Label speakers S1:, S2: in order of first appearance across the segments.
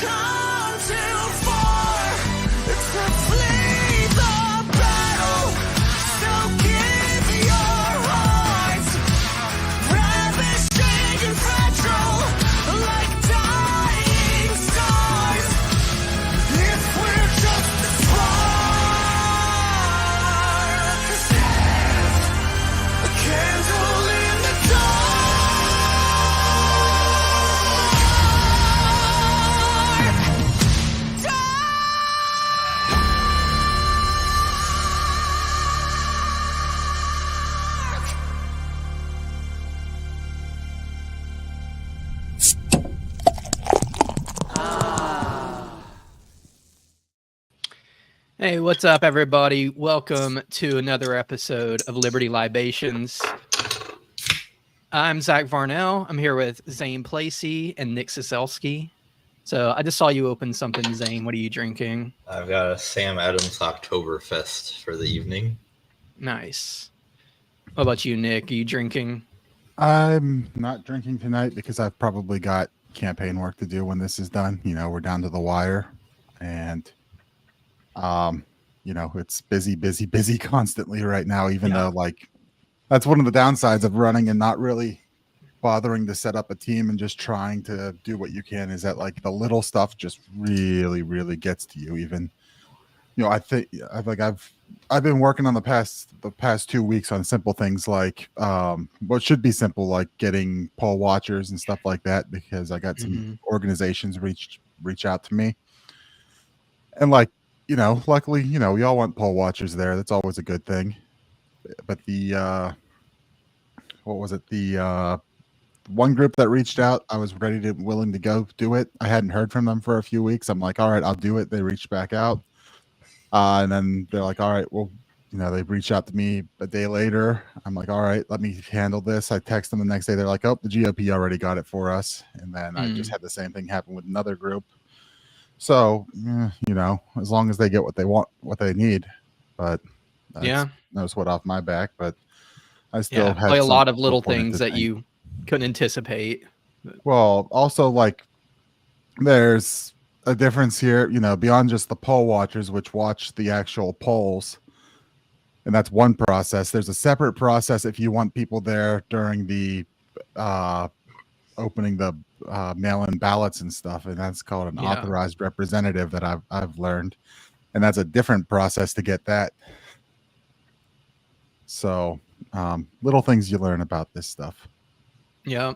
S1: come too far to flee the battle. So give your heart, ravishing and fragile, like dying stars. If we're just a spark, a candle in the dark.
S2: Hey, what's up, everybody? Welcome to another episode of Liberty Libations. I'm Zach Varnell. I'm here with Zane Placie and Nick Ciesieslki. So I just saw you open something, Zane. What are you drinking?
S3: I've got a Sam Adams Oktoberfest for the evening.
S2: Nice. What about you, Nick? Are you drinking?
S4: I'm not drinking tonight because I've probably got campaign work to do when this is done. You know, we're down to the wire, and you know, it's busy constantly right now, even though, like, that's one of the downsides of running and not really bothering to set up a team and just trying to do what you can, is that, like, the little stuff just really gets to you. Even, you know, I think I've been working on the past 2 weeks on simple things like what should be simple, like getting poll watchers and stuff like that, because I got some organizations reach out to me, and, like, you know, luckily, you know, we all want poll watchers there. That's always a good thing. But the what was it? The one group that reached out, I was willing to go do it. I hadn't heard from them for a few weeks. I'm like, all right, I'll do it. They reached back out, and then they're like, all right, well, you know, they reached out to me a day later. I'm like, all right, let me handle this. I text them the next day. They're like, oh, the GOP already got it for us. And then I just had the same thing happen with another group. So, you know, as long as they get what they want, what they need, but that was what off my back. But I still had
S2: a lot of little things that you couldn't anticipate.
S4: Well, also, like, there's a difference here, you know, beyond just the poll watchers, which watch the actual polls, and that's one process. There's a separate process if you want people there during the opening the mail-in ballots and stuff, and that's called an authorized representative that I've learned, and that's a different process to get that. So little things you learn about this stuff.
S2: Yeah.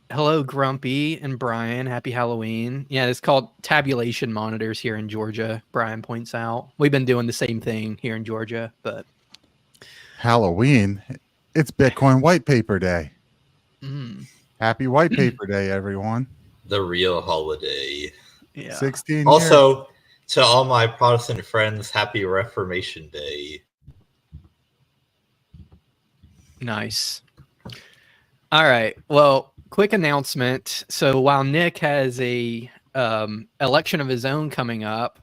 S2: Hello, Grumpy and Brian. Happy Halloween. Yeah, it's called tabulation monitors here in Georgia. Brian points out we've been doing the same thing here in Georgia, but
S4: Halloween, it's Bitcoin white paper day. Happy White Paper Day, everyone.
S3: The real holiday.
S2: Yeah.
S4: 16
S3: Also,
S4: years.
S3: to all my Protestant friends, happy Reformation Day.
S2: Nice. All right. Well, quick announcement. So while Nick has a election of his own coming up,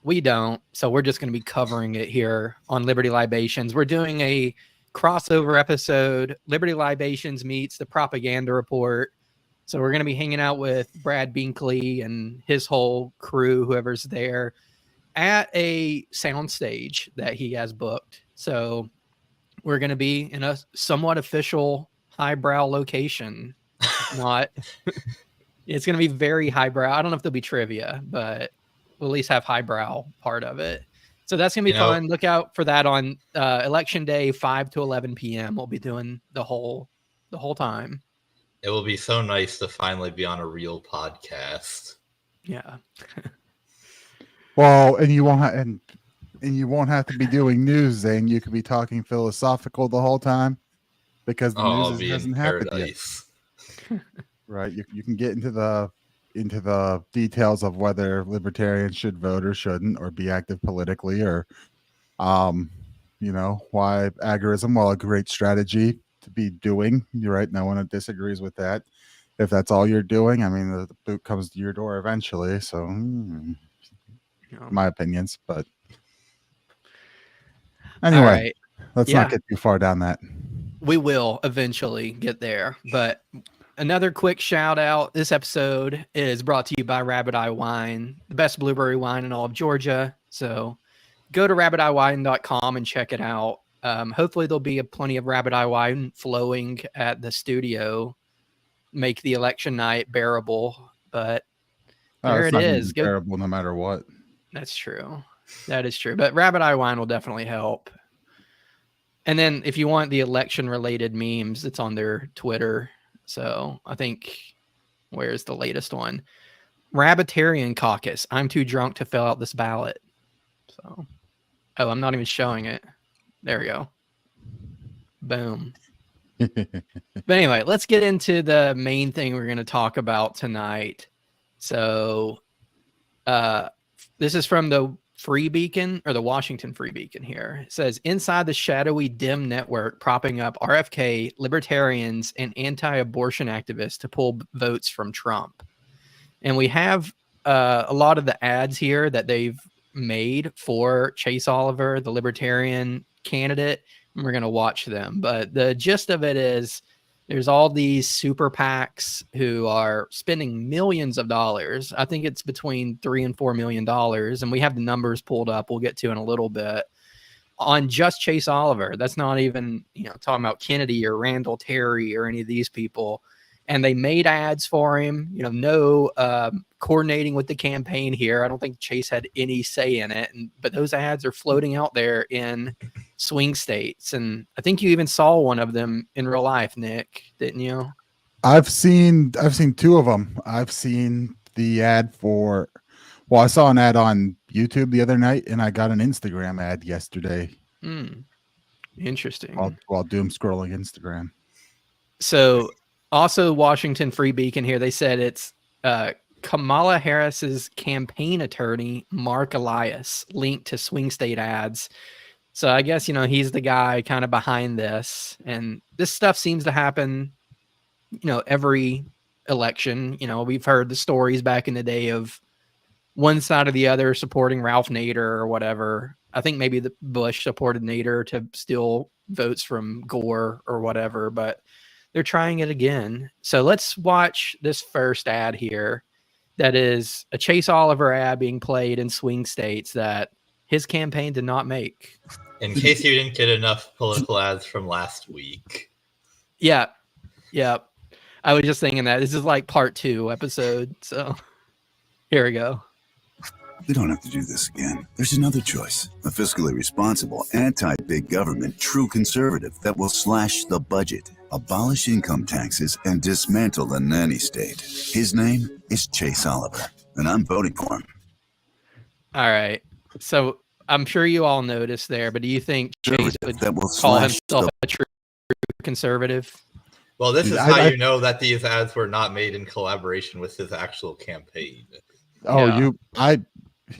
S2: we don't. So we're just going to be covering it here on Liberty Libations. We're doing a crossover episode. Liberty Libations meets the Propaganda Report. So we're going to be hanging out with Brad Binkley and his whole crew, whoever's there, at a soundstage that he has booked. So we're going to be in a somewhat official highbrow location. Not, it's going to be very highbrow. I don't know if there'll be trivia, but we'll at least have highbrow part of it. So that's going to be fun. Look out for that on election day, 5 to 11 p.m. We'll be doing the whole time.
S3: It will be so nice to finally be on a real podcast.
S2: Yeah.
S4: Well, and you won't have to be doing news, Zane. You could be talking philosophical the whole time because the news hasn't happened yet. Right. You can get into the details of whether libertarians should vote or shouldn't, or be active politically, or you know, why agorism, while a great strategy to be doing, you're right, no one disagrees with that. If that's all you're doing, I mean, the boot comes to your door eventually. So my opinions, but anyway, let's not get too far down that.
S2: We will eventually get there, but another quick shout out. This episode is brought to you by Rabbit Eye Wine, the best blueberry wine in all of Georgia. So go to rabbiteyewine.com and check it out. Hopefully there'll be plenty of Rabbit Eye Wine flowing at the studio, make the election night bearable. But there it is.
S4: Bearable no matter what.
S2: That's true. That is true. But Rabbit Eye Wine will definitely help. And then if you want the election related memes, it's on their Twitter. So I think, where's the latest one? Libertarian caucus. I'm too drunk to fill out this ballot. So, oh, I'm not even showing it. There we go. Boom. But anyway, let's get into the main thing we're going to talk about tonight. So this is from the Free Beacon, or the Washington Free Beacon here. It says, inside the shadowy dim network propping up RFK, libertarians, and anti-abortion activists to pull votes from Trump. And we have a lot of the ads here that they've made for Chase Oliver, the libertarian candidate, and we're going to watch them. But the gist of it is there's all these super PACs who are spending millions of dollars. I think it's between $3 and $4 million. And we have the numbers pulled up. We'll get to in a little bit on just Chase Oliver. That's not even, talking about Kennedy or Randall Terry or any of these people. And they made ads for him, no coordinating with the campaign here. I don't think Chase had any say in it. But those ads are floating out there in swing states. And I think you even saw one of them in real life, Nick, didn't you?
S4: I've seen two of them. I've seen the ad I saw an ad on YouTube the other night, and I got an Instagram ad yesterday.
S2: Interesting.
S4: While doom scrolling Instagram.
S2: So also Washington Free Beacon here, they said it's Kamala Harris's campaign attorney, Mark Elias, linked to swing state ads. So I guess, he's the guy kind of behind this. And this stuff seems to happen, every election. We've heard the stories back in the day of one side or the other supporting Ralph Nader or whatever. I think maybe the Bush supported Nader to steal votes from Gore or whatever, but they're trying it again. So let's watch this first ad here. That is a Chase Oliver ad being played in swing states that his campaign did not make.
S3: In case you didn't get enough political ads from last week.
S2: Yeah. I was just thinking that this is like part 2 episode. So here we go.
S5: We don't have to do this again. There's another choice. A fiscally responsible, anti-big government, true conservative that will slash the budget, abolish income taxes, and dismantle the nanny state. His name is Chase Oliver, and I'm voting for him.
S2: All right. So I'm sure you all noticed there, but do you think Chase would
S5: that will
S2: call
S5: slash
S2: himself a true conservative?
S3: Well, this is how you know that these ads were not made in collaboration with his actual campaign.
S4: Oh,
S2: Yeah.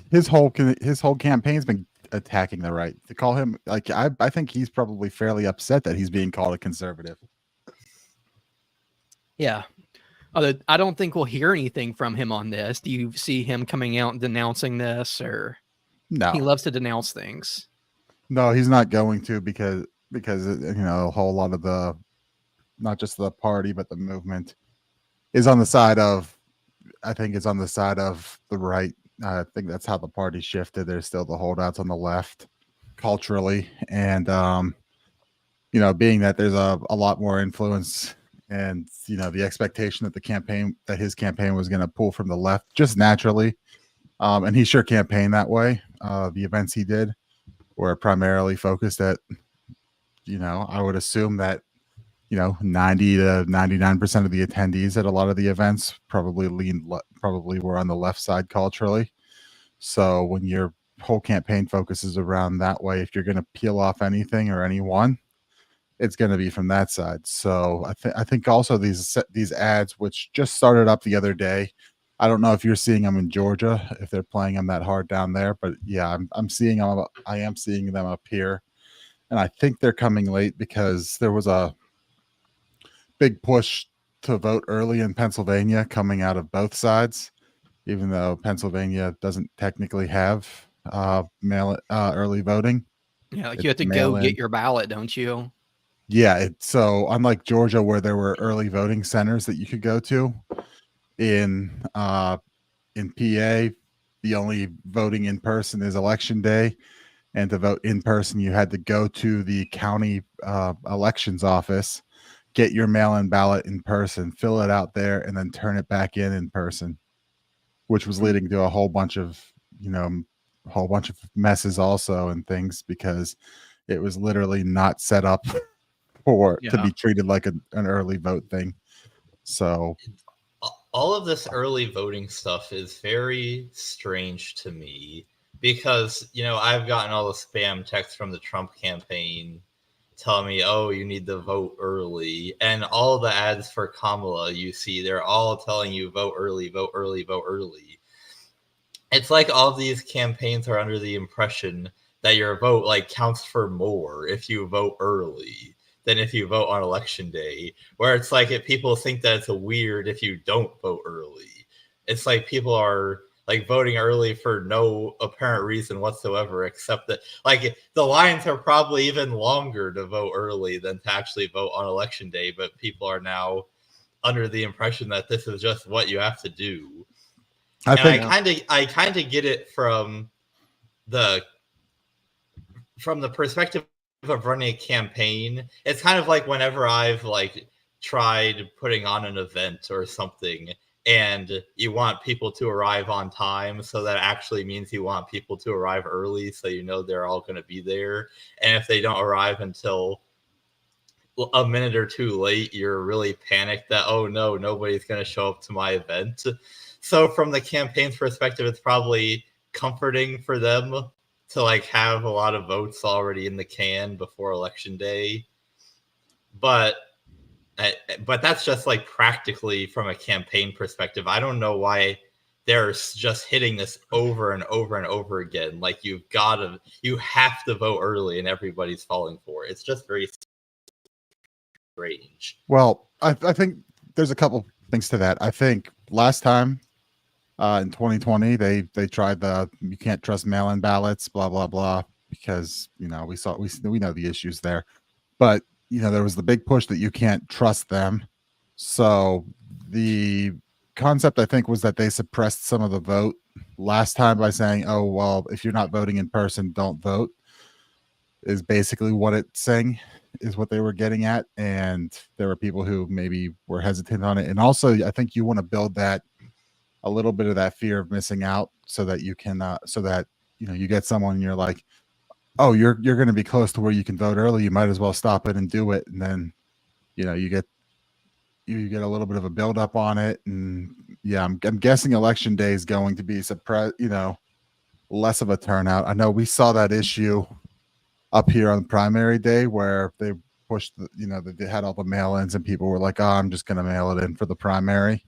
S4: His whole campaign's been attacking the right. To call him I think he's probably fairly upset that he's being called a conservative.
S2: Yeah. Although I don't think we'll hear anything from him on this. Do you see him coming out and denouncing this, or
S4: No,
S2: he loves to denounce things?
S4: no, he's not going to because a whole lot of the, not just the party but the movement is on the side of, I think it's on the side of the right. I think that's how the party shifted. There's still the holdouts on the left culturally. And, being that there's a lot more influence and, the expectation that his campaign was going to pull from the left just naturally. And he sure campaigned that way. The events he did were primarily focused at, I would assume that, 90 to 99% of the attendees at a lot of the events probably were on the left side culturally. So when your whole campaign focuses around that way, if you're going to peel off anything or anyone, it's going to be from that side. So I think also these ads, which just started up the other day, I don't know if you're seeing them in Georgia, if they're playing them that hard down there, but yeah, I'm seeing them. I am seeing them up here, and I think they're coming late because there was a big push to vote early in Pennsylvania coming out of both sides, even though Pennsylvania doesn't technically have early voting.
S2: Yeah, like you have to go get your ballot, don't you?
S4: Yeah, so unlike Georgia, where there were early voting centers that you could go to, in PA, the only voting in person is election day, and to vote in person, you had to go to the county elections office, get your mail-in ballot in person, fill it out there, and then turn it back in person, which was leading to a whole bunch of messes also and things, because it was literally not set up to be treated like an early vote thing. So
S3: all of this early voting stuff is very strange to me, because I've gotten all the spam texts from the Trump campaign telling me, oh, you need to vote early, and all the ads for Kamala you see, they're all telling you vote early, vote early, vote early. It's like all these campaigns are under the impression that your vote counts for more if you vote early than if you vote on election day, where it's like if people think that it's weird if you don't vote early. It's like people are voting early for no apparent reason whatsoever, except that the lines are probably even longer to vote early than to actually vote on election day, but people are now under the impression that this is just what you have to do. I kind of get it from the perspective of running a campaign. It's kind of like whenever I've tried putting on an event or something, and you want people to arrive on time, so that actually means you want people to arrive early, so they're all going to be there. And if they don't arrive until a minute or two late, you're really panicked that, oh no, nobody's going to show up to my event. So from the campaign's perspective, it's probably comforting for them to have a lot of votes already in the can before election day. But that's just practically from a campaign perspective. I don't know why they're just hitting this over and over and over again. You have to vote early, and everybody's falling for it. It's just very strange.
S4: Well, I think there's a couple things to that. I think last time in 2020, they tried you can't trust mail-in ballots, blah blah blah, because we know the issues there. But there was the big push that you can't trust them. So the concept, I think, was that they suppressed some of the vote last time by saying, oh, well, if you're not voting in person, don't vote, is basically what it's saying, is what they were getting at. And there were people who maybe were hesitant on it. And also, I think you want to build a little bit of that fear of missing out, so that you can, you get someone and you're like, oh, you're going to be close to where you can vote early. You might as well stop it and do it. And then, you get a little bit of a build up on it. And yeah, I'm guessing election day is going to be less of a turnout. I know we saw that issue up here on primary day, where they pushed, they had all the mail-ins and people were like, oh, I'm just going to mail it in for the primary.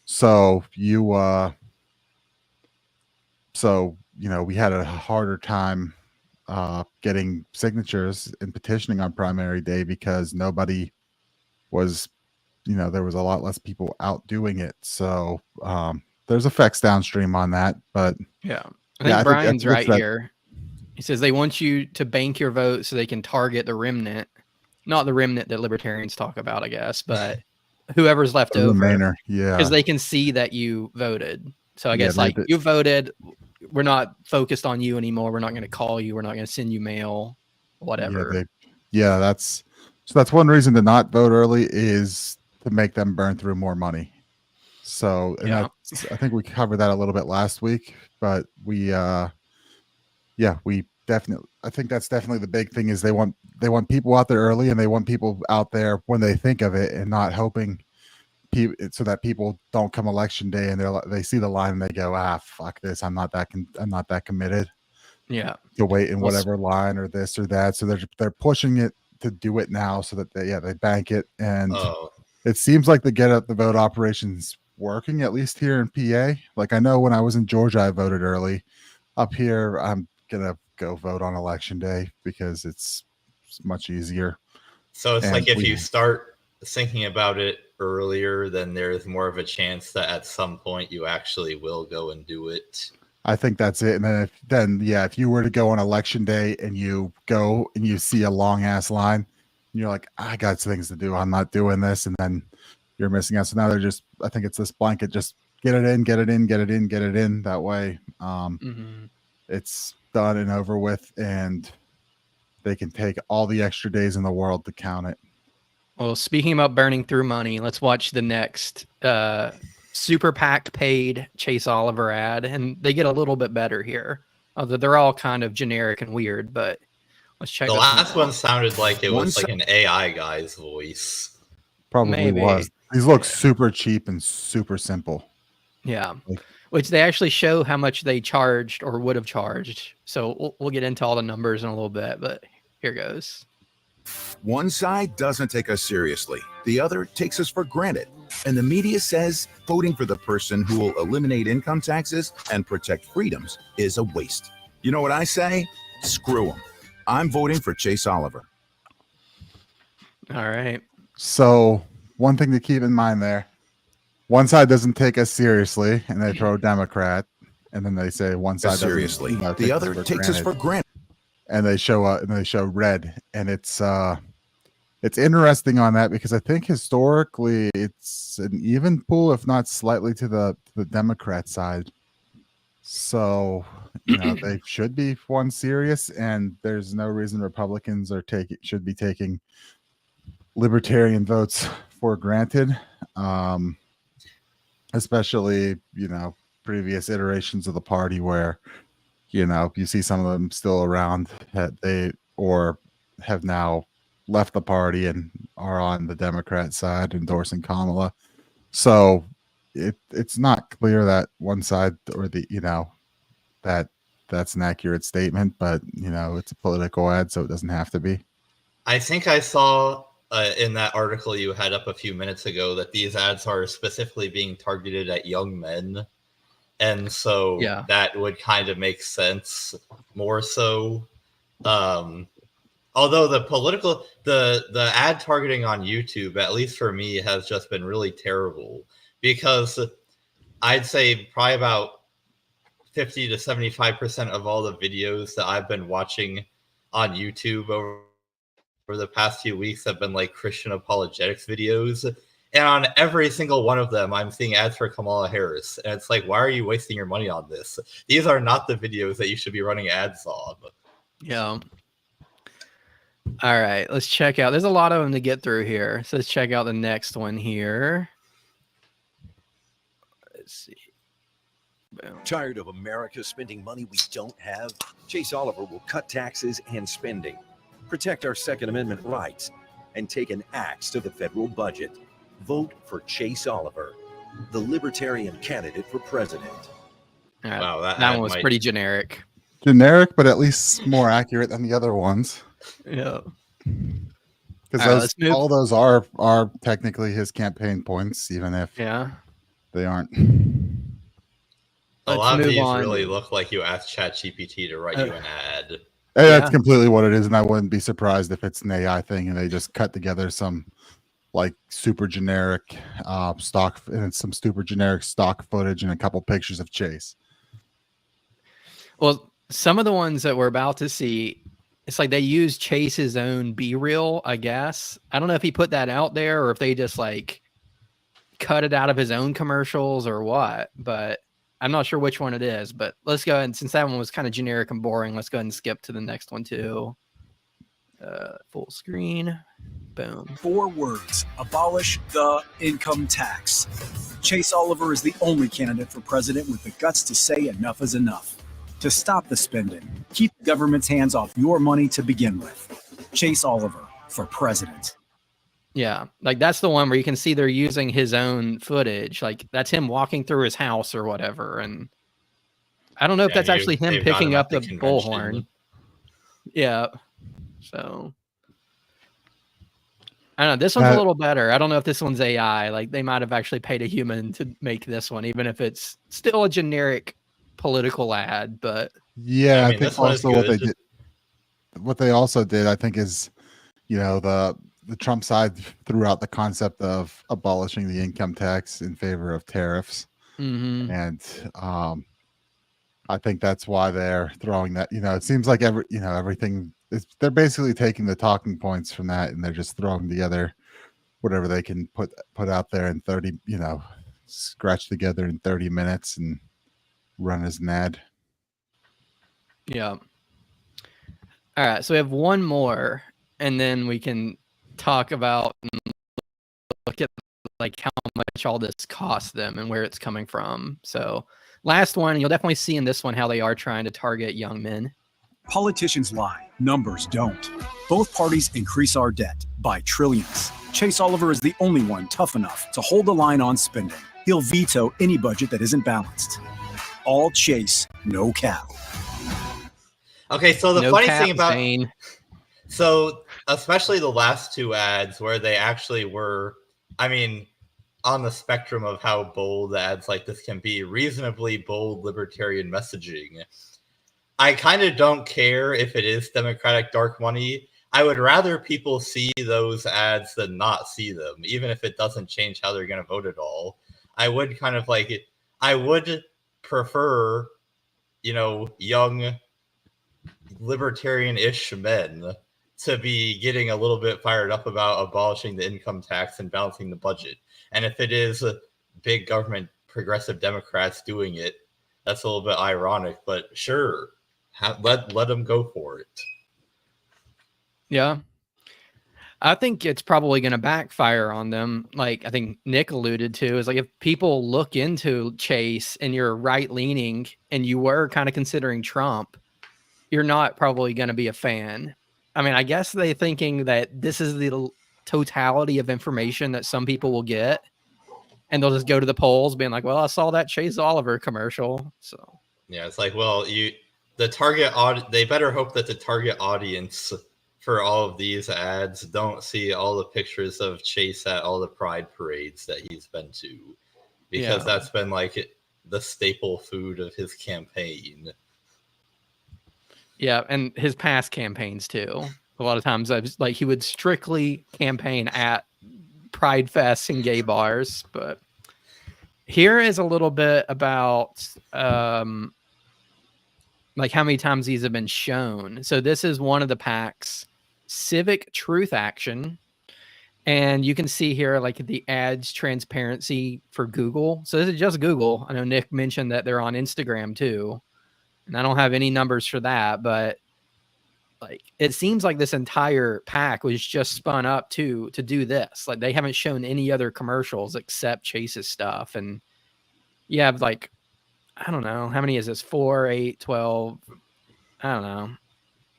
S4: So we had a harder time getting signatures and petitioning on primary day, because nobody was, there was a lot less people out doing it. So there's effects downstream on that. But
S2: yeah, I think Brian's right here. He says they want you to bank your vote so they can target the remnant, not the remnant that libertarians talk about, I guess, but whoever's left over. Yeah, because they can see that you voted. So I guess you voted. We're not focused on you anymore. We're not going to call you. We're not going to send you mail, whatever.
S4: That's one reason to not vote early, is to make them burn through more money. So I think we covered that a little bit last week, but we definitely, I think that's definitely the big thing, is they want people out there early, and they want people out there when they think of it, and not hoping so that people don't come election day and they see the line and they go, fuck this, I'm not that committed to wait in whatever line or this or that. So they're pushing it to do it now, so that they bank it. And it seems like the get out the vote operation's working, at least here in PA. I know when I was in Georgia, I voted early. Up here, I'm gonna go vote on election day because it's much easier.
S3: So it's if you start thinking about it earlier, then there's more of a chance that at some point you actually will go and do it.
S4: I think that's it. And then if you were to go on election day and you go and you see a long ass line, you're like, I got things to do. I'm not doing this. And then you're missing out. So now they're just, I think it's this blanket, just get it in, get it in, get it in, get it in. That way it's done and over with. And they can take all the extra days in the world to count it.
S2: Well, speaking about burning through money, let's watch the next Super PAC paid Chase Oliver ad, and they get a little bit better here. Although they're all kind of generic and weird, but let's check.
S3: The last one sounded like it was like an AI guy's voice.
S4: Probably
S2: Maybe.
S4: was. These look super cheap and super simple.
S2: Yeah, which they actually show how much they charged or would have charged. So we'll get into all the numbers in a little bit, but here goes.
S6: One side doesn't take us seriously. The other takes us for granted. And the media says voting for the person who will eliminate income taxes and protect freedoms is a waste. You know what I say? Screw them. I'm voting for Chase Oliver.
S2: All right.
S4: So one thing to keep in mind there, one side doesn't take us seriously and they throw Democrat, and then they say one side
S6: seriously.
S4: doesn't,
S6: The other takes us for granted.
S4: And they show red, and it's interesting on that because I think historically it's an even pool, if not slightly to the Democrat side. So they should be one serious, and there's no reason Republicans should be taking Libertarian votes for granted, especially previous iterations of the party where you see some of them still around that they or have now left the party and are on the Democrat side endorsing Kamala. So it's not clear that one side or that's an accurate statement, but it's a political ad, so it doesn't have to be.
S3: I think I saw in that article you had up a few minutes ago that these ads are specifically being targeted at young men. And so that would kind of make sense more so. Although the ad targeting on YouTube, at least for me, has just been really terrible, because I'd say probably about 50 to 75% of all the videos that I've been watching on YouTube over the past few weeks have been like Christian apologetics videos. And on every single one of them, I'm seeing ads for Kamala Harris. And it's like, why are you wasting your money on this? These are not the videos that you should be running ads on.
S2: Yeah. All right, let's check out. There's a lot of them to get through here. So let's check out the next one here. Let's see. Boom.
S7: Tired of America spending money we don't have? Chase Oliver will cut taxes and spending, protect our Second Amendment rights, and take an axe to the federal budget. Vote for Chase Oliver, the Libertarian candidate for president.
S2: All right.
S3: Wow,
S2: that one was pretty generic.
S4: Generic, but at least more accurate than the other ones.
S2: Yeah.
S4: Because all those are technically his campaign points, even if they aren't.
S3: A lot of these really look like you asked ChatGPT to write you an ad.
S4: Hey, that's completely what it is, and I wouldn't be surprised if it's an AI thing and they just cut together some like super generic stock and some super generic stock footage and a couple pictures of Chase.
S2: Well, some of the ones that we're about to see, it's like they use Chase's own B-reel, I guess. I don't know if he put that out there or if they just like cut it out of his own commercials or what, but I'm not sure which one it is. But let's go ahead, since that one was kind of generic and boring, let's go ahead and skip to the next one too. Full screen. Boom.
S8: 4 words: abolish the income tax. Chase Oliver is the only candidate for president with the guts to say enough is enough. To stop the spending, keep the government's hands off your money to begin with. Chase Oliver for president.
S2: Yeah, like that's the one where you can see they're using his own footage. Like that's him walking through his house or whatever. And I don't know if that's actually him picking up the bullhorn. Yeah. So I don't know. This one's a little better. I don't know if this one's AI. Like they might have actually paid a human to make this one, even if it's still a generic political ad. But
S4: yeah, I think also what they also did, I think, is the Trump side threw out the concept of abolishing the income tax in favor of tariffs, and I think that's why they're throwing that. It seems like everything they're basically taking the talking points from that and they're just throwing together whatever they can put out there in 30, scratch together in 30 minutes and run as an ad.
S2: Yeah. All right. So we have one more, and then we can talk about and look at like how much all this costs them and where it's coming from. So last one, you'll definitely see in this one how they are trying to target young men.
S8: Politicians lie, numbers don't. Both parties increase our debt by trillions. Chase Oliver is the only one tough enough to hold the line on spending. He'll veto any budget that isn't balanced. All Chase, no cow.
S3: Okay, so the
S2: No
S3: funny
S2: cap,
S3: thing about
S2: Zane.
S3: so especially the last two ads where they actually were, I mean, on the spectrum of how bold ads like this can be, reasonably bold libertarian messaging. I kind of don't care if it is Democratic dark money. I would rather people see those ads than not see them, even if it doesn't change how they're going to vote at all. I would kind of like it. I would prefer, young libertarian-ish men to be getting a little bit fired up about abolishing the income tax and balancing the budget. And if it is big government progressive Democrats doing it, that's a little bit ironic, but sure, let them go for it.
S2: Yeah. I think it's probably going to backfire on them. Like I think Nick alluded to is like if people look into Chase and you're right leaning and you were kind of considering Trump, you're not probably going to be a fan. I mean, I guess they're thinking that this is the totality of information that some people will get and they'll just go to the polls being like, well, I saw that Chase Oliver commercial. So
S3: yeah, it's like, well, they better hope that the target audience for all of these ads don't see all the pictures of Chase at all the pride parades that he's been to, because that's been like the staple food of his campaign.
S2: Yeah, and his past campaigns too. A lot of times, he would strictly campaign at pride fests and gay bars. But here is a little bit about like how many times these have been shown. So this is one of the PACs, Civic Truth Action. And you can see here like the ads transparency for Google. So this is just Google. I know Nick mentioned that they're on Instagram too. And I don't have any numbers for that, but like it seems like this entire PAC was just spun up to do this. Like they haven't shown any other commercials except Chase's stuff. And you have like, I don't know, how many is this? 4, 8, 12, I don't know,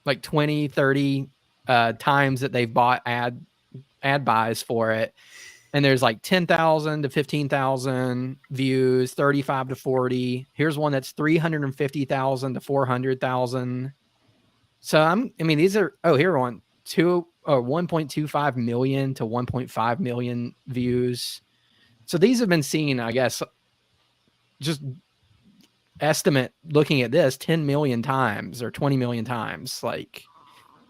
S2: like 20, 30 times that they've bought ad buys for it. And there's like 10,000 to 15,000 views, 35 to 40. Here's one that's 350,000 to 400,000. So these are, here one, 1.25 million to 1.5 million views. So these have been seen, I guess, just estimate looking at this 10 million times or 20 million times. Like,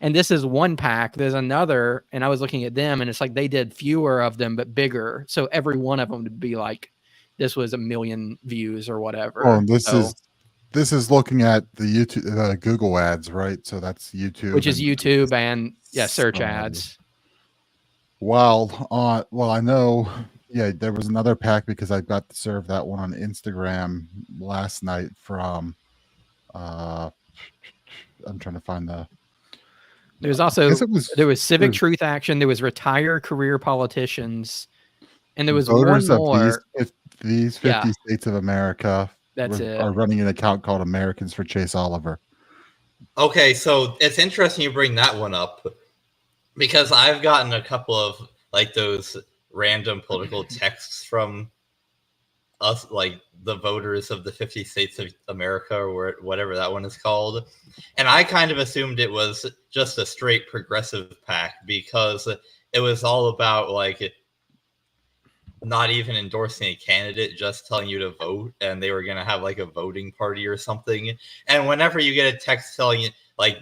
S2: and this is one PAC. There's another, and I was looking at them, and it's like they did fewer of them but bigger. So every one of them would be like, this was 1 million views or whatever.
S4: Oh, this is looking at the YouTube, Google ads, right? So that's YouTube,
S2: which is YouTube and search ads.
S4: Well, I know. Yeah, there was another PAC because I got to serve that one on Instagram last night from. I'm trying to find the.
S2: There's also there was Civic Truth Action. There was Retire Career Politicians, and there was
S4: voters
S2: one more.
S4: Of these 50 states of America. Are running an account called Americans for Chase Oliver.
S3: Okay, so it's interesting you bring that one up because I've gotten a couple of like those random political texts from us, like the voters of the 50 states of America or whatever that one is called. And I kind of assumed it was just a straight progressive PAC because it was all about like not even endorsing a candidate, just telling you to vote, and they were going to have like a voting party or something. And whenever you get a text telling you, like,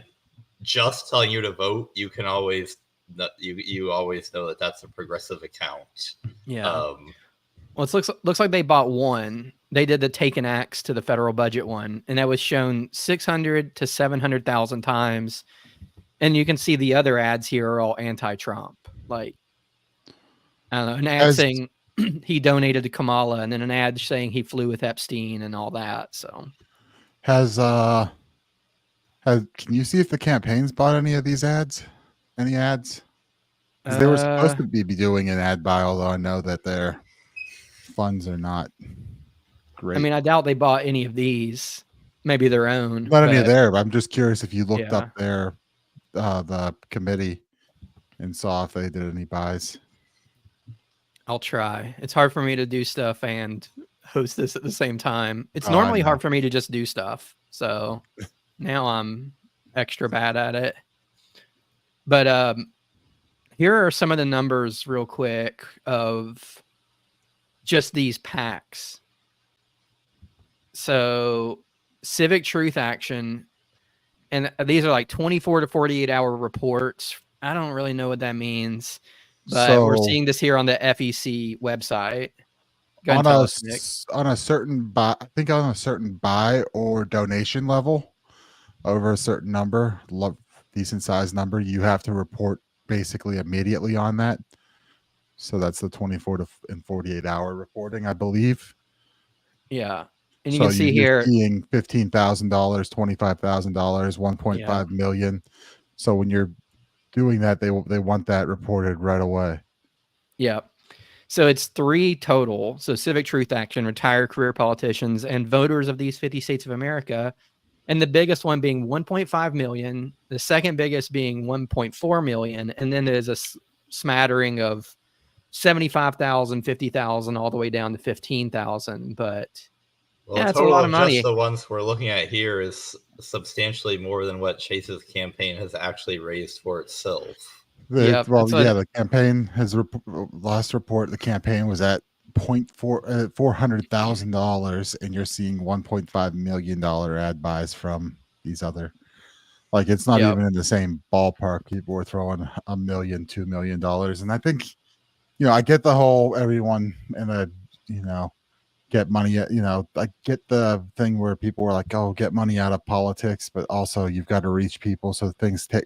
S3: just telling you to vote, you can always you always know that that's a progressive account.
S2: Yeah. Well, it looks like they bought one. They did the Take an Axe to the federal budget one, and that was shown 600 to 700,000 times. And you can see the other ads here are all anti-Trump. Like, I don't know, an ad
S4: As-
S2: saying he donated to Kamala, and then an ad saying he flew with Epstein and all that. So
S4: can you see if the campaigns bought any of these ads? Any ads? 'Cause they were supposed to be doing an ad buy, although I know that their funds are not great.
S2: I mean, I doubt they bought any of these. Maybe their own.
S4: Not any of
S2: but-
S4: there, but I'm just curious if you looked
S2: Yeah.
S4: up their the committee and saw if they did any buys.
S2: I'll try. It's hard for me to do stuff and host this at the same time. It's
S4: Oh, I
S2: normally
S4: know.
S2: hard for me to just do stuff. So now I'm extra bad at it. But here are some of the numbers real quick of just these PACs. So Civic Truth Action, and these are like 24 to 48 hour reports. I don't really know what that means, but we're
S4: So-
S2: seeing this here on the FEC website. Go
S4: On
S2: ahead and tell
S4: a,
S2: us, Nick.
S4: on a certain buy, I think on a certain buy or donation level over a certain number, decent size number, you have to report basically immediately on that. So that's the 24 to and 48 hour reporting, I believe.
S2: Yeah. And you
S4: So
S2: can see
S4: you're
S2: here,
S4: seeing $15,000, $25,000, 1.5 million. So when you're doing that, they want that reported right away.
S2: yeah. So it's 3 total. So Civic Truth Action, retired career politicians, and voters of these 50 states of America. And the biggest one being 1.5 million, the second biggest being 1.4 million. And then there's a smattering of 75,000, 50,000, all the way down to 15,000. But
S3: Well,
S2: yeah,
S3: the
S2: it's a
S3: total
S2: lot
S3: of
S2: of money.
S3: just the ones we're looking at here is substantially more than what Chase's campaign has actually raised for itself.
S2: Yep, that's what-
S4: The campaign has last report. The campaign was at $400,000, and you're seeing $1.5 million ad buys from these other. Like, it's not
S2: Yep.
S4: even in the same ballpark. People were throwing $1 million, $2 million, and I think, I get the whole everyone in a, get money. I get the thing where people were like, "Oh, get money out of politics," but also you've got to reach people, so things take.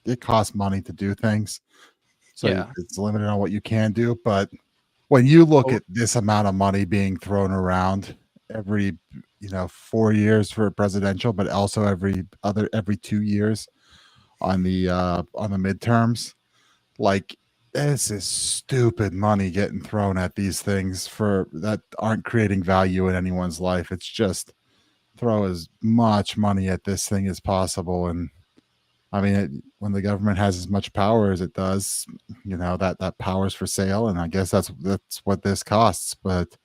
S4: It costs money to do things, so
S2: Yeah.
S4: it's limited on what you can do. But when you look
S2: Oh.
S4: at this amount of money being thrown around every 4 years for a presidential, but also every 2 years on the midterms, like, this is stupid money getting thrown at these things for that aren't creating value in anyone's life. It's just throw as much money at this thing as possible. And I mean, when the government has as much power as it does, that power's for sale. And I guess that's what this costs. But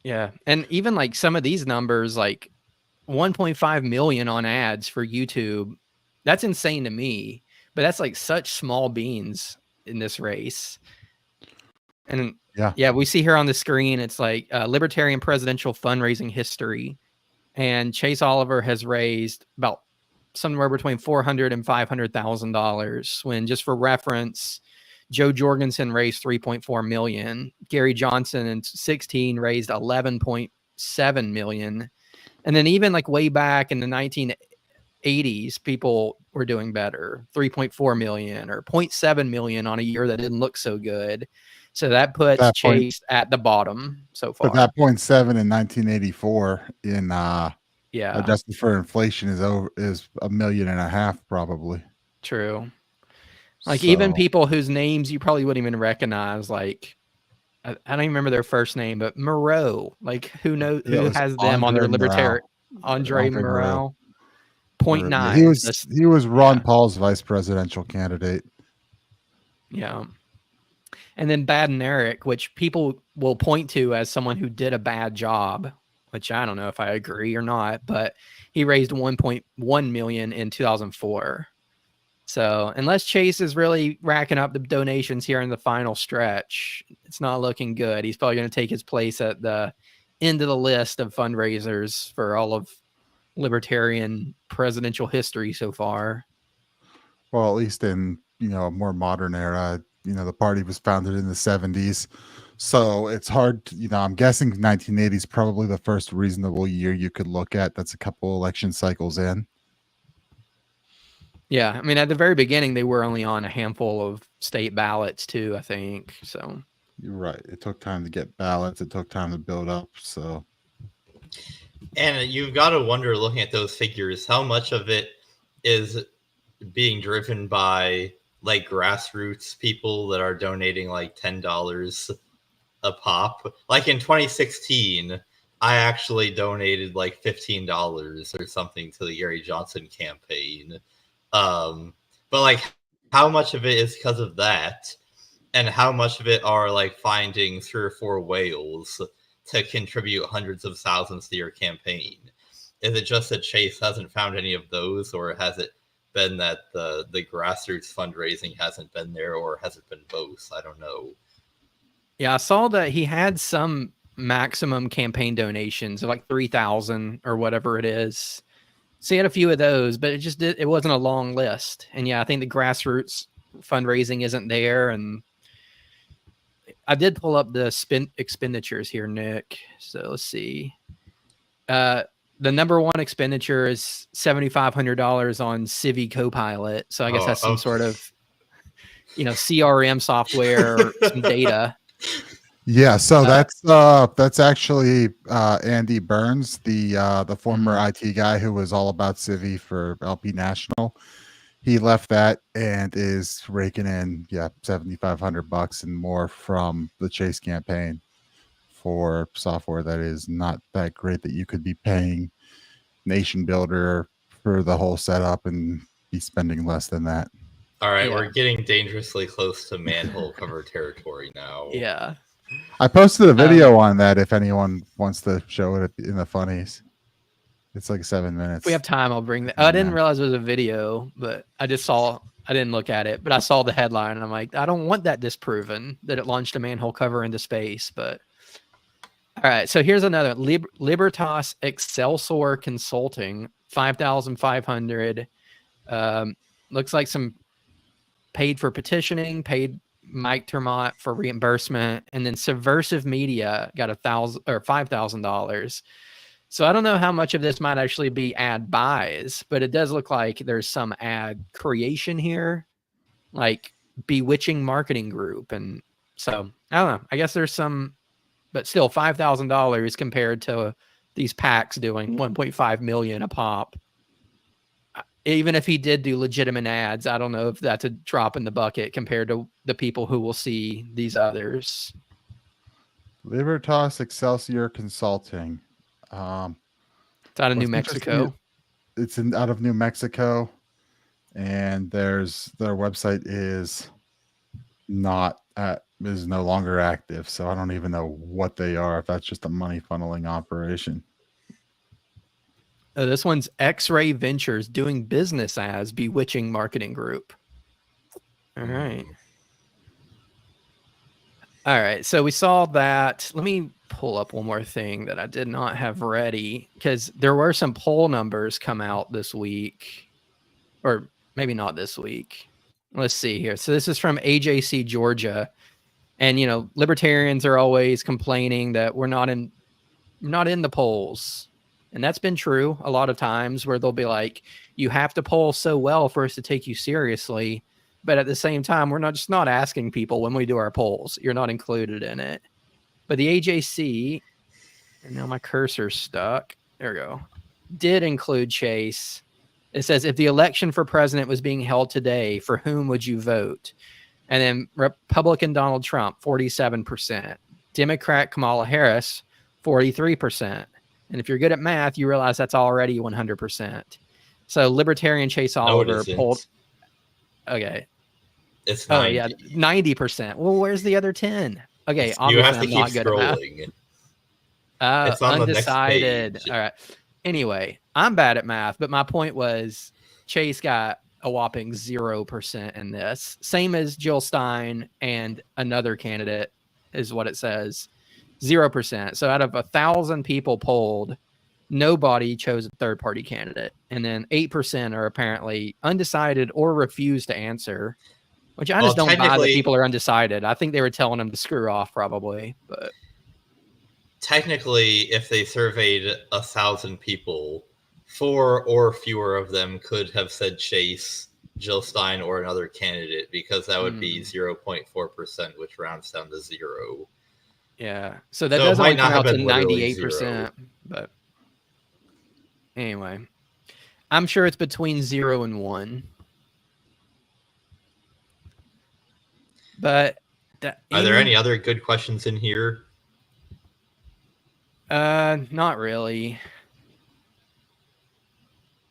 S2: Yeah. And even like some of these numbers, like 1.5 million on ads for YouTube, that's insane to me. But that's like such small beans in this race. And yeah, we see here on the screen, it's like Libertarian presidential fundraising history. And Chase Oliver has raised about somewhere between $400,000 and $500,000. When, just for reference, Joe Jorgensen raised 3.4 million. Gary Johnson in 2016 raised 11.7 million. And then even like way back in the 1980s, people were doing better, 3.4 million or 0.7 million on a year that didn't look so good. So that puts Chase at the bottom so far.
S4: But that 0.7 in 1984 in adjusted for inflation is $1.5 million probably.
S2: True. Like, even people whose names you probably wouldn't even recognize, like I don't even remember their first name, but Moreau, like who has them on their Libertarian? Andre Moreau. 0.9.
S4: He was Ron Paul's vice presidential candidate.
S2: Yeah. And then Baden Eric, which people will point to as someone who did a bad job, which I don't know if I agree or not, but he raised 1.1 million in 2004. So unless Chase is really racking up the donations here in the final stretch, it's not looking good. He's probably going to take his place at the end of the list of fundraisers for all of Libertarian presidential history so far.
S4: Well, at least in a more modern era. The party was founded in the 70s, so it's hard to, I'm guessing 1980 is probably the first reasonable year you could look at that's a couple election cycles in.
S2: Yeah, I mean, at the very beginning, they were only on a handful of state ballots too, I think. So
S4: You're right. It took time to get ballots. It took time to build up. So
S3: And you've got to wonder, looking at those figures, how much of it is being driven by like grassroots people that are donating like $10 a pop. Like in 2016, I actually donated like $15 or something to the Gary Johnson campaign. But like, how much of it is because of that, and how much of it are like finding 3 or 4 whales to contribute hundreds of thousands to your campaign? Is it just that Chase hasn't found any of those, or has it been that the grassroots fundraising hasn't been there, or has it been both? I don't know.
S2: yeah, I saw that he had some maximum campaign donations of like 3,000 or whatever it is. So he had a few of those, but it wasn't a long list. And yeah, I think the grassroots fundraising isn't there. And I did pull up the expenditures here, Nick. So let's see. The number one expenditure is $7,500 on Civi Copilot. So I guess that's some sort of, CRM software, or some data.
S4: yeah, so that's actually Andy Burns, the former IT guy who was all about Civi for LP National. He left that and is raking in $7,500 and more from the Chase campaign for software that is not that great, that you could be paying Nation Builder for the whole setup and be spending less than that.
S3: All right, we're getting dangerously close to manhole cover territory now.
S2: Yeah.
S4: I posted a video on that if anyone wants to show it in the funnies. It's like 7 minutes.
S2: If we have time, I'll bring that. I didn't realize it was a video, but I didn't look at it, but I saw the headline and I'm like, I don't want that disproven that it launched a manhole cover into space. But all right, so here's another Libertas Excelsior Consulting, 5,500. Looks like some paid for petitioning, paid Mike Termont for reimbursement, and then Subversive Media got $5,000. So I don't know how much of this might actually be ad buys, but it does look like there's some ad creation here, like Bewitching Marketing Group. And so I don't know. I guess there's some, but still $5,000 compared to these packs doing 1.5 million a pop. Even if he did do legitimate ads, I don't know if that's a drop in the bucket compared to the people who will see these others.
S4: Libertas Excelsior Consulting.
S2: It's out of New Mexico.
S4: It's out of New Mexico, and their website is no longer active. So I don't even know what they are. If that's just a money funneling operation.
S2: This one's X-Ray Ventures, doing business as Bewitching Marketing Group. All right. All right. So we saw that. Let me pull up one more thing that I did not have ready, because there were some poll numbers come out this week, or maybe not this week. Let's see here. So this is from AJC Georgia. And, libertarians are always complaining that we're not in the polls. And that's been true a lot of times, where they'll be like, you have to poll so well for us to take you seriously. But at the same time, we're not asking people when we do our polls. You're not included in it. But the AJC, and now my cursor's stuck. There we go. Did include Chase. It says, if the election for president was being held today, for whom would you vote? And then Republican Donald Trump, 47%. Democrat Kamala Harris, 43%. And if you're good at math, you realize that's already 100%. So Libertarian Chase Oliver polled. Okay.
S3: It's 90.
S2: 90%. Well, where's the other 10? Okay,
S3: you have to
S2: I'm
S3: keep
S2: not good
S3: scrolling.
S2: At math.
S3: It's on
S2: Undecided.
S3: the next page.
S2: All right. Anyway, I'm bad at math, but my point was Chase got a whopping 0% in this. Same as Jill Stein and another candidate is what it says. 0%. So out of 1,000 people polled, nobody chose a third-party candidate. And then 8% are apparently undecided or refuse to answer, which I just don't buy that people are undecided. I think they were telling them to screw off probably. But
S3: technically, if they surveyed 1,000 people, 4 or fewer of them could have said Chase Jill Stein or another candidate, because that would be
S2: Hmm.
S3: 0.4%, which rounds down to 0.
S2: Yeah. So that
S3: So it
S2: does
S3: might
S2: only
S3: not
S2: come
S3: have
S2: out to
S3: been literally
S2: 98%. But anyway, I'm sure it's between 0 and 1. But
S3: Are there any other good questions in here?
S2: not really.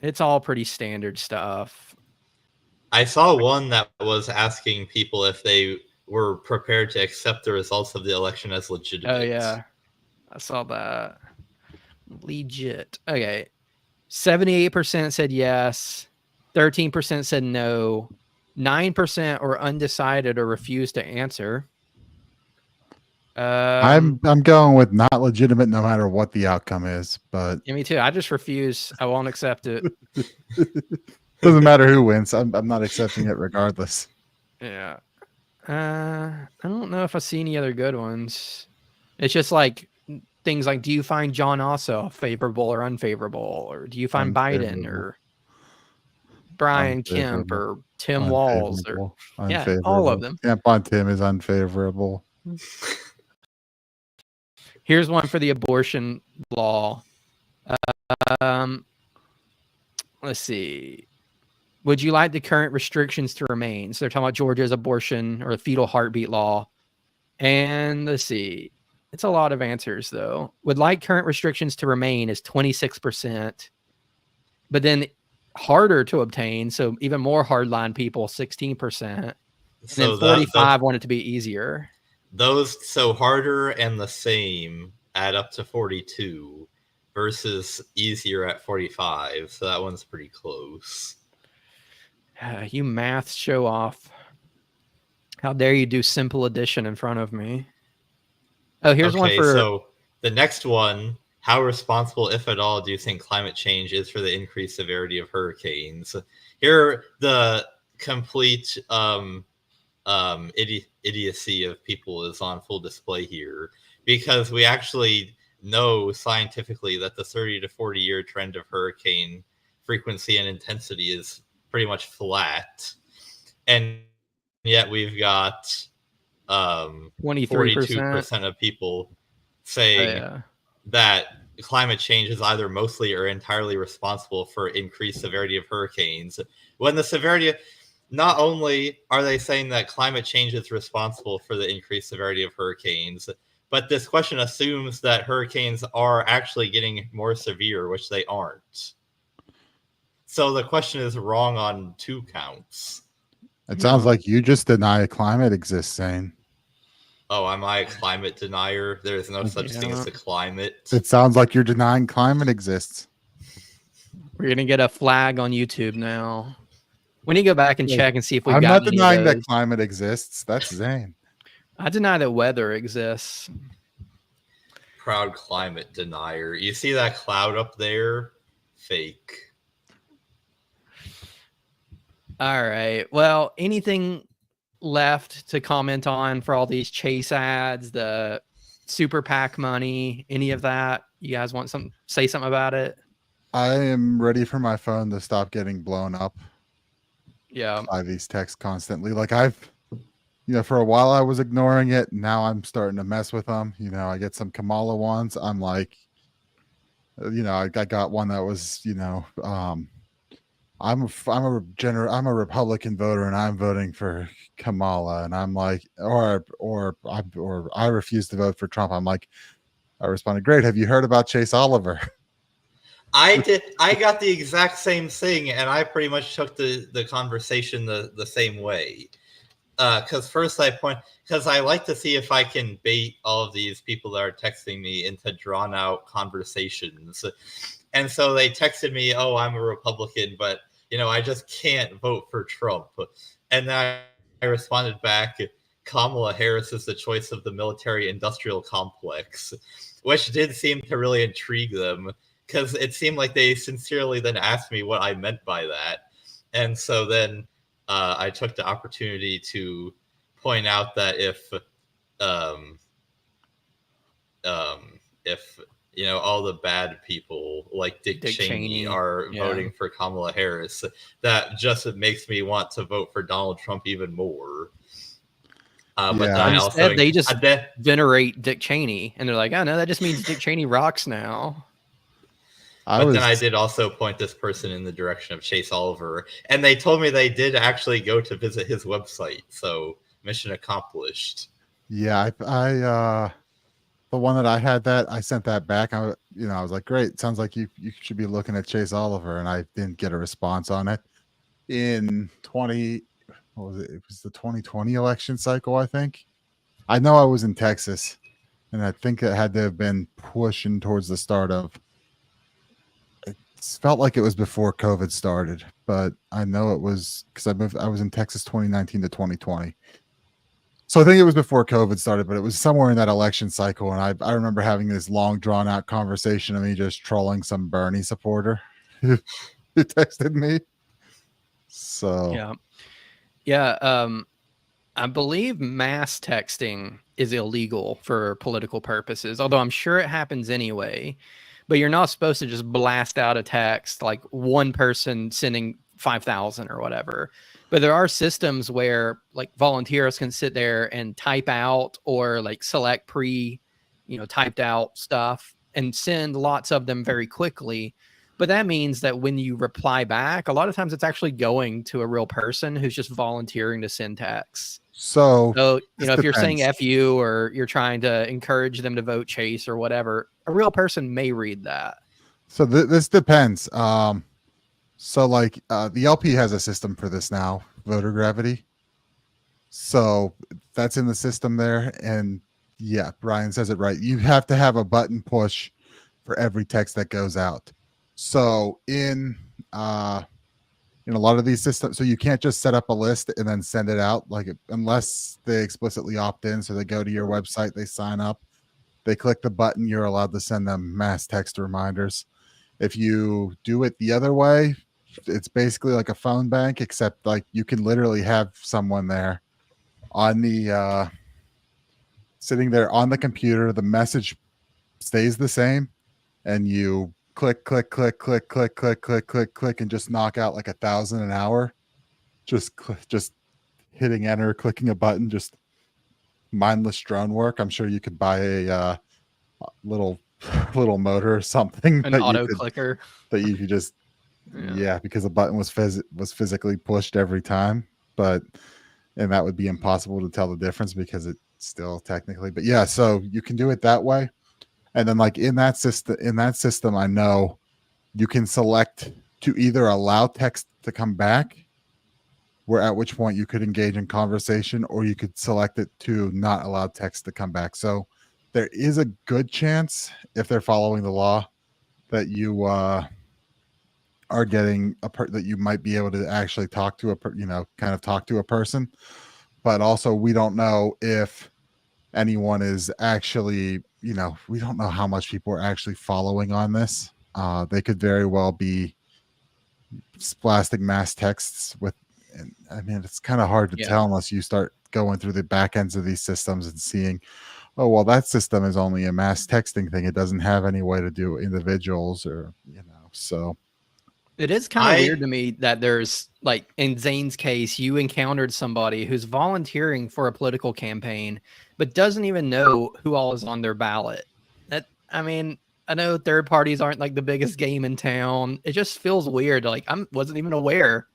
S2: It's all pretty standard stuff.
S3: I saw one that was asking people if they were prepared to accept the results of the election as legitimate.
S2: Oh yeah, I saw that. Legit. Okay. 78% said yes. 13% said no. 9% or undecided or refused to answer.
S4: I'm going with not legitimate no matter what the outcome is, but
S2: Yeah, me too. I just refuse. I won't accept it.
S4: doesn't matter who wins. I'm not accepting it regardless.
S2: Yeah. I don't know if I see any other good ones. It's just like things like, do you find John Ossoff favorable or unfavorable? Or do you find Biden
S4: Unfavorable.
S2: or Brian Kemp
S4: Unfavorable.
S2: or Tim Walz? Or yeah, all of them.
S4: Camp on Tim is unfavorable.
S2: Here's one for the abortion law. Let's see. Would you like the current restrictions to remain? So they're talking about Georgia's abortion or the fetal heartbeat law. And let's see. It's a lot of answers, though. Would like current restrictions to remain is 26%. But then harder to obtain, so even more hardline people, 16%. And
S3: So
S2: then 45 want it to be easier.
S3: Those, so harder and the same add up to 42 versus easier at 45. So that one's pretty close.
S2: You math show off. How dare you do simple addition in front of me? Oh, here's one for...
S3: So the next one, how responsible, if at all, do you think climate change is for the increased severity of hurricanes? Here, the complete idiocy of people is on full display here, because we actually know scientifically that the 30 to 40 year trend of hurricane frequency and intensity is pretty much flat, and yet we've got 42% of people saying that climate change is either mostly or entirely responsible for increased severity of hurricanes, when the severity, not only are they saying that climate change is responsible for the increased severity of hurricanes, but this question assumes that hurricanes are actually getting more severe, which they aren't. So the question is wrong on 2 counts.
S4: It sounds like you just deny climate exists, Zane.
S3: Oh, am I a climate denier? There is no such thing as a climate.
S4: It sounds like you're denying climate exists.
S2: We're going to get a flag on YouTube now. We need to go back and check and see if we've got.
S4: I'm not denying that climate exists. That's Zane.
S2: I deny that weather exists.
S3: Proud climate denier. You see that cloud up there? Fake.
S2: All right. Well, anything left to comment on for all these Chase ads, the super PAC money, any of that? You guys want say something about it?
S4: I am ready for my phone to stop getting blown up.
S2: Yeah.
S4: By these texts constantly. Like for a while I was ignoring it. Now I'm starting to mess with them. I get some Kamala ones. I'm like, I got one that was, I'm a Republican voter and I'm voting for Kamala, and I'm like, or I refuse to vote for Trump. I'm like, I responded, great. Have you heard about Chase Oliver?
S3: I did. I got the exact same thing, and I pretty much took the conversation the same way. Because first because I like to see if I can bait all of these people that are texting me into drawn out conversations. And so they texted me, oh, I'm a Republican, but I just can't vote for Trump. And then I responded back, Kamala Harris is the choice of the military industrial complex, which did seem to really intrigue them, because it seemed like they sincerely then asked me what I meant by that. And so then I took the opportunity to point out that if all the bad people like Dick Cheney are
S2: yeah.
S3: voting for Kamala Harris. That just makes me want to vote for Donald Trump even more. But then I also
S2: Instead, they just venerate Dick Cheney, and they're like, "Oh no, that just means Dick Cheney rocks now."
S3: Then I did also point this person in the direction of Chase Oliver, and they told me they did actually go to visit his website. So mission accomplished.
S4: Yeah, the one that I had I sent that back. I was like, great. Sounds like you should be looking at Chase Oliver, and I didn't get a response on it. In what was it? It was the 2020 election cycle, I think. I know I was in Texas, and I think it had to have been pushing towards the start of. It felt like it was before COVID started, but I know it was because I was in Texas 2019 to 2020. So I think it was before COVID started, but it was somewhere in that election cycle. And I remember having this long drawn out conversation of me just trolling some Bernie supporter who texted me. So
S2: yeah. I believe mass texting is illegal for political purposes, although I'm sure it happens anyway. But you're not supposed to just blast out a text like one person sending 5,000 or whatever. But there are systems where like volunteers can sit there and type out or like select typed out stuff and send lots of them very quickly. But that means that when you reply back, a lot of times it's actually going to a real person who's just volunteering to send texts.
S4: So
S2: if you're saying F you or you're trying to encourage them to vote Chase or whatever, a real person may read that.
S4: So this depends. So like the LP has a system for this now, voter gravity. So that's in the system there. And yeah, Brian says it right. You have to have a button push for every text that goes out. So in a lot of these systems, so you can't just set up a list and then send it out unless they explicitly opt in. So they go to your website, they sign up, they click the button, you're allowed to send them mass text reminders. If you do it the other way, it's basically like a phone bank, except like you can literally have someone there on the sitting there on the computer. The message stays the same, and you click, and just knock out like 1,000 an hour. Just hitting enter, clicking a button, just mindless drone work. I'm sure you could buy a little motor or something,
S2: an auto clicker
S4: that you could just because the button was physically pushed every time, and that would be impossible to tell the difference because it's still technically, but yeah, so you can do it that way. And then like in that system, I know you can select to either allow text to come back, at which point you could engage in conversation, or you could select it to not allow text to come back. So there is a good chance, if they're following the law, that you are getting that you might be able to actually talk to talk to a person. But also we don't know if anyone is actually, we don't know how much people are actually following on this. They could very well be blasting mass texts and I mean, it's kind of hard to tell unless you start going through the back ends of these systems and seeing, oh, well, that system is only a mass texting thing. It doesn't have any way to do individuals so.
S2: It is kind of weird to me that there's like in Zane's case, you encountered somebody who's volunteering for a political campaign, but doesn't even know who all is on their ballot. I know third parties aren't like the biggest game in town. It just feels weird. Like wasn't even aware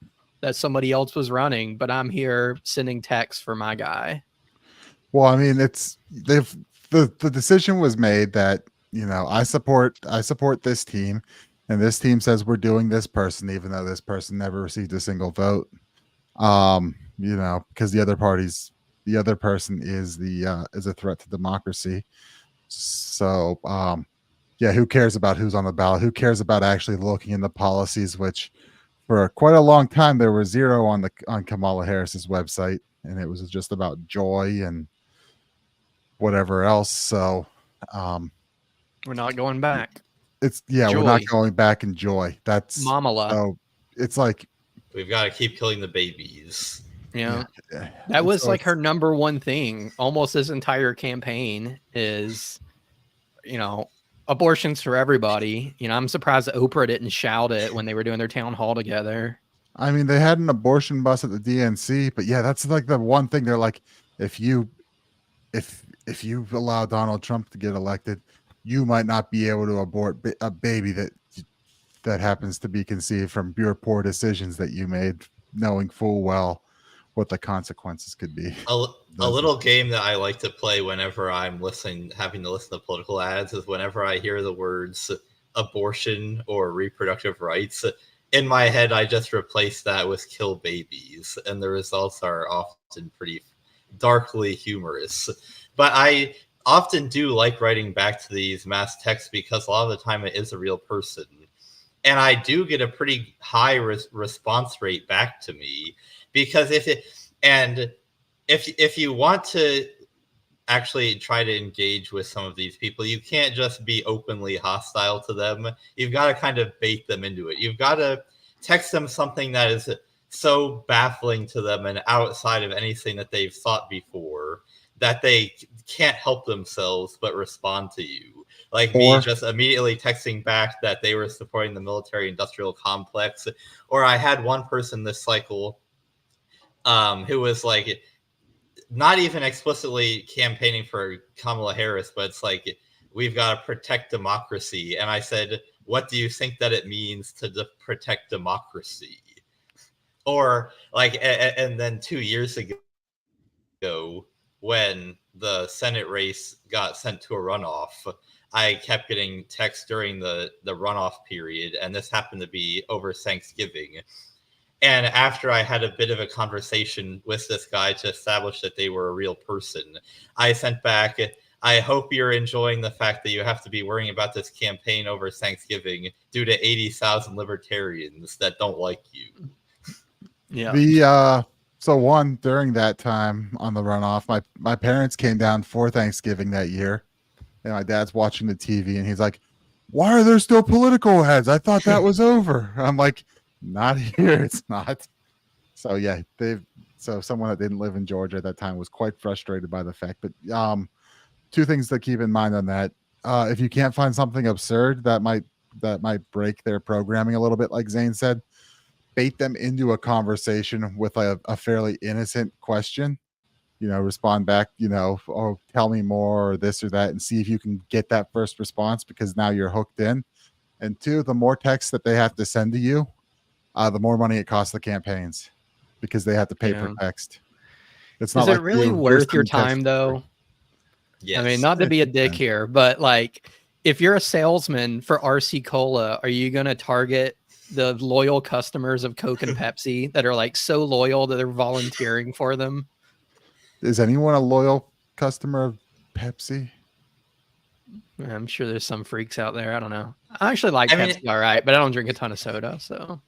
S2: that somebody else was running, but I'm here sending texts for my guy.
S4: Well, I mean, the decision was made that, I support this team. And this team says we're doing this person, even though this person never received a single vote. Because the other person is a threat to democracy. So, who cares about who's on the ballot? Who cares about actually looking into policies, which for quite a long time there were zero on Kamala Harris's website, and it was just about joy and whatever else. So,
S2: we're not going back.
S4: We're not going back in joy. That's
S2: Mamala.
S4: So it's like
S3: we've got to keep killing the babies.
S2: Yeah. That was like her number one thing. Almost this entire campaign is, abortions for everybody. You know, I'm surprised that Oprah didn't shout it when they were doing their town hall together.
S4: I mean, they had an abortion bus at the DNC, but yeah, that's like the one thing they're like, if you allow Donald Trump to get elected, you might not be able to abort a baby that happens to be conceived from your poor decisions that you made, knowing full well what the consequences could be.
S3: A little game that I like to play whenever I'm having to listen to political ads is whenever I hear the words abortion or reproductive rights, in my head, I just replace that with kill babies, and the results are often pretty darkly humorous. But I often do like writing back to these mass texts because a lot of the time it is a real person. And I do get a pretty high response rate back to me, because if you want to actually try to engage with some of these people, you can't just be openly hostile to them. You've got to kind of bait them into it. You've got to text them something that is so baffling to them and outside of anything that they've thought before that they can't help themselves but respond to you. Like me just immediately texting back that they were supporting the military industrial complex. Or I had one person this cycle who was like not even explicitly campaigning for Kamala Harris, but it's like, we've got to protect democracy. And I said, what do you think that it means to protect democracy? Or like, and then 2 years ago, when the Senate race got sent to a runoff, I kept getting texts during the runoff period, and this happened to be over Thanksgiving. And after I had a bit of a conversation with this guy to establish that they were a real person, I sent back, I hope you're enjoying the fact that you have to be worrying about this campaign over Thanksgiving due to 80,000 libertarians that don't like you.
S2: Yeah.
S4: So during that time on the runoff, my parents came down for Thanksgiving that year, and my dad's watching the TV, and he's like, "Why are there still political ads? I thought that was over." I'm like, "Not here, it's not." So yeah, so someone that didn't live in Georgia at that time was quite frustrated by the fact. But two things to keep in mind on that: if you can't find something absurd that might break their programming a little bit, like Zane said, bait them into a conversation with a fairly innocent question. Respond back, "Oh, tell me more," or this or that, and see if you can get that first response, because now you're hooked in. And two, the more text that they have to send to you, the more money it costs the campaigns, because they have to pay per text. It's not
S2: Is it really worth your time, though?
S3: Yes.
S2: I mean, not to be a dick here, but like, if you're a salesman for RC Cola, are you going to target the loyal customers of Coke and Pepsi that are like so loyal that they're volunteering for them?
S4: Is anyone a loyal customer of Pepsi?
S2: I'm sure there's some freaks out there. I don't know. I actually like Pepsi, all right, but I don't drink a ton of soda, so.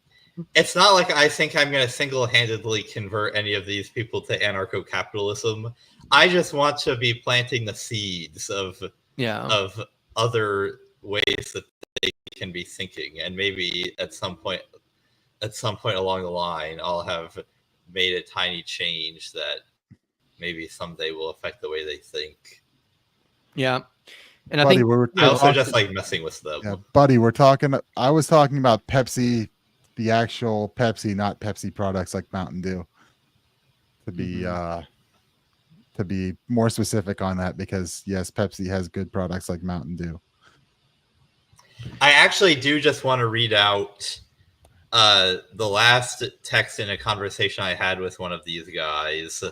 S3: It's not like I think I'm going to single-handedly convert any of these people to anarcho-capitalism. I just want to be planting the seeds of other ways that they can be thinking, and maybe at some point along the line, I'll have made a tiny change that maybe someday will affect the way they think.
S2: Yeah. And
S4: Buddy,
S3: I also just like messing with them.
S4: Yeah, buddy, I was talking about Pepsi, the actual Pepsi, not Pepsi products like Mountain Dew. To be more specific on that, because yes, Pepsi has good products like Mountain Dew.
S3: I actually do just want to read out the last text in a conversation I had with one of these guys.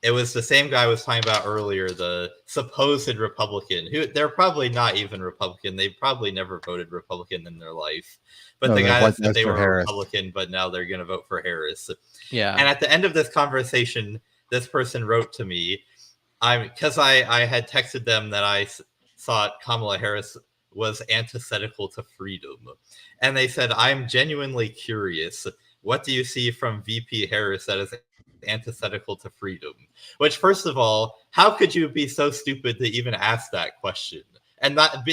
S3: It was the same guy I was talking about earlier, the supposed Republican, who they're probably not even Republican. They probably never voted Republican in their life. But the guy that said they were a Republican, but now they're going to vote for Harris.
S2: Yeah.
S3: And at the end of this conversation, this person wrote to me, because I had texted them that I thought Kamala Harris was antithetical to freedom. And they said, "I'm genuinely curious. What do you see from VP Harris that is antithetical to freedom?" Which, first of all, how could you be so stupid to even ask that question and not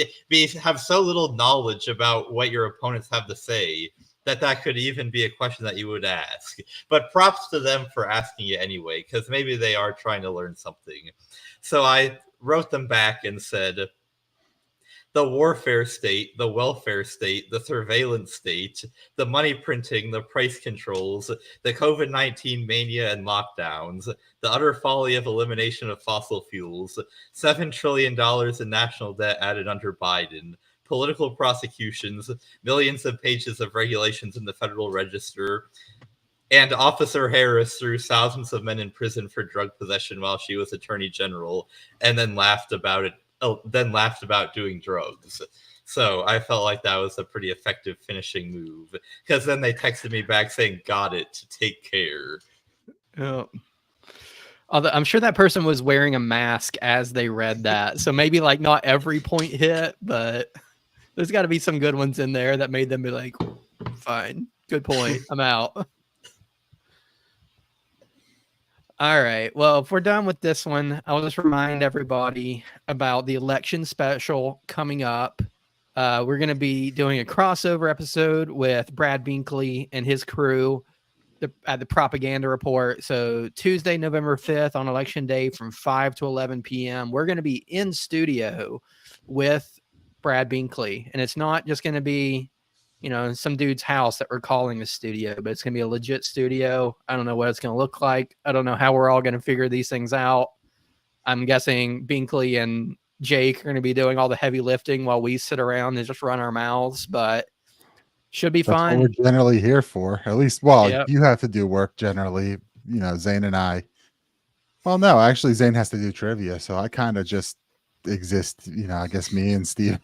S3: have so little knowledge about what your opponents have to say that could even be a question that you would ask? But props to them for asking it anyway, because maybe they are trying to learn something. So I wrote them back and said, the warfare state, the welfare state, the surveillance state, the money printing, the price controls, the COVID-19 mania and lockdowns, the utter folly of elimination of fossil fuels, $7 trillion in national debt added under Biden, political prosecutions, millions of pages of regulations in the Federal Register, and Officer Harris threw thousands of men in prison for drug possession while she was Attorney General, and then laughed about it. Laughed about doing drugs. So I felt like that was a pretty effective finishing move, because then they texted me back saying, "Got it. Take care."
S2: Yeah. Although I'm sure that person was wearing a mask as they read that, so maybe like not every point hit, but there's got to be some good ones in there that made them be like, "Fine, good point. I'm out." All right. Well, if we're done with this one, I'll just remind everybody about the election special coming up. We're going to be doing a crossover episode with Brad Binkley and his crew at the Propaganda Report. So Tuesday, November 5th on Election Day from 5 to 11 p.m. We're going to be in studio with Brad Binkley. And it's not just going to be, some dude's house that we're calling a studio, but it's going to be a legit studio. I don't know what it's going to look like. I don't know how we're all going to figure these things out. I'm guessing Binkley and Jake are going to be doing all the heavy lifting while we sit around and just run our mouths, but should be
S4: That's
S2: fun.
S4: what we're generally here for. At least, well,
S2: Yep.
S4: you have to do work generally. Zane and I. Well, no, actually, Zane has to do trivia, so I kind of just exist. I guess me and Steve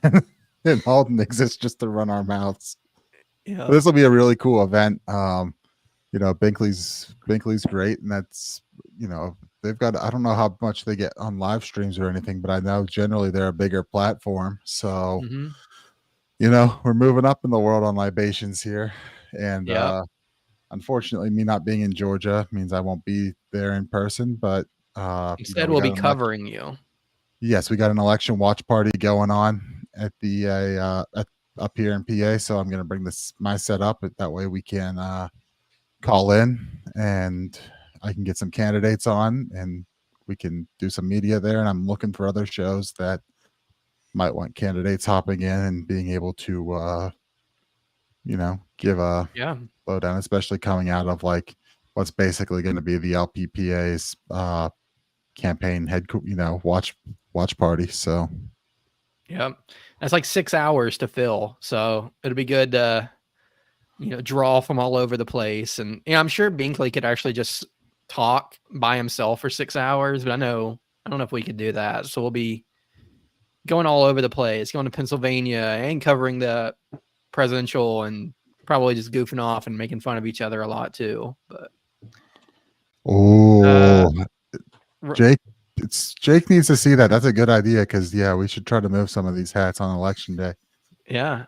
S4: and Alden exist just to run our mouths.
S2: Yeah.
S4: This will be a really cool event. Binkley's great, and that's they've got. I don't know how much they get on live streams or anything, but I know generally they're a bigger platform. So, we're moving up in the world on libations here, and unfortunately, me not being in Georgia means I won't be there in person. But
S2: instead, we'll be covering you.
S4: Yes, we got an election watch party going on at the up here in PA, so I'm going to bring my setup. That way we can call in and I can get some candidates on and we can do some media there. And I'm looking for other shows that might want candidates hopping in and being able to, give a lowdown, especially coming out of like what's basically going to be the LPPA's campaign watch party. So.
S2: Yep. That's like 6 hours to fill. So it'll be good to, draw from all over the place. And I'm sure Binkley could actually just talk by himself for 6 hours, but I don't know if we could do that. So we'll be going all over the place, going to Pennsylvania and covering the presidential and probably just goofing off and making fun of each other a lot too. But
S4: Jake needs to see that. That's a good idea because we should try to move some of these hats on election day.
S2: Yeah.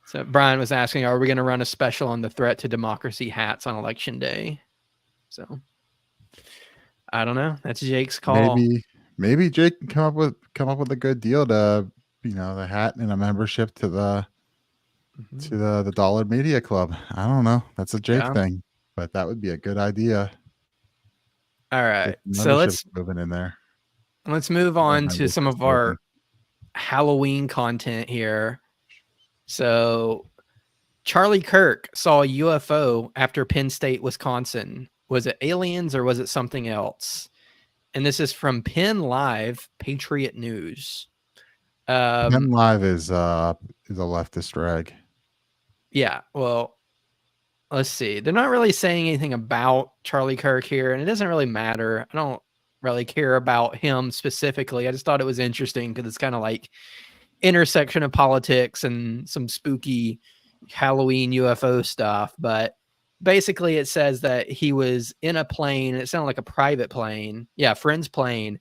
S2: So Brian was asking, are we going to run a special on the threat to democracy hats on election day? So I don't know. That's Jake's call.
S4: Maybe Jake can come up with a good deal to the hat and a membership to the Dollar Media Club. I don't know. That's a Jake thing, but that would be a good idea.
S2: All right. So let's move on to some of our Halloween content here. So Charlie Kirk saw a UFO after Penn State, Wisconsin. Was it aliens or was it something else? And this is from Penn Live, Patriot News.
S4: Penn Live is a leftist rag.
S2: Yeah. Well, let's see. They're not really saying anything about Charlie Kirk here, and it doesn't really matter. I don't really care about him specifically. I just thought it was interesting because it's kind of like intersection of politics and some spooky Halloween UFO stuff. But basically it says that he was in a plane. It sounded like a private plane. Yeah, friend's plane.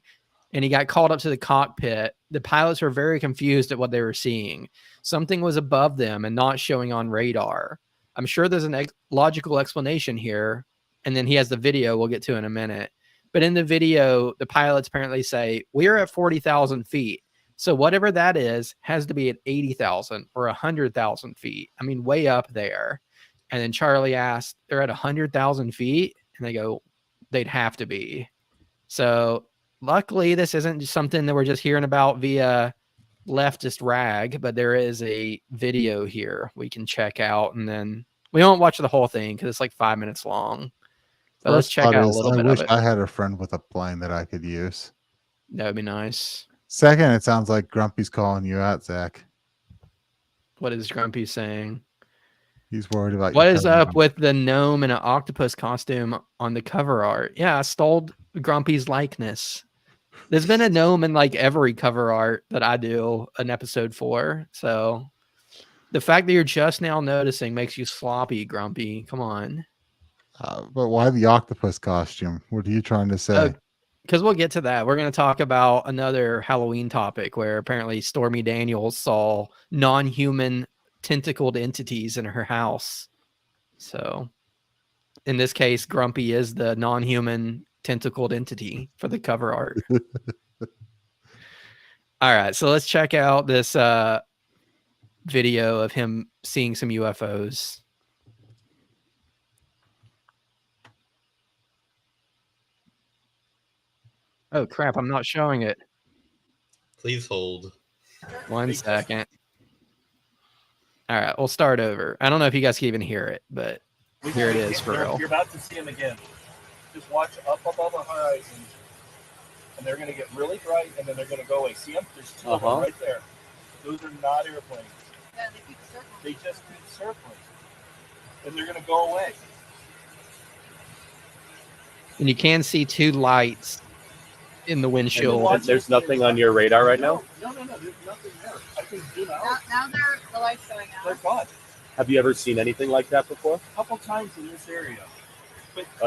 S2: And he got called up to the cockpit. The pilots were very confused at what they were seeing. Something was above them and not showing on radar. I'm sure there's an logical explanation here. And then he has the video we'll get to in a minute. But in the video, the pilots apparently say, we're at 40,000 feet. So whatever that is has to be at 80,000 or 100,000 feet. I mean, way up there. And then Charlie asked, they're at 100,000 feet? And they go, they'd have to be. So luckily, this isn't just something that we're just hearing about via leftist rag, but there is a video here we can check out, and then we won't watch the whole thing because it's like 5 minutes long. But let's
S4: First
S2: check
S4: thought
S2: out a
S4: is,
S2: little
S4: I
S2: bit
S4: wish
S2: of it.
S4: I had a friend with a plane that I could use.
S2: That would be nice.
S4: Second, it sounds like Grumpy's calling you out, Zach.
S2: What is Grumpy saying?
S4: He's worried about
S2: What
S4: you
S2: is
S4: telling
S2: up
S4: him.
S2: with the gnome in an octopus costume on the cover art? Yeah, I stole Grumpy's likeness. There's been a gnome in like every cover art that I do an episode for. So the fact that you're just now noticing makes you sloppy, Grumpy. Come on.
S4: But why the octopus costume? What are you trying to say?
S2: Because we'll get to that. We're going to talk about another Halloween topic where apparently Stormy Daniels saw non-human tentacled entities in her house. So in this case, Grumpy is the non-human tentacled entity for the cover art. All right, so let's check out this video of him seeing some UFOs. Oh crap, I'm not showing it.
S3: Please hold.
S2: 1 second. All right, we'll start over. I don't know if you guys can even hear it, but here it is for real.
S9: You're about to see them again. Just watch up above the horizon, and they're going to get really bright, and then they're going to go away. See them? There's two of them right there. Those are not airplanes.
S10: Yeah, they keep circling.
S9: They just keep circling, and they're going to go away.
S2: And you can see two lights in the windshield.
S11: There's nothing on your radar right now?
S9: No, there's nothing there. I can zoom
S10: Now,
S9: out.
S10: now the light's going
S9: They're
S10: out.
S9: gone.
S11: Have you ever seen anything like that before?
S9: A couple times in this area.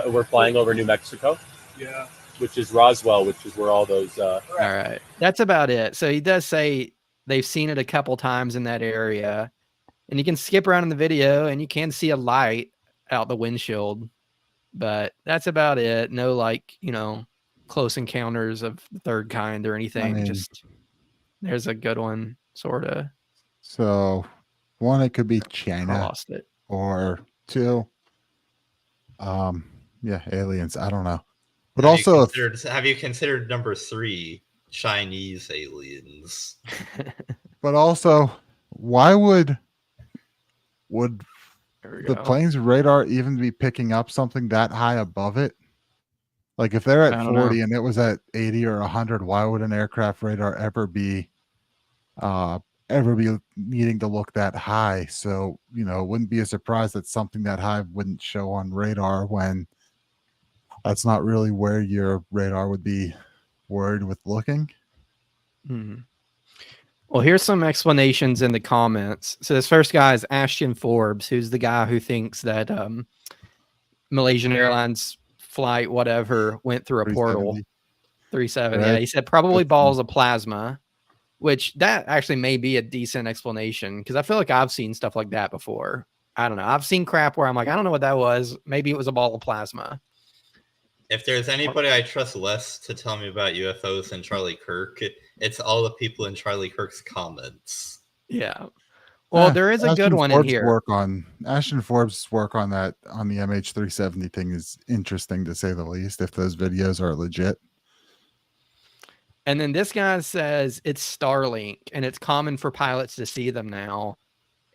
S11: We're flying over New Mexico,
S9: Yeah.
S11: which is Roswell, which is where all those.
S2: All right, that's about it. So he does say they've seen it a couple times in that area, and you can skip around in the video and you can see a light out the windshield, but that's about it. No, like, you know, close encounters of the third kind or anything.
S4: I mean,
S2: just there's a good one, sort of.
S4: So, one, it could be
S2: I
S4: China,
S2: lost it.
S4: or two, yeah, aliens. I don't know. But
S3: Have
S4: also,
S3: have you considered number 3, Chinese aliens?
S4: but also, why would
S2: There we
S4: the
S2: go.
S4: plane's radar even be picking up something that high above it? Like if they're
S2: I
S4: at
S2: don't
S4: 40 and it was at 80 or 100, why would an aircraft radar ever be needing to look that high? So, you know, it wouldn't be a surprise that something that high wouldn't show on radar when that's not really where your radar would be worried with looking.
S2: Mhm. Well, here's some explanations in the comments. So this first guy is Ashton Forbes, who's the guy who thinks that Malaysian Airlines flight, whatever, went through a portal. 37. Yeah,
S4: Right.
S2: he said probably balls of plasma, which that actually may be a decent explanation because I feel like I've seen stuff like that before. I don't know. I've seen crap where I'm like, I don't know what that was. Maybe it was a ball of plasma.
S3: If there's anybody I trust less to tell me about UFOs than Charlie Kirk, it's all the people in Charlie Kirk's comments.
S2: Yeah. Well, there is a good one in here.
S4: Ashton Forbes' work on that, on the MH370 thing, is interesting to say the least, if those videos are legit.
S2: And then this guy says it's Starlink and it's common for pilots to see them now.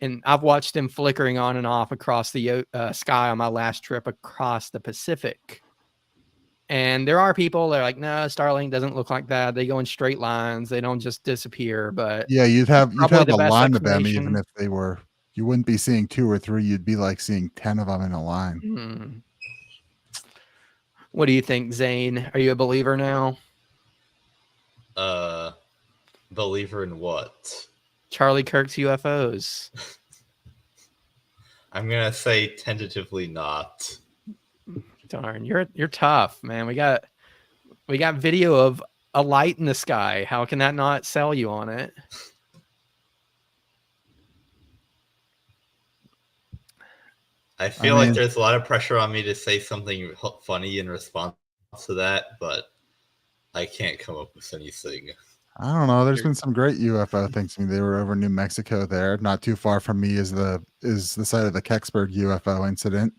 S2: And I've watched them flickering on and off across the sky on my last trip across the Pacific. And there are people that are like, no, Starlink doesn't look like that. They go in straight lines. They don't just disappear. But
S4: Yeah, you'd have
S2: probably
S4: a
S2: the best
S4: line of them,
S2: explanation.
S4: even if they were. You wouldn't be seeing 2 or 3. You'd be like seeing 10 of them in a line.
S2: What do you think, Zane? Are you a believer now?
S3: Believer in what?
S2: Charlie Kirk's UFOs.
S3: I'm gonna say tentatively not.
S2: Darn, you're tough, man. We got video of a light in the sky. How can that not sell you on it?
S3: I feel like there's a lot of pressure on me to say something funny in response to that, but I can't come up with anything.
S4: I don't know. There's been some great UFO things. I mean, they were over New Mexico there. Not too far from me is the site of the Kecksburg UFO incident.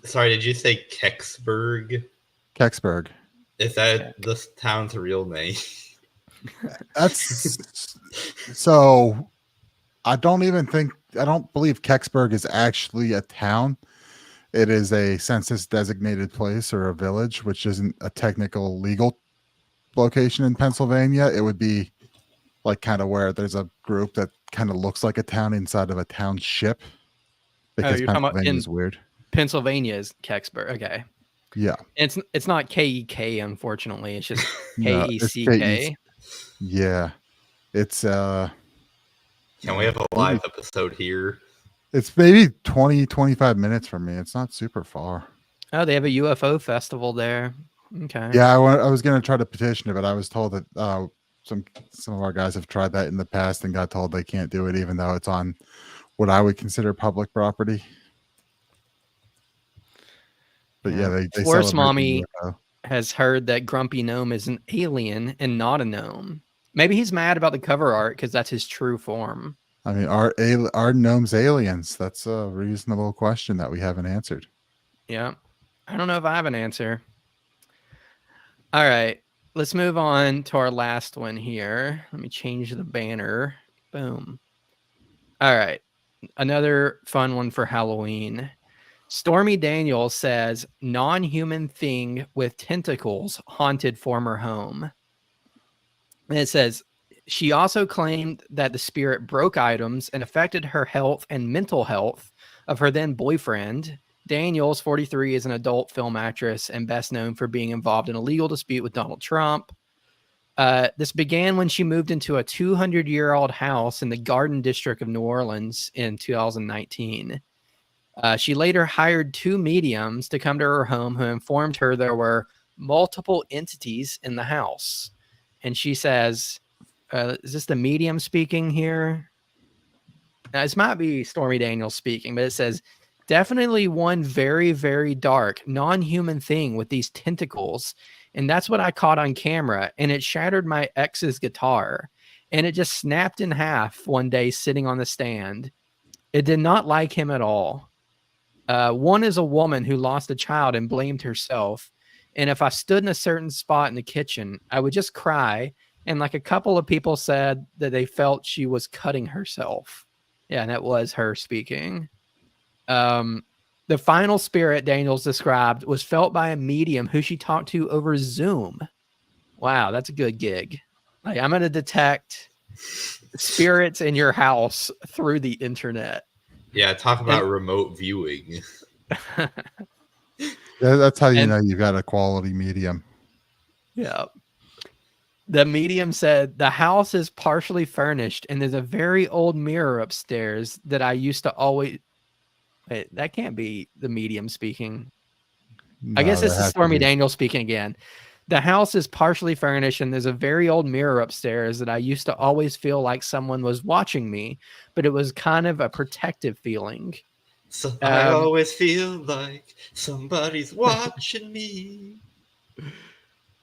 S3: Sorry, did you say Kecksburg?
S4: Kecksburg.
S3: Is that this town's real name?
S4: That's so. I don't believe Kecksburg is actually a town. It is a census designated place or a village, which isn't a technical legal location in Pennsylvania. It would be like kind of where there's a group that kind of looks like a town inside of a township, because
S2: you're talking about
S4: Pennsylvania
S2: in
S4: is weird.
S2: Pennsylvania is Kecksburg. Okay.
S4: Yeah.
S2: It's not KEK, unfortunately. It's just
S4: No, it's
S2: KECK.
S4: Yeah. It's
S3: Can we have a live episode here?
S4: It's maybe 20-25 minutes from me. It's not super far.
S2: Oh, they have a UFO festival there. Okay.
S4: Yeah, I was going to try to petition it, but I was told that some of our guys have tried that in the past and got told they can't do it, even though it's on what I would consider public property. But yeah, they
S2: Force
S4: celebrate the
S2: Mommy
S4: UFO.
S2: has heard that Grumpy Gnome is an alien and not a gnome. Maybe he's mad about the cover art because that's his true form.
S4: I mean, are gnomes aliens? That's a reasonable question that we haven't answered.
S2: Yeah. I don't know if I have an answer. All right. Let's move on to our last one here. Let me change the banner. Boom. All right. Another fun one for Halloween. Stormy Daniels says non-human thing with tentacles haunted former home. And it says she also claimed that the spirit broke items and affected her health and mental health of her then boyfriend. Daniels, 43, is an adult film actress and best known for being involved in a legal dispute with Donald Trump. This began when she moved into a 200-year-old house in the Garden District of New Orleans in 2019. She later hired 2 mediums to come to her home who informed her there were multiple entities in the house. And she says, is this the medium speaking here? Now, this might be Stormy Daniels speaking, but it says, definitely one very, very dark, non-human thing with these tentacles. And that's what I caught on camera. And it shattered my ex's guitar. And it just snapped in half one day sitting on the stand. It did not like him at all. One is a woman who lost a child and blamed herself. And if I stood in a certain spot in the kitchen, I would just cry. And like a couple of people said that they felt she was cutting herself. Yeah, and that was her speaking. The final spirit Daniels described was felt by a medium who she talked to over Zoom. Wow, that's a good gig. Like, I'm going to detect spirits in your house through the internet.
S3: Yeah, talk about remote viewing.
S4: That's how you know you've got a quality medium.
S2: Yeah. The medium said, the house is partially furnished and there's a very old mirror upstairs that I used to always... Wait, that can't be the medium speaking. I guess this is Stormy Daniels speaking again. The house is partially furnished and there's a very old mirror upstairs that I used to always feel like someone was watching me, but it was kind of a protective feeling.
S3: So I always feel like somebody's watching me.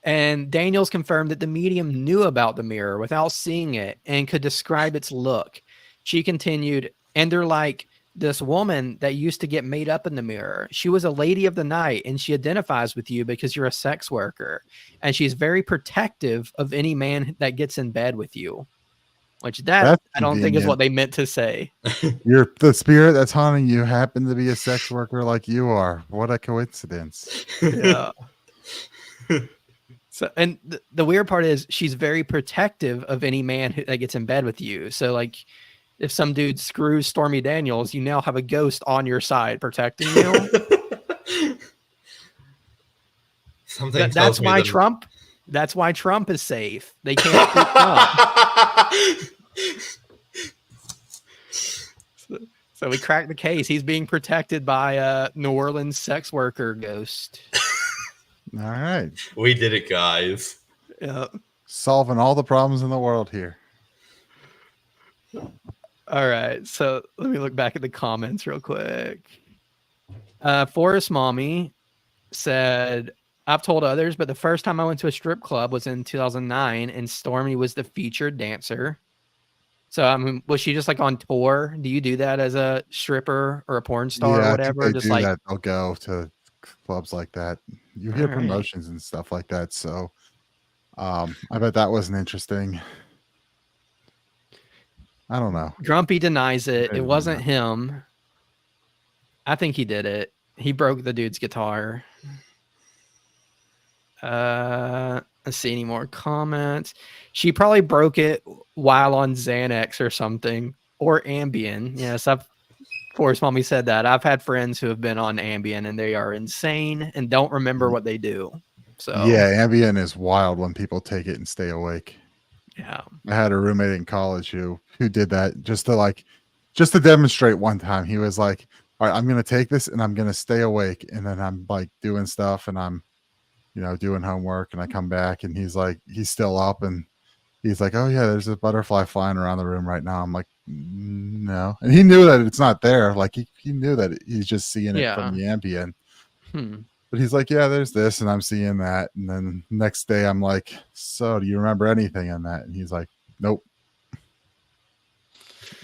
S2: And Daniels confirmed that the medium knew about the mirror without seeing it and could describe its look. She continued, and they're like, this woman that used to get made up in the mirror, she was a lady of the night and she identifies with you because you're a sex worker. And she's very protective of any man that gets in bed with you. Which that's I don't think is what they meant to say.
S4: You're the spirit that's haunting you happened to be a sex worker like you are. What a coincidence.
S2: Yeah. So, and the weird part is she's very protective of any man that gets in bed with you. So like, if some dude screws Stormy Daniels, you now have a ghost on your side protecting you. That's why Trump. That's why Trump is safe. They can't beat Trump. So we cracked the case. He's being protected by a New Orleans sex worker ghost.
S4: All right,
S3: we did it, guys.
S2: Yeah,
S4: solving all the problems in the world here.
S2: All right, so let me look back at the comments real quick. Forest Mommy said, I've told others, but the first time I went to a strip club was in 2009, and Stormy was the featured dancer. So, I mean, was she just like on tour? Do you do that as a stripper or a porn star or whatever?
S4: I think they
S2: just
S4: do
S2: like
S4: that. They'll go to clubs like that. You hear promotions and stuff like that. So, I bet that wasn't interesting. I don't know.
S2: Grumpy denies it.
S4: Maybe
S2: It wasn't
S4: not.
S2: him. I think he did it. He broke the dude's guitar. Let's see any more comments. She probably broke it while on Xanax or something, or Ambien. Yes, Forrest Mommy said that. I've had friends who have been on Ambien and they are insane and don't remember what they do. So
S4: Yeah, Ambien is wild when people take it and stay awake.
S2: yeah.
S4: I had a roommate in college who did that just to demonstrate one time. He was like, all right, I'm going to take this and I'm going to stay awake. And then I'm like doing stuff and I'm, doing homework and I come back and he's like, he's still up and he's like, oh yeah, there's a butterfly flying around the room right now. I'm like, no. And he knew that it's not there. Like he knew that he's just seeing it from the Ambien. But he's like, yeah, there's this and I'm seeing that. And then next day I'm like, so do you remember anything on that? And he's like, nope.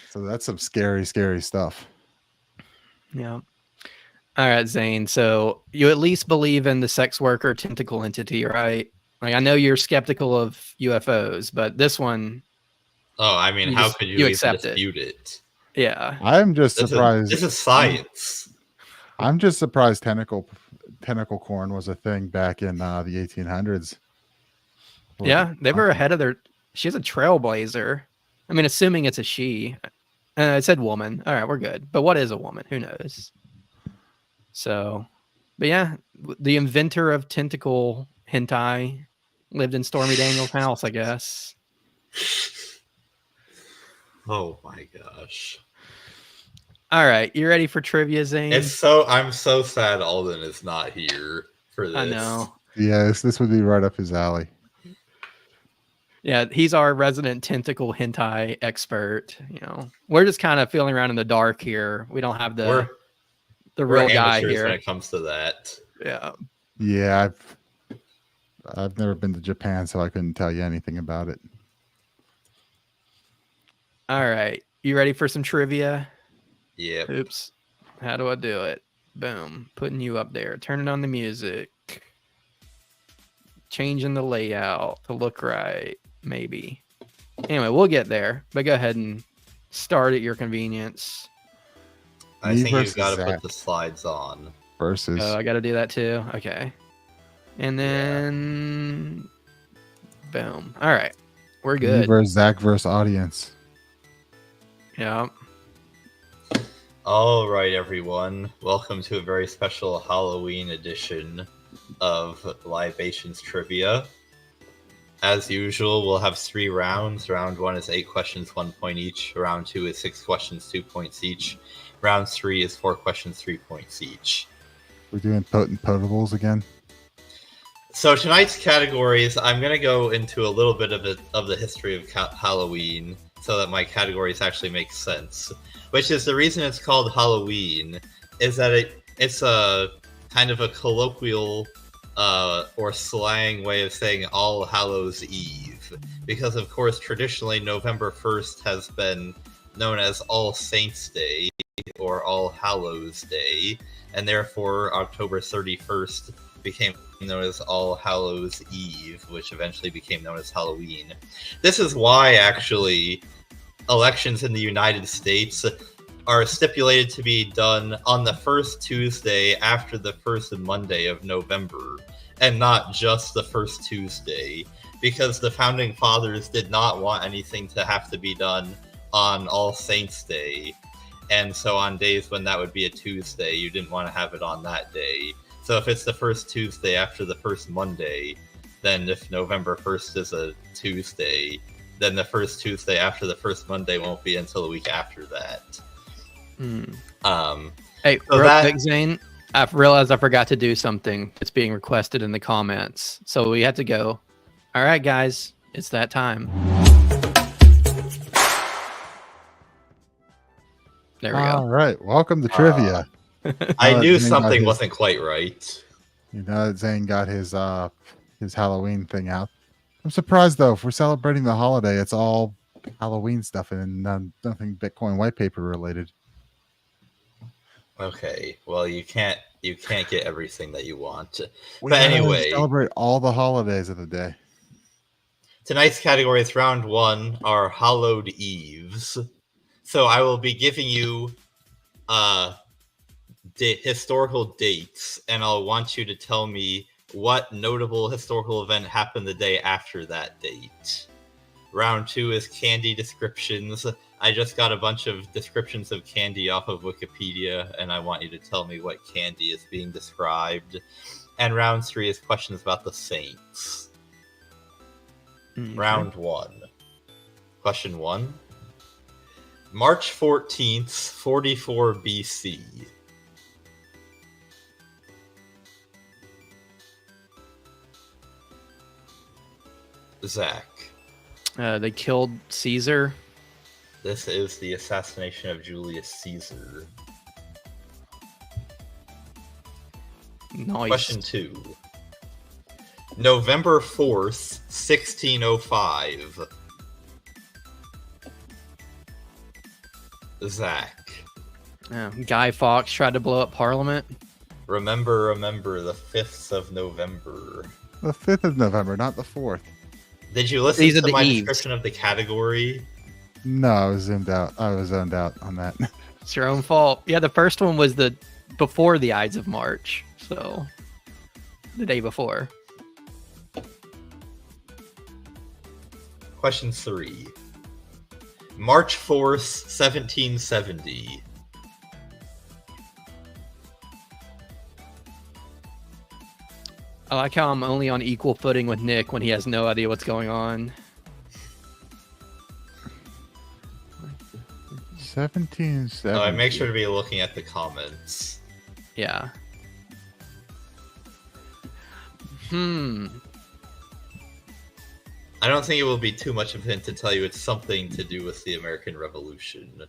S4: So that's some scary, scary stuff.
S2: Yeah. All right, Zane. So you at least believe in the sex worker tentacle entity, right? Like I know you're skeptical of UFOs, but this one.
S3: Oh, I mean, how could you even
S2: accept
S3: dispute it?
S2: Yeah.
S4: I'm just surprised.
S3: This is science.
S4: I'm just surprised tentacle corn was a thing back in the 1800s.
S2: Yeah, they were ahead of their. She's a trailblazer. I mean, assuming it's a she. It said woman. All right, we're good. But what is a woman? Who knows? So, but yeah, the inventor of tentacle hentai lived in Stormy Daniels' house, I guess.
S3: Oh my gosh.
S2: All right, you ready for trivia, Zane?
S3: I'm so sad Alden is not here for this.
S2: I know.
S4: Yeah, this would be right up his alley.
S2: Yeah, he's our resident tentacle hentai expert. We're just kind of feeling around in the dark here. We don't have the real guy here
S3: when it comes to that.
S2: Yeah.
S4: I've never been to Japan, so I couldn't tell you anything about it.
S2: All right, you ready for some trivia?
S3: Yeah.
S2: Oops. How do I do it? Boom. Putting you up there. Turning on the music. Changing the layout to look right. Maybe. Anyway, we'll get there. But go ahead and start at your convenience.
S3: I think you've got to put the slides on.
S4: Versus.
S2: Oh, I got to do that too. Okay. And then. Boom. All right. We're good.
S4: Versus Zach versus audience.
S2: Yeah.
S3: All right, everyone. Welcome to a very special Halloween edition of Libations Trivia. As usual, we'll have 3 rounds. Round 1 is 8 questions, 1 point each. Round 2 is 6 questions, 2 points each. Round 3 is 4 questions, 3 points each.
S4: We're doing potables again.
S3: So tonight's categories, I'm going to go into a little bit of the history of Halloween so that my categories actually make sense. Which is the reason it's called Halloween, is that it's a kind of a colloquial or slang way of saying All Hallows Eve. Because, of course, traditionally November 1st has been known as All Saints Day or All Hallows Day, and therefore October 31st became known as All Hallows Eve, which eventually became known as Halloween. This is why, actually, elections in the United States are stipulated to be done on the first Tuesday after the first Monday of November, and not just the first Tuesday, because the Founding Fathers did not want anything to have to be done on All Saints Day, and so on days when that would be a Tuesday, you didn't want to have it on that day. So if it's the first Tuesday after the first Monday, then if November 1st is a Tuesday, then the first Tuesday after the first Monday won't be until the week after that.
S2: Hey,
S3: so
S2: real quick, Zane, I've realized I forgot to do something that's being requested in the comments. So we have to go. All right, guys, it's that time. There we go.
S4: All right. Welcome to trivia.
S3: I knew something wasn't quite right.
S4: Zane got his Halloween thing out. I'm surprised though. If we're celebrating the holiday, it's all Halloween stuff and nothing Bitcoin white paper related.
S3: Okay, well you can't get everything that you want.
S4: We
S3: But anyway,
S4: celebrate all the holidays of the day.
S3: Tonight's categories, round one, are Hallowed Eves. So I will be giving you historical dates, and I'll want you to tell me what notable historical event happened the day after that date. Round two is candy descriptions. I just got a bunch of descriptions of candy off of Wikipedia, and I want you to tell me what candy is being described. And round three is questions about the saints.
S2: Okay.
S3: Round one. Question one. March 14th, 44 BC. Zach.
S2: They killed Caesar.
S3: This is the assassination of Julius Caesar.
S2: Nice.
S3: Question two. November 4th, 1605. Zach.
S2: Guy Fawkes tried to blow up Parliament.
S3: Remember, the 5th of November.
S4: The 5th of November, not the 4th.
S3: Did you listen
S2: These are
S3: to
S2: the
S3: my
S2: eves.
S3: description of the category?
S4: No, I was zoomed out. I was zoned out on that.
S2: It's your own fault. Yeah, the first one was the before the Ides of March, so the day before.
S3: Question three. March 4th, 1770.
S2: I like how I'm only on equal footing with Nick when he has no idea what's going on.
S4: 1770.
S3: I make sure to be looking at the comments.
S2: Yeah.
S3: I don't think it will be too much of a hint to tell you it's something to do with the American Revolution.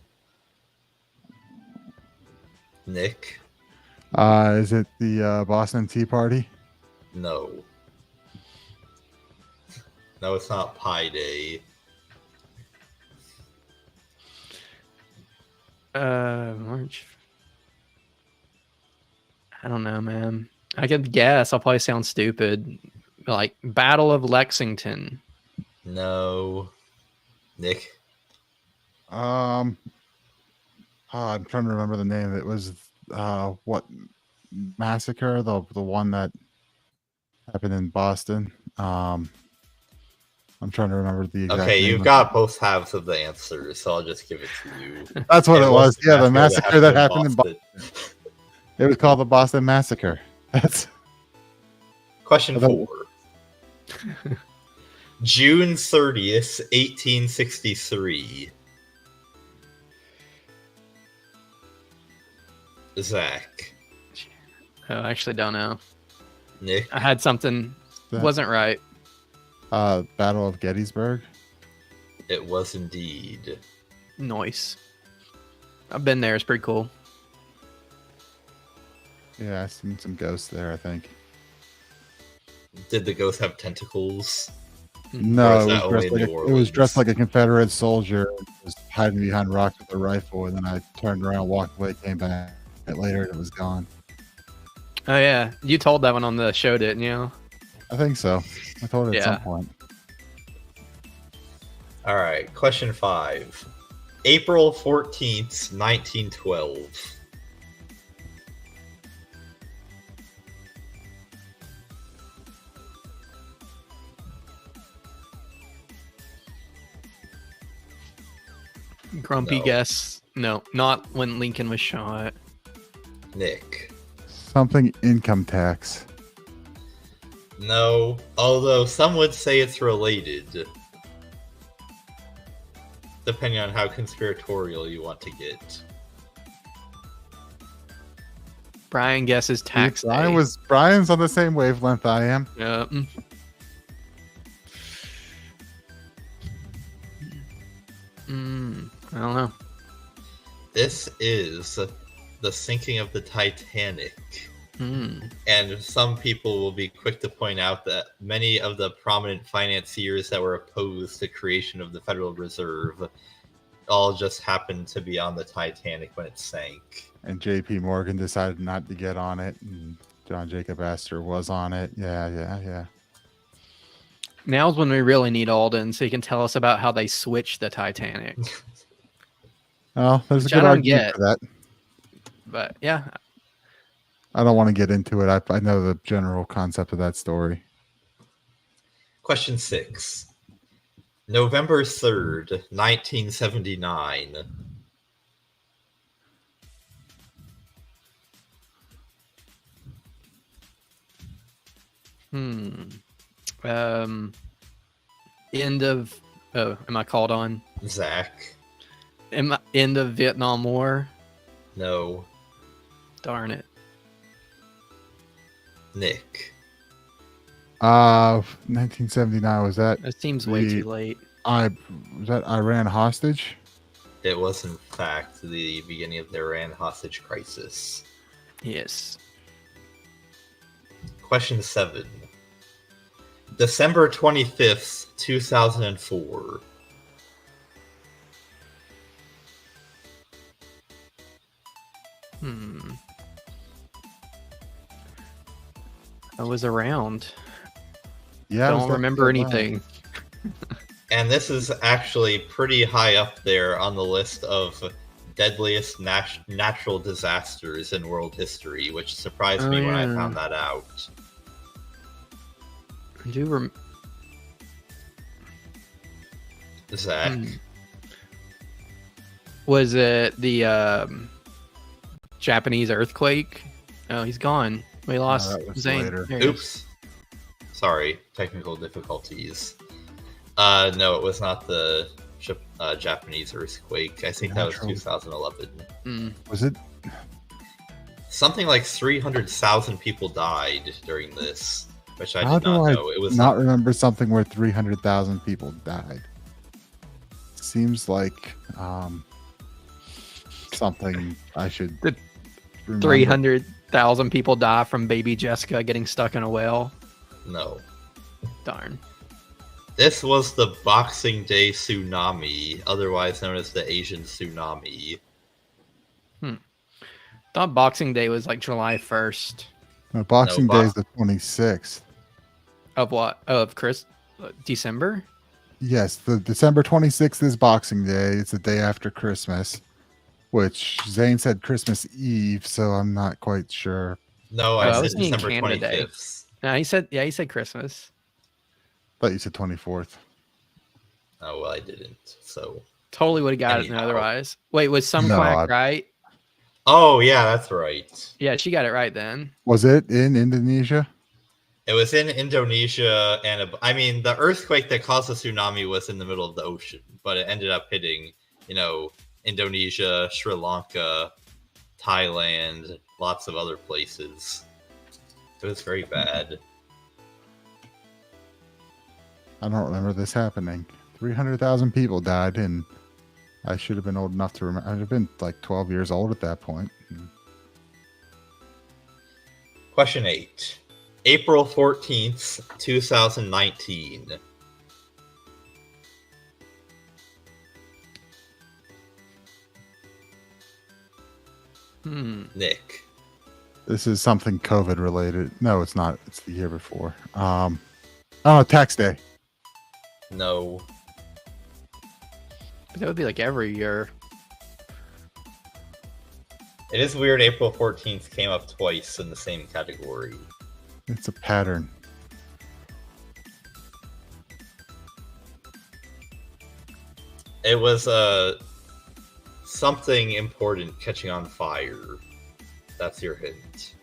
S3: Nick?
S4: Is it the Boston Tea Party?
S3: No. No, it's not Pi Day.
S2: March. I don't know, man. I could guess. I'll probably sound stupid. Like Battle of Lexington.
S3: No. Nick?
S4: I'm trying to remember the name. It was what massacre? The one that happened in Boston. I'm trying to remember the exact
S3: Okay,
S4: name
S3: you've
S4: of
S3: got both halves of the answer, so I'll just give it to you.
S4: That's what it was. Yeah, the
S3: massacre
S4: massacre that happened in Boston. It was called the Boston Massacre. That's
S3: Question 4. June 30th, 1863. Zach.
S2: Oh, I actually don't know.
S3: Nick.
S2: I had something wasn't right.
S4: Battle of Gettysburg.
S3: It was indeed.
S2: Nice. I've been there. It's pretty cool.
S4: Yeah, I seen some ghosts there, I think.
S3: Did the ghost have tentacles?
S4: No,
S3: Or is that only in New
S4: it was
S3: Orleans?
S4: dressed like a Confederate soldier. It was hiding behind rocks with a rifle, and then I turned around, walked away, came back later, and it was gone.
S2: Oh yeah, you told that one on the show, didn't you?
S4: I think so. I told it at some point.
S3: All right, question 5. April 14th, 1912.
S2: Grumpy
S3: No.
S2: guess. No, not when Lincoln was shot.
S3: Nick.
S4: Something income tax.
S3: No, although some would say it's related. Depending on how conspiratorial you want to get.
S2: Brian guesses tax day.
S4: Brian's on the same wavelength I am.
S2: Yeah. I don't know.
S3: This is the sinking of the Titanic.
S2: Mm.
S3: And some people will be quick to point out that many of the prominent financiers that were opposed to creation of the Federal Reserve all just happened to be on the Titanic when it sank.
S4: And J.P. Morgan decided not to get on it, and John Jacob Astor was on it. Yeah.
S2: Now's when we really need Alden, so he can tell us about how they switched the Titanic.
S4: Oh, there's a
S2: Which I
S4: good
S2: don't
S4: argument
S2: get.
S4: for that.
S2: But yeah,
S4: I don't want to get into it. I know the general concept of that story.
S3: Question 6. November 3rd, 1979.
S2: End of. Oh, am I called on?
S3: Zach.
S2: End of Vietnam War.
S3: No.
S2: Darn it.
S3: Nick.
S4: 1979 was that?
S2: That seems way too late.
S4: Was that Iran hostage?
S3: It was, in fact, the beginning of the Iran hostage crisis.
S2: Yes.
S3: Question 7. December 25th, 2004.
S2: I was around.
S4: Yeah,
S2: Don't remember anything.
S3: And this is actually pretty high up there on the list of deadliest natural disasters in world history, which surprised me when I found that out.
S2: I do
S3: Zach.
S2: Was it the Japanese earthquake? Oh, he's gone. We lost
S4: that was
S2: Zane.
S4: later.
S2: There he is.
S3: Oops. Sorry, technical difficulties. No, it was not the Japanese earthquake. I think that was 2011.
S4: Was it?
S3: Something like 300,000 people died during this, which I
S4: How
S3: did not
S4: do I
S3: know. It was
S4: not remember something where 300,000 people died? Seems like something I should.
S2: 300,000 people die from baby Jessica getting stuck in a well.
S3: No.
S2: Darn.
S3: This was the Boxing Day tsunami, otherwise known as the Asian tsunami.
S2: Thought Boxing Day was like July 1st.
S4: No, Boxing Day is the 26th.
S2: Of what? Oh, of December?
S4: Yes, the December 26th is Boxing Day. It's the day after Christmas, which Zane said Christmas Eve, so I'm not quite sure.
S3: No,
S2: I
S3: I
S2: was
S3: said
S2: thinking
S3: December
S2: Canada Day.
S3: 25th.
S2: No, he said Christmas.
S4: Thought you said 24th.
S3: Oh, well, I didn't, so...
S2: Totally would have got it
S3: Anyhow.
S2: otherwise. Wait, was some
S4: No,
S2: quack right?
S3: Oh, yeah, that's right.
S2: Yeah, she got it right then.
S4: Was it in Indonesia?
S3: It was in Indonesia, and I mean, the earthquake that caused the tsunami was in the middle of the ocean, but it ended up hitting, Indonesia, Sri Lanka, Thailand, lots of other places. It was very bad.
S4: I don't remember this happening. 300,000 people died, and I should have been old enough to remember. I'd have been like 12 years old at that point.
S3: Question 8. April 14th, 2019. Nick.
S4: This is something COVID related. No, it's not. It's the year before. Tax day.
S3: No.
S2: But that would be like every year.
S3: It is weird April 14th came up twice in the same category.
S4: It's a pattern.
S3: It was something important catching on fire. That's your hint.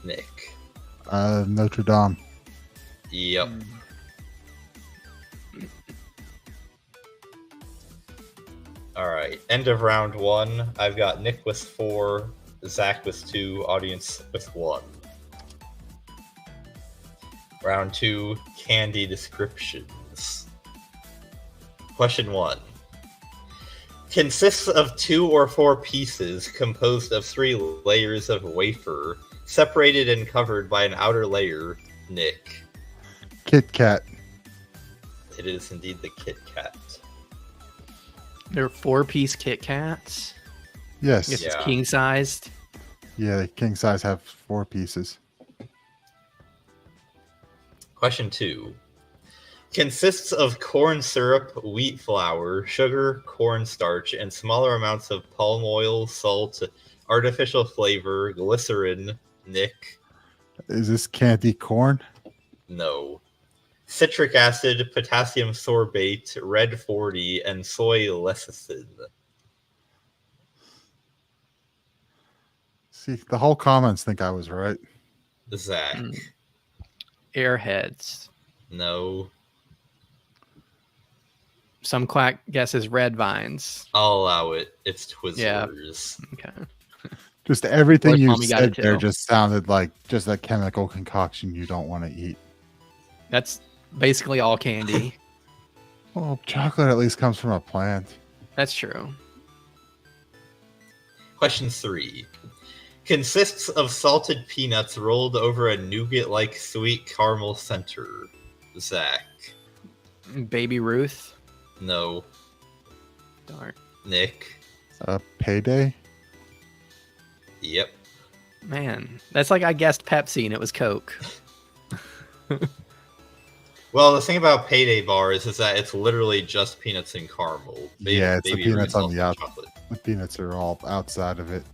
S3: Nick.
S4: Notre Dame.
S3: Yep. All right. End of round 1. I've got Nick with 4, Zach with 2, audience with 1. Round 2, candy descriptions. Question 1. Consists of 2 or 4 pieces composed of 3 layers of wafer, separated and covered by an outer layer. Nick.
S4: Kit Kat.
S3: It is indeed the Kit Kat.
S2: They're 4-piece Kit Kats.
S4: Yes.
S2: I guess
S3: Yeah.
S2: it's king sized.
S4: Yeah, the king size have 4 pieces.
S3: Question 2. Consists of corn syrup, wheat flour, sugar, cornstarch, and smaller amounts of palm oil, salt, artificial flavor, glycerin. Nick?
S4: Is this candy corn?
S3: No. Citric acid, potassium sorbate, red 40, and soy lecithin.
S4: See, the whole comments think I was right.
S3: Zach?
S2: Airheads.
S3: No.
S2: Some quack guesses red vines.
S3: I'll allow it. It's Twizzlers.
S2: Yeah. Okay.
S4: Just everything
S2: Where's
S4: you
S2: Mommy got
S4: said
S2: it
S4: there
S2: too?
S4: just sounded like just a chemical concoction you don't want to eat.
S2: That's basically all candy.
S4: Well, chocolate at least comes from a plant.
S2: That's true.
S3: Question 3. Consists of salted peanuts rolled over a nougat-like sweet caramel center. Zach?
S2: Baby Ruth.
S3: No.
S2: Darn.
S3: Nick?
S4: Payday?
S3: Yep.
S2: Man, that's like I guessed Pepsi and it was Coke.
S3: Well, the thing about Payday bars is that it's literally just peanuts and caramel.
S4: Yeah, it's the
S3: Baby
S4: peanuts
S3: Ruth's
S4: on the
S3: also
S4: out.
S3: chocolate.
S4: The peanuts are all outside of it.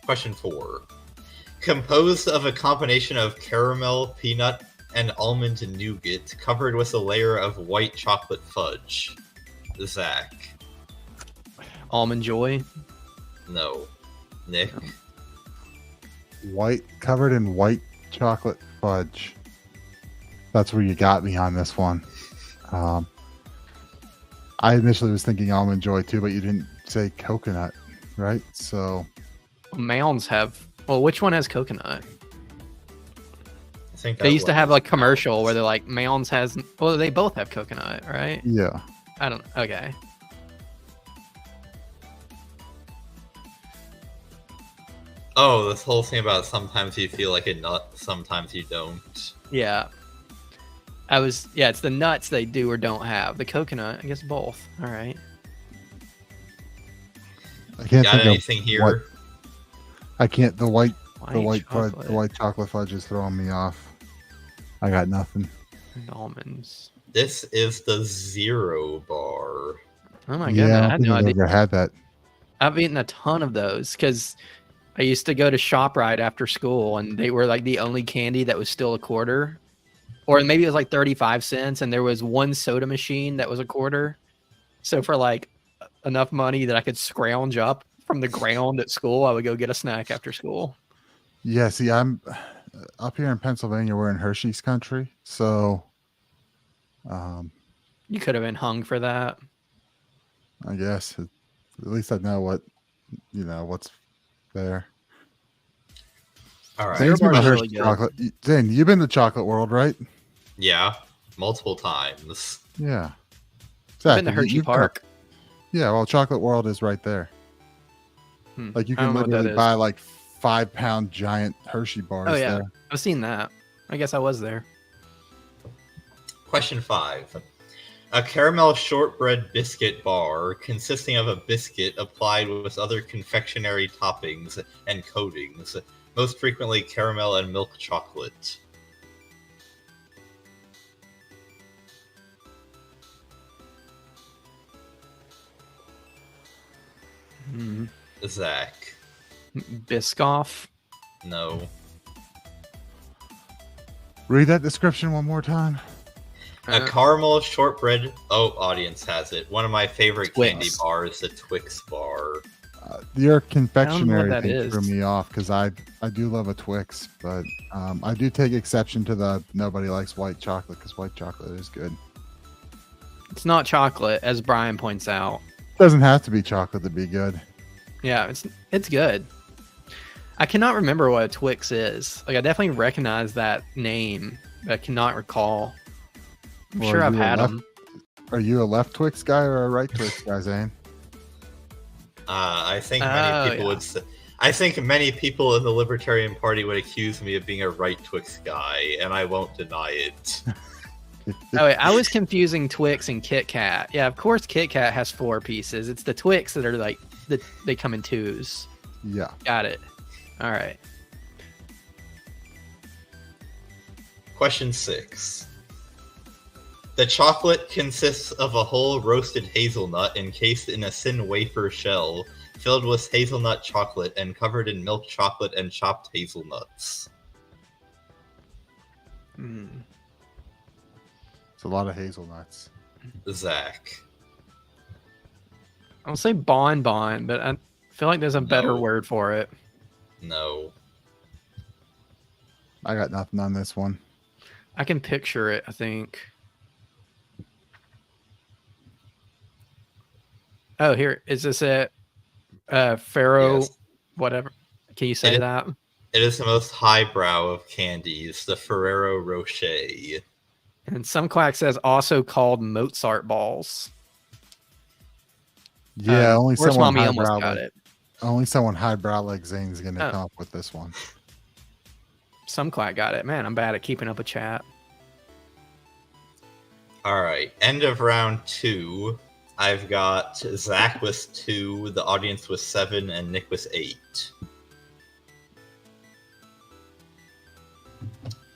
S3: Question 4. Composed of a combination of caramel, peanut, and almond nougat covered with a layer of white chocolate fudge. Zach?
S2: Almond Joy.
S3: No. Nick?
S4: White, covered in white chocolate fudge. That's where you got me on this one. I initially was thinking almond joy too, but you didn't say coconut, right? So
S2: Mounds have. Well, which one has coconut?
S3: I think
S2: They used to have like commercial where they're like Mounds has. Well, they both have coconut, right?
S4: yeah.
S2: I don't. Okay.
S3: Oh, this whole thing about sometimes you feel like a nut, sometimes you don't.
S2: Yeah. Yeah, it's the nuts they do or don't have. The coconut, I guess both. All right.
S4: I can't
S3: Got
S4: think
S3: anything
S4: of
S3: here?
S4: what. I can't. The white
S2: White
S4: chocolate fudge is throwing me off. I got nothing.
S2: and almonds.
S3: This is the Zero Bar.
S2: Oh my
S4: Yeah,
S2: god, I
S4: I
S2: had
S4: don't
S2: no
S4: think I've
S2: idea.
S4: ever had that.
S2: I've eaten a ton of those because I used to go to ShopRite after school, and they were like the only candy that was still a quarter, or maybe it was like 35 cents, and there was one soda machine that was a quarter. So for like enough money that I could scrounge up from the ground at school, I would go get a snack after school.
S4: Yeah, see, I'm up here in Pennsylvania. We're in Hershey's country, so
S2: You could have been hung for that.
S4: I guess at least I know what's there.
S3: All right.
S4: Zane's
S2: Zero
S4: been to
S2: Bar's really
S4: Hershey
S2: good.
S4: chocolate. Zane, you've been to Chocolate World, right?
S3: Yeah, multiple times.
S4: Yeah.
S2: I've been to
S4: Zach,
S2: Hershey
S4: you've been-
S2: Park.
S4: Yeah, well, Chocolate World is right there. Like you
S2: I don't
S4: can
S2: know what that
S4: literally
S2: is.
S4: buy like 5-pound giant Hershey bars
S2: Oh yeah,
S4: there.
S2: I've seen that. I guess I was there.
S3: Question 5. A caramel shortbread biscuit bar consisting of a biscuit applied with other confectionery toppings and coatings, most frequently caramel and milk chocolate. Zach?
S2: Biscoff.
S3: No.
S4: Read that description one more time.
S3: A caramel shortbread. Oh, audience has it. One of my favorite
S2: Twix.
S3: candy bars, the Twix bar.
S4: Your confectionery
S2: that
S4: thing
S2: is.
S4: threw me off because I do love a Twix, but I do take exception to the nobody likes white chocolate because white chocolate is good.
S2: It's not chocolate, as Brian points out.
S4: Doesn't have to be chocolate to be good.
S2: Yeah, it's good. I cannot remember what a Twix is. Like I definitely recognize that name, but I cannot recall. I'm
S4: Well,
S2: sure
S4: are
S2: I've
S4: you a
S2: had
S4: left-
S2: them.
S4: Are you a left Twix guy or a right Twix guy, Zane?
S3: I think
S2: Oh,
S3: many people
S2: yeah.
S3: would say. I think many people in the Libertarian Party would accuse me of being a right Twix guy, and I won't deny it.
S2: Oh, wait, I was confusing Twix and Kit Kat. Yeah, of course Kit Kat has 4 pieces. It's the Twix that are like they come in twos.
S4: Yeah.
S2: Got it. All right.
S3: Question 6. The chocolate consists of a whole roasted hazelnut encased in a thin wafer shell, filled with hazelnut chocolate and covered in milk chocolate and chopped hazelnuts.
S4: It's a lot of hazelnuts.
S3: Zach.
S2: I'll say bonbon, but I feel like there's a better
S3: No.
S2: word for it.
S3: No.
S4: I got nothing on this one.
S2: I can picture it, I think. Oh, here. Is this it? Pharaoh,
S3: Yes.
S2: whatever. Can you say that?
S3: It is the most highbrow of candies, the Ferrero Rocher.
S2: And some quack says also called Mozart balls.
S4: Yeah, only
S2: Where's
S4: someone
S2: Mommy almost
S4: highbrow
S2: got
S4: like,
S2: it.
S4: only someone highbrow like Zane's gonna
S2: Oh.
S4: come up with this one.
S2: Some quack got it. Man, I'm bad at keeping up with chat.
S3: Alright, end of round 2. I've got Zach with 2, the audience with 7, and Nick with 8.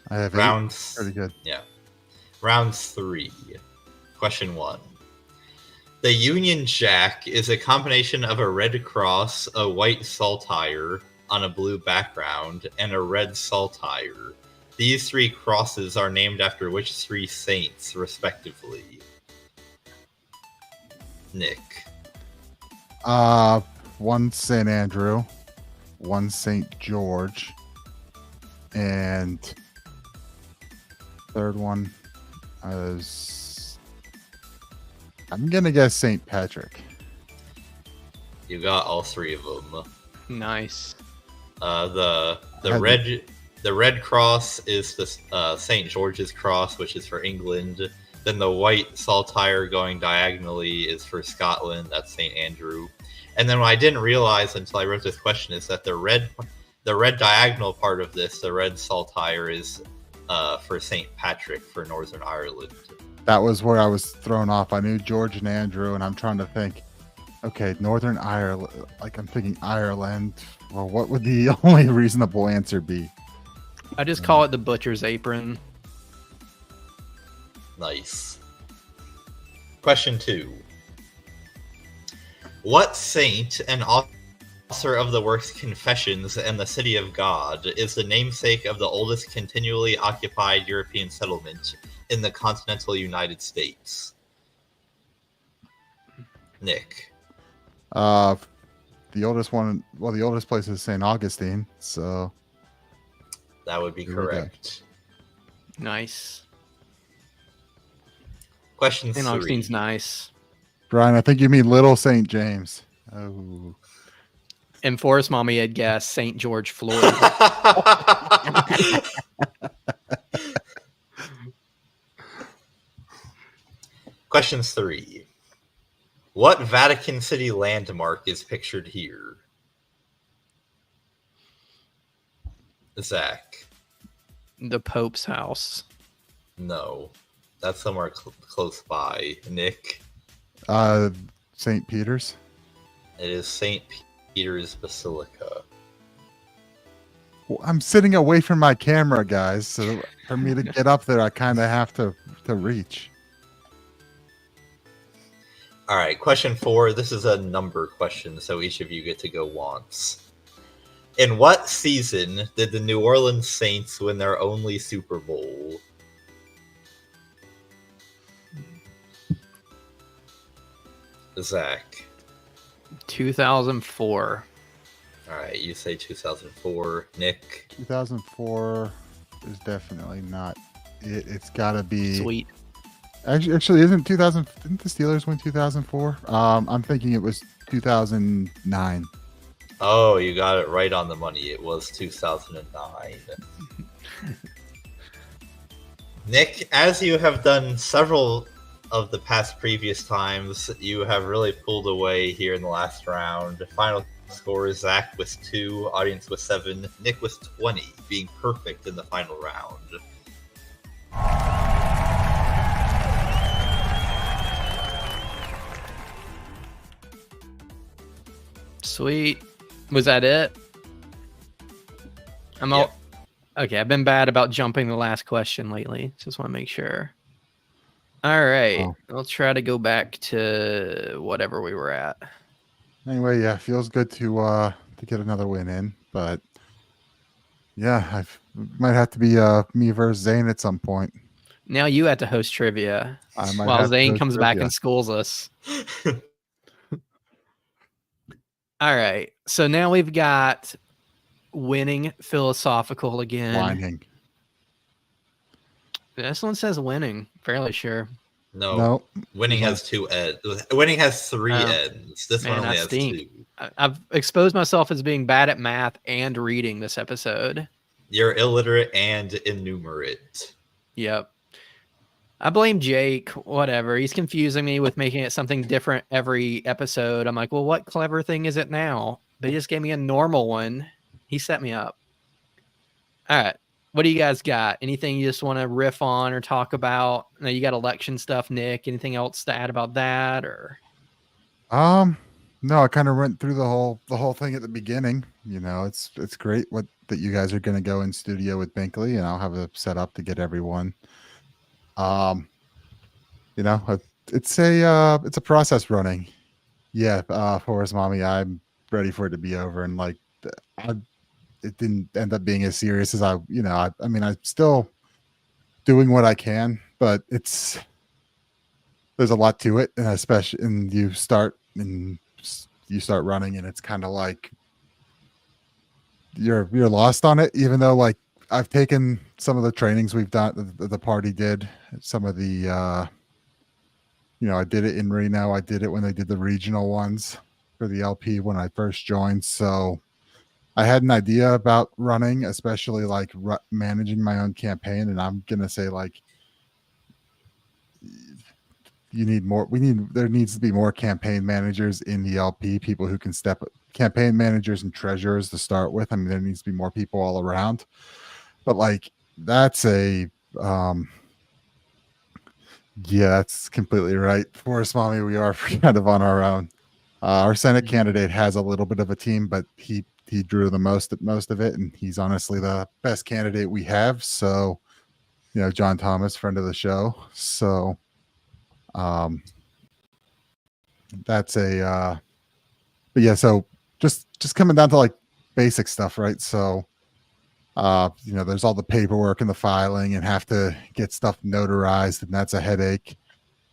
S4: I have
S3: Round
S4: Pretty good.
S3: Yeah. Round 3. Question 1. The Union Jack is a combination of a red cross, a white saltire on a blue background, and a red saltire. These 3 crosses are named after which 3 saints, respectively? Nick.
S4: One St. Andrew, one St. George, and third one is I'm gonna guess St. Patrick.
S3: You got all 3 of them.
S2: Nice.
S3: The
S4: Have
S3: red cross is the St. George's cross, which is for England. Then the white saltire going diagonally is for Scotland. That's St. Andrew. And then what I didn't realize until I wrote this question is that the red diagonal part of this, the red saltire, is for St. Patrick for Northern Ireland.
S4: That was where I was thrown off. I knew George and Andrew, and I'm trying to think. Okay, Northern Ireland. Like I'm thinking Ireland. Well, what would the only reasonable answer be?
S2: I just call it the butcher's apron.
S3: Nice. Question 2. What saint and author of the works Confessions and the City of God is the namesake of the oldest continually occupied European settlement in the continental United States? Nick.
S4: The oldest one. Well, the oldest place is St. Augustine. So
S3: That would be
S4: Here we go.
S3: correct.
S2: Nice.
S3: Question
S2: St.
S3: 3.
S2: Augustine's nice.
S4: Brian, I think you mean Little St. James. Oh,
S2: And Forrest Mommy had guessed St. George Floyd.
S3: Question 3. What Vatican City landmark is pictured here? Zach.
S2: The Pope's house.
S3: No. That's somewhere close by. Nick.
S4: St. Peter's.
S3: It is St. Peter's Basilica.
S4: Well, I'm sitting away from my camera, guys. So for me to get up there, I kind of have to reach.
S3: All right, question 4. This is a number question, so each of you get to go once. In what season did the New Orleans Saints win their only Super Bowl? Zach.
S2: 2004.
S3: All right, you say 2004. Nick.
S4: 2004 is definitely not it. It's got to be
S2: Sweet.
S4: Actually, didn't the Steelers win 2004? I'm thinking it was 2009.
S3: Oh, you got it right on the money. It was 2009. Nick, as you have done several of the past previous times, you have really pulled away here in the last round. Final score is Zach with 2, audience with 7, Nick with 20, being perfect in the final round.
S2: Sweet. Was that it? I'm all okay. I've been bad about jumping the last question lately. Just want to make sure. All right.
S4: Oh.
S2: I'll try to go back to whatever we were at.
S4: Anyway, yeah, feels good to get another win in, but yeah, might have to be me versus Zane at some point.
S2: Now you have to host trivia
S4: I might
S2: while
S4: have to
S2: Zane
S4: host
S2: comes back
S4: trivia.
S2: and schools us. All right. So now we've got winning philosophical again.
S4: Whining.
S2: This one says winning. Fairly sure.
S3: No. Winning has two ends. Winning has three
S2: Oh.
S3: ends. This
S2: Man,
S3: one only
S2: I
S3: has
S2: stink.
S3: two.
S2: I've exposed myself as being bad at math and reading this episode.
S3: You're illiterate and innumerate.
S2: Yep. I blame Jake. Whatever. He's confusing me with making it something different every episode. I'm like, well, what clever thing is it now? But he just gave me a normal one. He set me up. All right. What do you guys got? Anything you just want to riff on or talk about? Now you got election stuff, Nick. Anything else to add about that? Or
S4: No, I kind of went through the whole thing at the beginning. You know, it's great that you guys are going to go in studio with Binkley, and I'll have it set up to get everyone. You know, it's a process running. Yeah, Forrest Mommy, I'm ready for it to be over, and like, it didn't end up being as serious as I mean, I'm still doing what I can, but there's a lot to it, and especially, and you start running, and it's kind of like you're lost on it, even though like I've taken some of the trainings we've done, the party did, some of the I did it in Reno. I did it when they did the regional ones for the LP when I first joined. So I had an idea about running, especially like managing my own campaign. And I'm going to say like, there needs to be more campaign managers in the LP, people who can step up, campaign managers and treasurers to start with. I mean, there needs to be more people all around, but like, that's that's completely right. Forrest Mommy, we are kind of on our own. Our Senate candidate has a little bit of a team, but he drew the most of it, and he's honestly the best candidate we have. So, John Thomas, friend of the show. So, that's but yeah. So just coming down to like basic stuff, right? So, there's all the paperwork and the filing, and have to get stuff notarized, and that's a headache.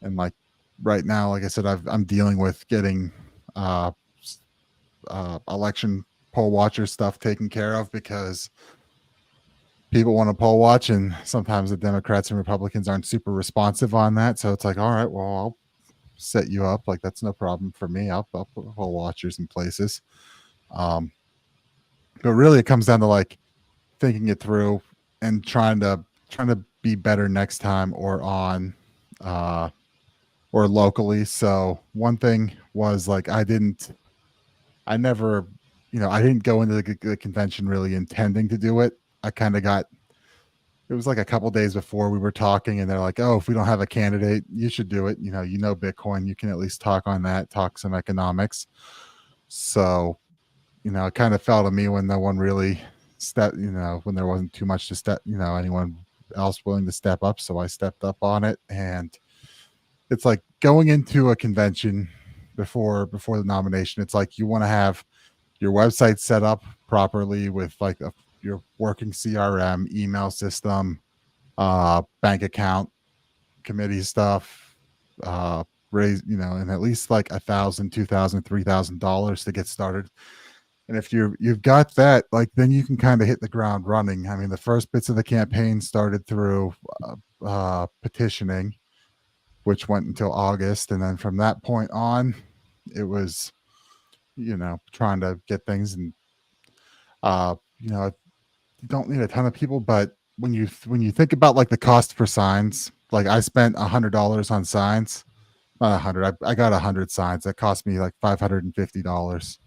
S4: And like right now, like I said, I'm dealing with getting election poll watcher stuff taken care of, because people want to poll watch, and sometimes the Democrats and Republicans aren't super responsive on that. So it's like, all right, well, I'll set you up. Like, that's no problem for me. I'll put poll watchers in places. But really, it comes down to like thinking it through and trying to be better next time, or on or locally. So one thing was like, I didn't go into the convention really intending to do it. I kind of it was like a couple days before we were talking, and they're like, oh, if we don't have a candidate, you should do it. Bitcoin, you can at least talk on that, talk some economics. So, it kind of fell to me when no one really when there wasn't too much to step, anyone else willing to step up. So I stepped up on it, and it's like going into a convention before the nomination. It's like you want to have your website set up properly with like your working CRM, email system, bank account, committee stuff, raise, and at least like $1,000, $2,000, $3,000 to get started. And if you've got that, like, then you can kind of hit the ground running. I mean, the first bits of the campaign started through petitioning, which went until August. And then from that point on, it was, trying to get things. And, you don't need a ton of people, but when you think about like the cost for signs, like I spent $100 on signs, not 100. I got 100 signs. That cost me like $550.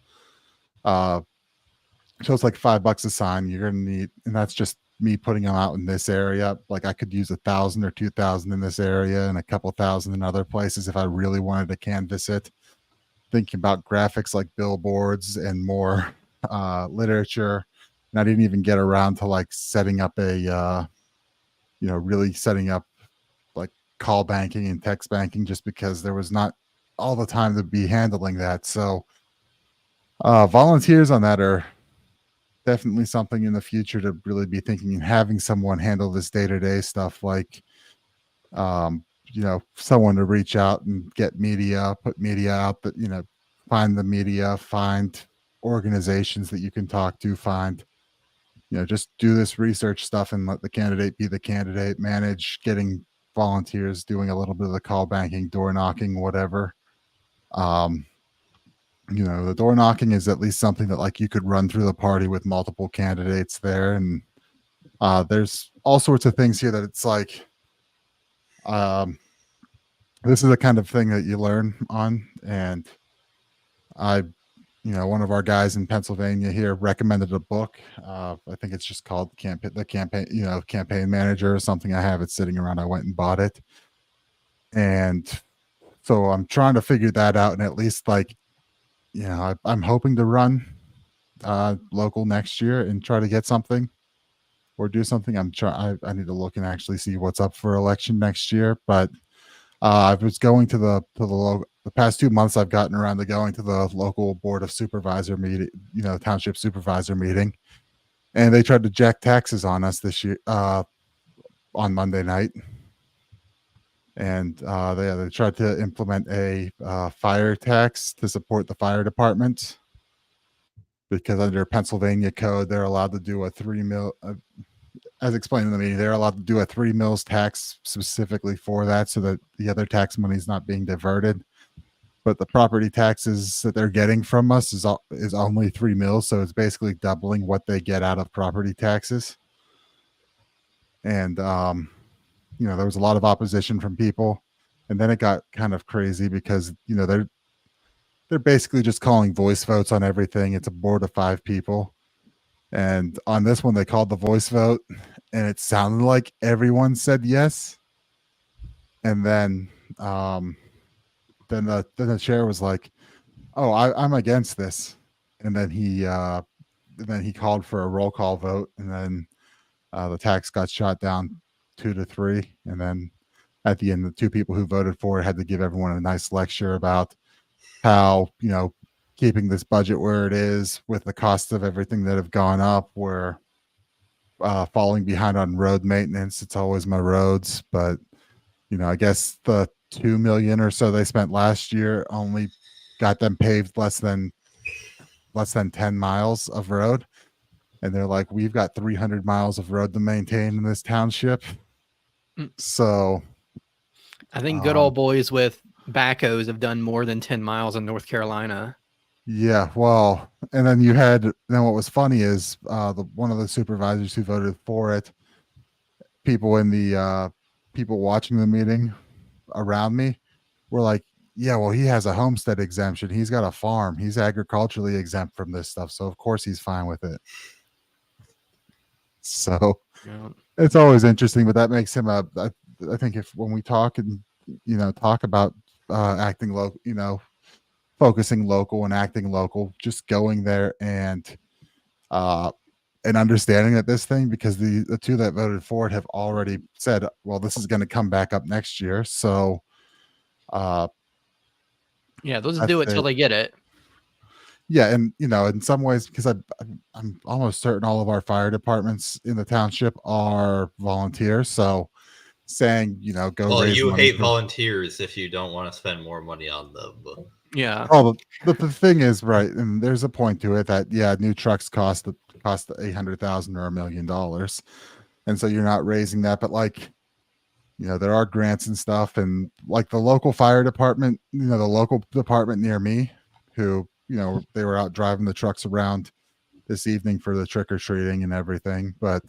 S4: So it's like $5 a sign you're gonna need, and that's just me putting them out in this area. Like I could use 1,000 or 2,000 in this area and a couple thousand in other places if I really wanted to canvass it. thinking about graphics like billboards and more literature. And I didn't even get around to like setting up a, really setting up like call banking and text banking, just because there was not all the time to be handling that. So volunteers on that are definitely something in the future to really be thinking and having someone handle this day-to-day stuff, like someone to reach out and get media, put media out, that find the media, find organizations that you can talk to, find just do this research stuff and let the candidate be the candidate, manage getting volunteers, doing a little bit of the call banking, door knocking, whatever. The door knocking is at least something that like you could run through the party with multiple candidates there. And there's all sorts of things here that it's like, this is the kind of thing that you learn on. And one of our guys in Pennsylvania here recommended a book. I think it's just called Campaign Manager or something. I have it sitting around. I went and bought it. And so I'm trying to figure that out. And at least I'm hoping to run local next year and try to get something or do something. I need to look and actually see what's up for election next year. But I was going to the past 2 months. I've gotten around to going to the local board of supervisor meeting, township supervisor meeting, and they tried to jack taxes on us this year on Monday night. And they tried to implement a fire tax to support the fire department, because under Pennsylvania code, they're allowed to do a 3 mil. As explained in the meeting, they're allowed to do a 3 mils tax specifically for that, so that the other tax money is not being diverted. But the property taxes that they're getting from us is only 3 mils, so it's basically doubling what they get out of property taxes. And there was a lot of opposition from people, and then it got kind of crazy because they're basically just calling voice votes on everything. It's a board of 5 people. And on this one, they called the voice vote, and it sounded like everyone said yes. And then the chair was like, "Oh, I'm against this." And then he called for a roll call vote, and then the tax got shot down 2-3. And then at the end, the 2 people who voted for it had to give everyone a nice lecture about how keeping this budget where it is with the cost of everything that have gone up, we're falling behind on road maintenance. It's always my roads, but I guess the 2 million or so they spent last year only got them paved less than 10 miles of road. And they're like, we've got 300 miles of road to maintain in this township. So
S2: I think good old boys with backhoes have done more than 10 miles in North Carolina.
S4: Yeah, well, and then what was funny is one of the supervisors who voted for it, people watching the meeting around me were like, yeah, well, he has a homestead exemption. He's got a farm. He's agriculturally exempt from this stuff. So of course he's fine with it. So It's always interesting, but that makes him I think when we talk and, talk about acting local, focusing local and acting local, just going there and understanding that this thing, because the 2 that voted for it have already said, well, this is going to come back up next year. So
S2: they'll just do it till they get it.
S4: Yeah. And, in some ways, because I'm almost certain all of our fire departments in the township are volunteers. So saying, go.
S3: Well, you hate volunteers if you don't want to spend more money on them.
S2: Yeah.
S4: Oh, the thing is, right, and there's a point to it that new trucks cost $800,000 or $1 million, and so you're not raising that. But there are grants and stuff, and like the local fire department, the local department near me, who they were out driving the trucks around this evening for the trick or treating and everything, but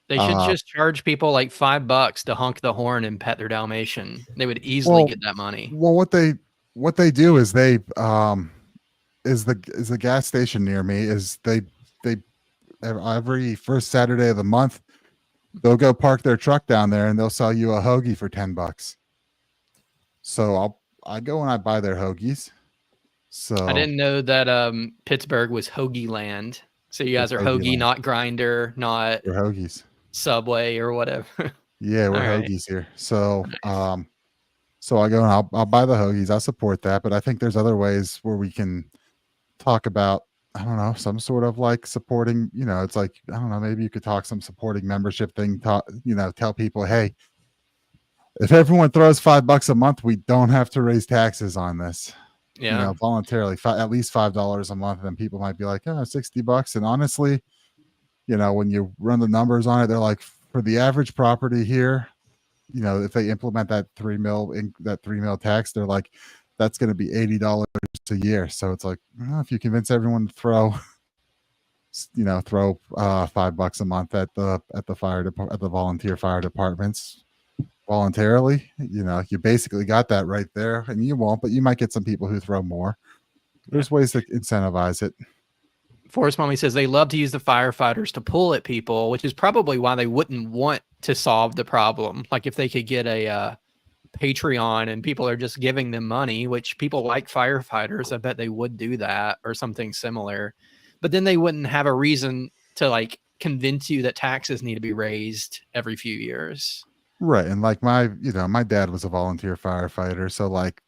S2: they should just charge people like $5 to honk the horn and pet their Dalmatian. They would easily get that money.
S4: Well, what they do is they is the gas station near me is they every first Saturday of the month they'll go park their truck down there and they'll sell you a hoagie for $10. So I go and I buy their hoagies, So
S2: I didn't know that Pittsburgh was hoagie land. So you guys are hoagie,
S4: land.
S2: not grinder, not
S4: We're hoagies.
S2: Subway or whatever.
S4: Yeah, we're
S2: All right.
S4: hoagies here. So so I go and I'll buy the hoagies. I'll support that, but I think there's other ways where we can talk about, I don't know, some sort of like supporting, it's like, I don't know, maybe you could talk some supporting membership thing, tell people, hey, if everyone throws $5 a month, we don't have to raise taxes on this.
S2: Yeah.
S4: Voluntarily, at least $5 a month, and people might be like, oh, $60. And honestly, when you run the numbers on it, they're like, for the average property here, if they implement that 3 mil tax, they're like, that's going to be $80 a year. So it's like, if you convince everyone to throw $5 a month at the volunteer fire departments voluntarily, you basically got that right there. And you won't, but you might get some people who throw more. There's ways to incentivize it.
S2: Forest Mommy says they love to use the firefighters to pull at people, which is probably why they wouldn't want to solve the problem. Like if they could get a Patreon and people are just giving them money, which people like firefighters, I bet they would do that or something similar. But then they wouldn't have a reason to like convince you that taxes need to be raised every few years.
S4: Right. And like my dad was a volunteer firefighter. So like,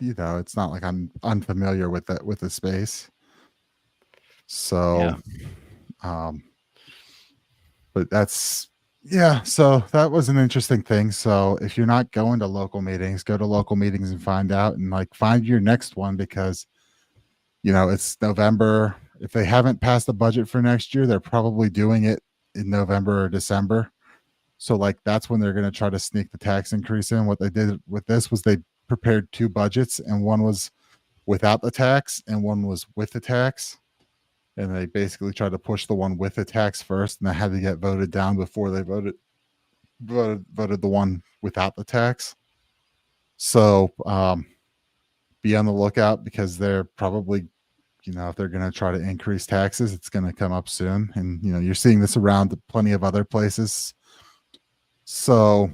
S4: it's not like I'm unfamiliar with the space. So, but so that was an interesting thing. So if you're not going to local meetings, go to local meetings and find out, and like find your next one, because, it's November. If they haven't passed the budget for next year, they're probably doing it in November or December. So like, that's when they're going to try to sneak the tax increase in. What they did with this was they prepared 2 budgets, and one was without the tax and one was with the tax. And they basically tried to push the one with the tax first, and that had to get voted down before they voted the one without the tax. So be on the lookout, because they're probably, if they're going to try to increase taxes, it's going to come up soon. And, you're seeing this around plenty of other places. So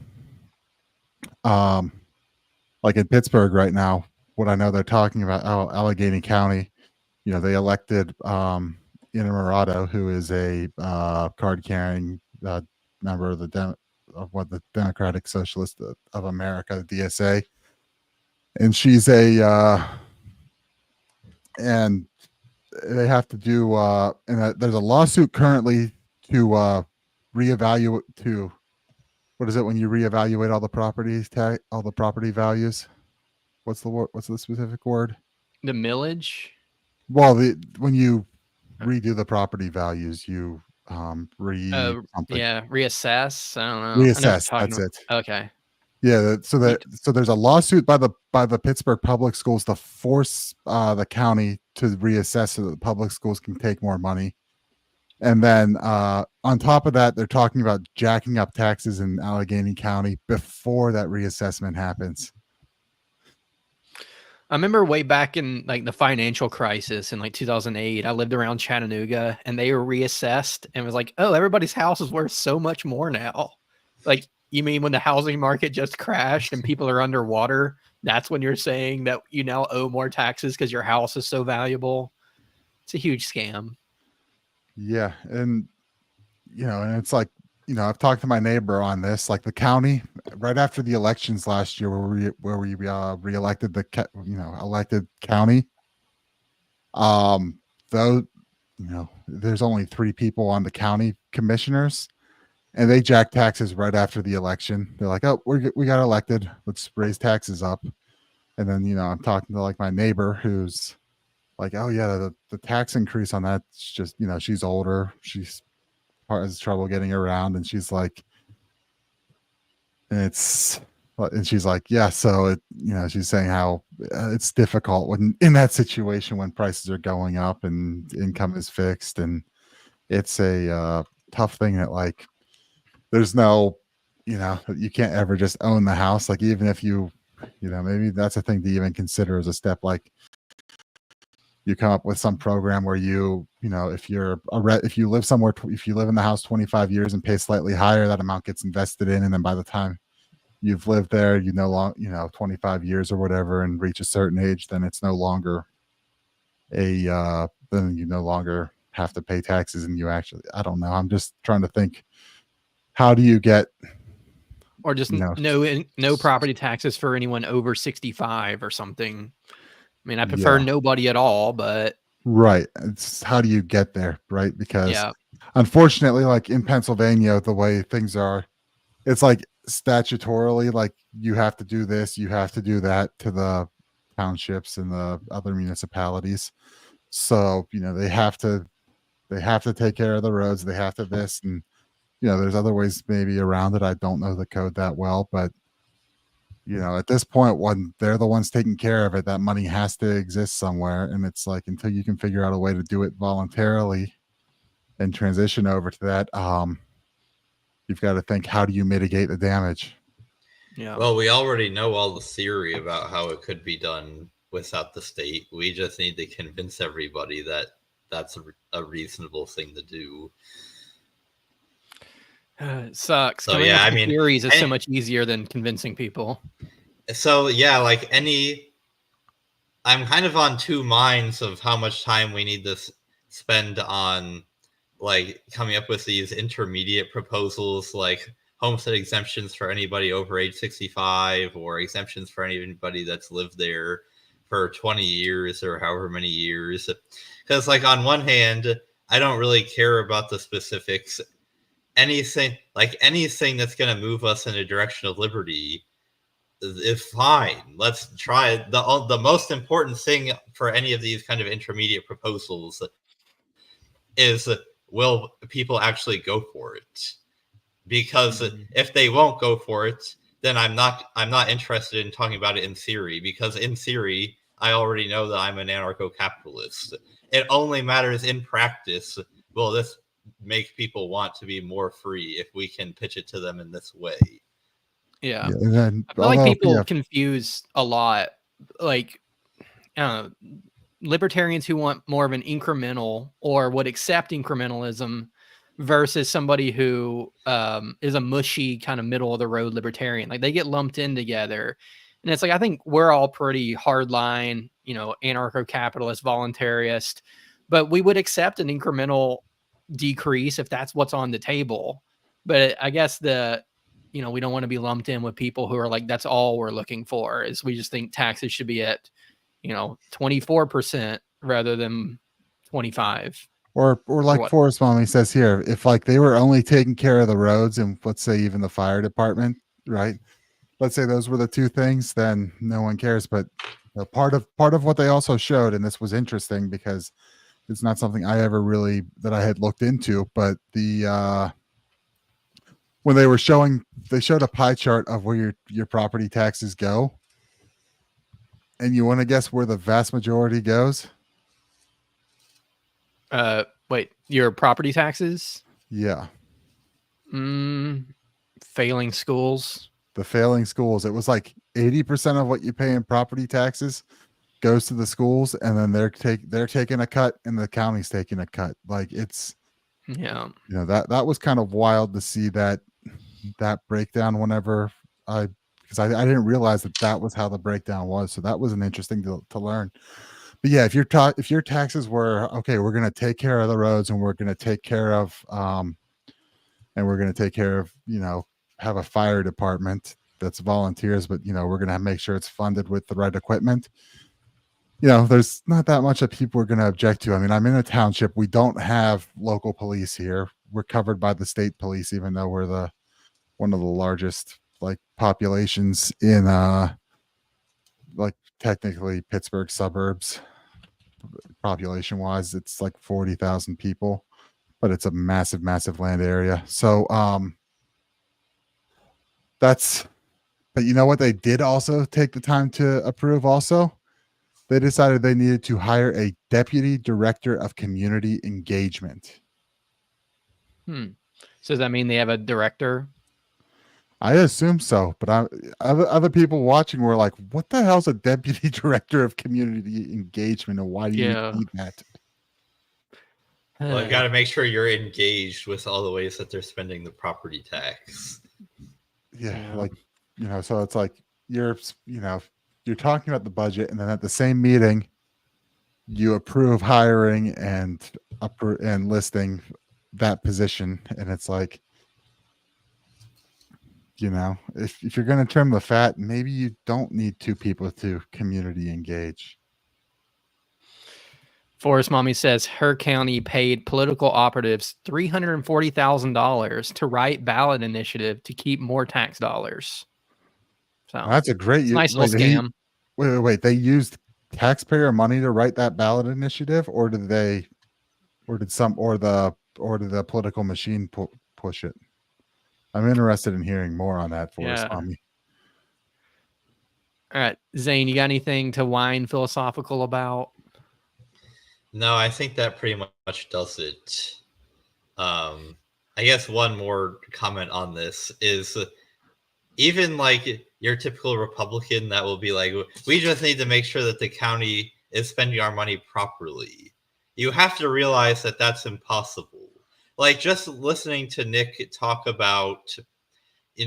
S4: like in Pittsburgh right now, what I know they're talking about, Allegheny County, they elected Inamorado, who is a card-carrying member of the Democratic Socialist of America, the DSA, and she's and they have to do and there's a lawsuit currently to reevaluate what is it when you reevaluate all the property values? What's the specific word?
S2: The millage.
S4: Well, when you redo the property values, you
S2: reassess. I don't know.
S4: Reassess. That's it.
S2: Okay.
S4: Yeah. So there's a lawsuit by the Pittsburgh Public Schools to force the county to reassess so that the public schools can take more money. And then on top of that, they're talking about jacking up taxes in Allegheny County before that reassessment happens.
S2: I remember way back in like the financial crisis in like 2008, I lived around Chattanooga, and they were reassessed, and it was like, oh, everybody's house is worth so much more now. Like, you mean when the housing market just crashed and people are underwater, that's when you're saying that you now owe more taxes because your house is so valuable? It's a huge scam.
S4: Yeah. And, and it's like, I've talked to my neighbor on this, like the county right after the elections last year where we reelected elected county. Though, there's only 3 people on the county commissioners, and they jacked taxes right after the election. They're like, oh, we got elected, let's raise taxes up. And then, I'm talking to like my neighbor who's like, oh yeah, the tax increase on that's just, she's older. She's has trouble getting around, and she's like, and she's like, yeah, so it, she's saying how it's difficult when in that situation when prices are going up and income is fixed, and it's a tough thing that like there's no, you can't ever just own the house. Like even if maybe that's a thing to even consider as a step, like you come up with some program where if you live in the house 25 years and pay slightly higher, that amount gets invested in, and then by the time you've lived there, 25 years or whatever, and reach a certain age, then it's no longer then you no longer have to pay taxes, and I don't know. I'm just trying to think, how do you get,
S2: or just no property taxes for anyone over 65 or something. I mean, I prefer nobody at all, but
S4: right. It's how do you get there, right? Because unfortunately, like in Pennsylvania, the way things are, it's like statutorily, like you have to do this, you have to do that to the townships and the other municipalities. So, they have to take care of the roads. They have to this, and there's other ways maybe around it. I don't know the code that well, but at this point, when they're the ones taking care of it, that money has to exist somewhere. And it's like, until you can figure out a way to do it voluntarily and transition over to that, you've got to think, how do you mitigate the damage?
S2: Yeah.
S3: Well, we already know all the theory about how it could be done without the state. We just need to convince everybody that that's a reasonable thing to do.
S2: It sucks.
S3: So yeah, I mean,
S2: theories is so much easier than convincing people.
S3: So yeah, I'm kind of on two minds of how much time we need to spend on coming up with these intermediate proposals, like homestead exemptions for anybody over age 65, or exemptions for anybody that's lived there for 20 years or however many years. Because on one hand, I don't really care about the specifics. Anything that's going to move us in a direction of liberty is fine. Let's try it. The most important thing for any of these kind of intermediate proposals is, will people actually go for it? Because if they won't go for it, then I'm not interested in talking about it in theory, because in theory, I already know that I'm an anarcho-capitalist. It only matters in practice. Will this make people want to be more free if we can pitch it to them in this way?
S2: Yeah. And then, I feel like people confuse a lot, libertarians who want more of an incremental or would accept incrementalism versus somebody who is a mushy kind of middle of the road libertarian. They get lumped in together. And it's I think we're all pretty hardline, anarcho-capitalist, voluntarist, but we would accept an incremental decrease if that's what's on the table. But I guess we don't want to be lumped in with people who are that's all we're looking for, is we just think taxes should be at 24% rather than 25.
S4: Or like Forrest Mommy says here, if they were only taking care of the roads and let's say even the fire department, right? Let's say those were the two things, then no one cares. But part of what they also showed, and this was interesting because it's not something I ever really that I had looked into, but when they showed a pie chart of where your property taxes go. And you want to guess where the vast majority goes?
S2: Wait, your property taxes?
S4: Yeah.
S2: Failing schools.
S4: The failing schools. It was 80% of what you pay in property taxes goes to the schools, and then they're taking a cut, and the county's taking a cut. It's that was kind of wild to see that breakdown whenever because I didn't realize that was how the breakdown was. So that was an interesting to learn. But yeah, if your taxes were okay, we're going to take care of the roads, and we're going to take care of have a fire department that's volunteers, but we're going to make sure it's funded with the right equipment. There's not that much that people are going to object to. I mean, I'm in a township. We don't have local police here. We're covered by the state police, even though we're one of the largest populations in technically Pittsburgh suburbs. Population wise, it's 40,000 people, but it's a massive land area. So but you know what they did also take the time to approve also? They decided they needed to hire a deputy director of community engagement.
S2: So does that mean they have a director?
S4: I assume so, but other people watching were like, what the hell's a deputy director of community engagement, and why do you need that?
S3: Well, you got to make sure you're engaged with all the ways that they're spending the property tax.
S4: Yeah, so it's like you're talking about the budget, and then at the same meeting, you approve hiring and listing that position, and it's like, if you're going to trim the fat, maybe you don't need two people to community engage.
S2: Forest Mommy says her county paid political operatives $340,000 to write ballot initiative to keep more tax dollars. So
S4: that's a great,
S2: nice little scam.
S4: Wait. They used taxpayer money to write that ballot initiative, or did the political machine push it? I'm interested in hearing more on that, Forest Mommy.
S2: All right, Zane, you got anything to whine philosophical about?
S3: No, I think that pretty much does it. I guess one more comment on this is even like your typical Republican that will be like, we just need to make sure that the county is spending our money properly. You have to realize that that's impossible. Like just listening to Nick talk about,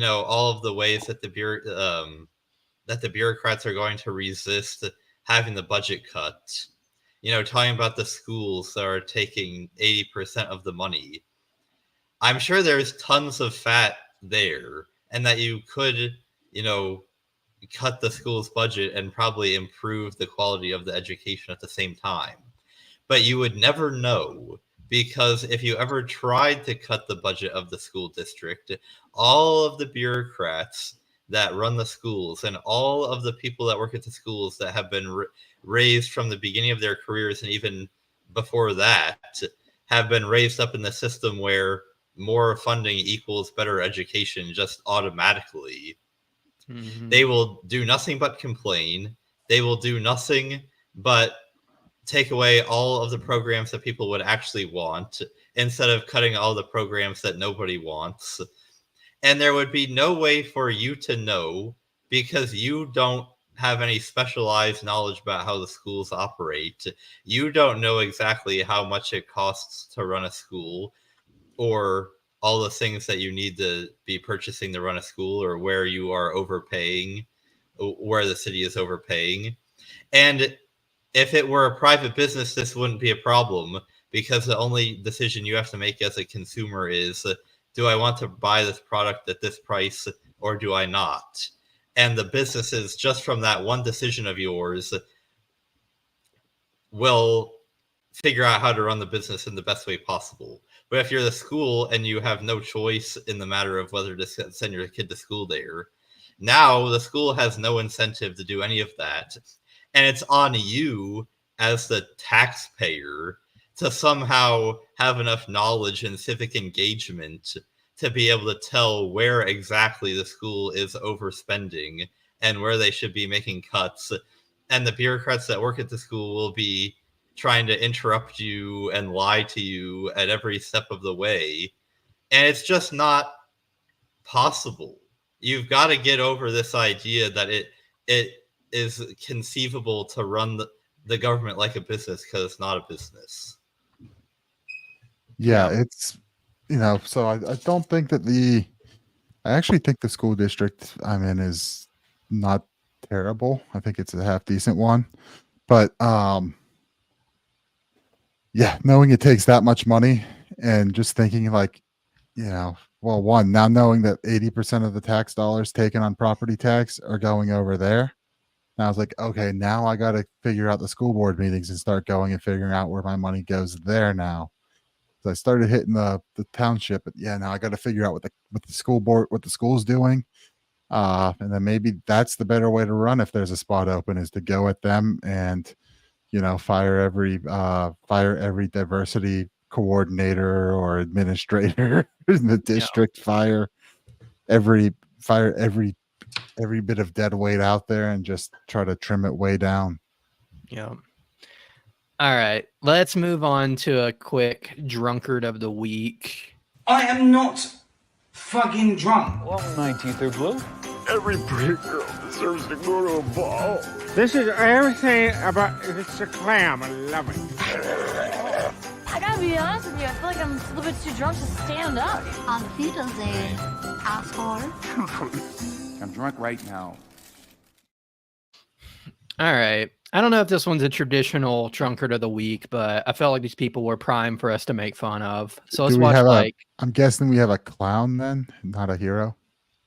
S3: all of the ways that the bureaucrats are going to resist having the budget cut. Talking about the schools that are taking 80% of the money. I'm sure there's tons of fat there, and that you could, cut the school's budget and probably improve the quality of the education at the same time. But you would never know, because if you ever tried to cut the budget of the school district, all of the bureaucrats that run the schools and all of the people that work at the schools that have been raised from the beginning of their careers and even before that have been raised up in the system where more funding equals better education just automatically. Mm-hmm. They will do nothing but complain. They will do nothing but take away all of the programs that people would actually want instead of cutting all the programs that nobody wants. And there would be no way for you to know, because you don't have any specialized knowledge about how the schools operate. You don't know exactly how much it costs to run a school, or all the things that you need to be purchasing to run a school, or where you are overpaying, where the city is overpaying. And if it were a private business, this wouldn't be a problem, because the only decision you have to make as a consumer is, do I want to buy this product at this price or do I not? And the businesses, just from that one decision of yours, will figure out how to run the business in the best way possible. But if you're the school and you have no choice in the matter of whether to send your kid to school there, now the school has no incentive to do any of that. And it's on you as the taxpayer to somehow have enough knowledge and civic engagement to be able to tell where exactly the school is overspending and where they should be making cuts. And the bureaucrats that work at the school will be trying to interrupt you and lie to you at every step of the way. And it's just not possible. You've got to get over this idea that it is conceivable to run the government like a business, because it's not a business.
S4: Yeah, it's, so I don't think that I actually think the school district I'm in is not terrible. I think it's a half decent one. But knowing it takes that much money and just thinking like, one, now knowing that 80% of the tax dollars taken on property tax are going over there. And I was like, okay, now I got to figure out the school board meetings and start going and figuring out where my money goes there now. So I started hitting the township, but now I got to figure out what the school board, what the school's doing. And then maybe that's the better way to run if there's a spot open, is to go at them and, fire every diversity coordinator or administrator in the district, fire every bit of dead weight out there and just try to trim it way down.
S2: Yeah. All right, let's move on to a quick drunkard of the week.
S12: I am not fucking drunk.
S13: Well, 19th or blue.
S1: Every pretty girl deserves to go to a ball.
S14: This is everything about, it's a clam. I love it.
S10: I gotta be honest with you, I feel like I'm a little bit too drunk to stand up.
S15: On Wiedersehen, asshole.
S13: I'm drunk right now.
S2: All right. I don't know if this one's a traditional drunkard of the week, but I felt like these people were prime for us to make fun of. So let's
S4: Do we
S2: watch
S4: have
S2: like
S4: I'm guessing we have a clown then, not a hero.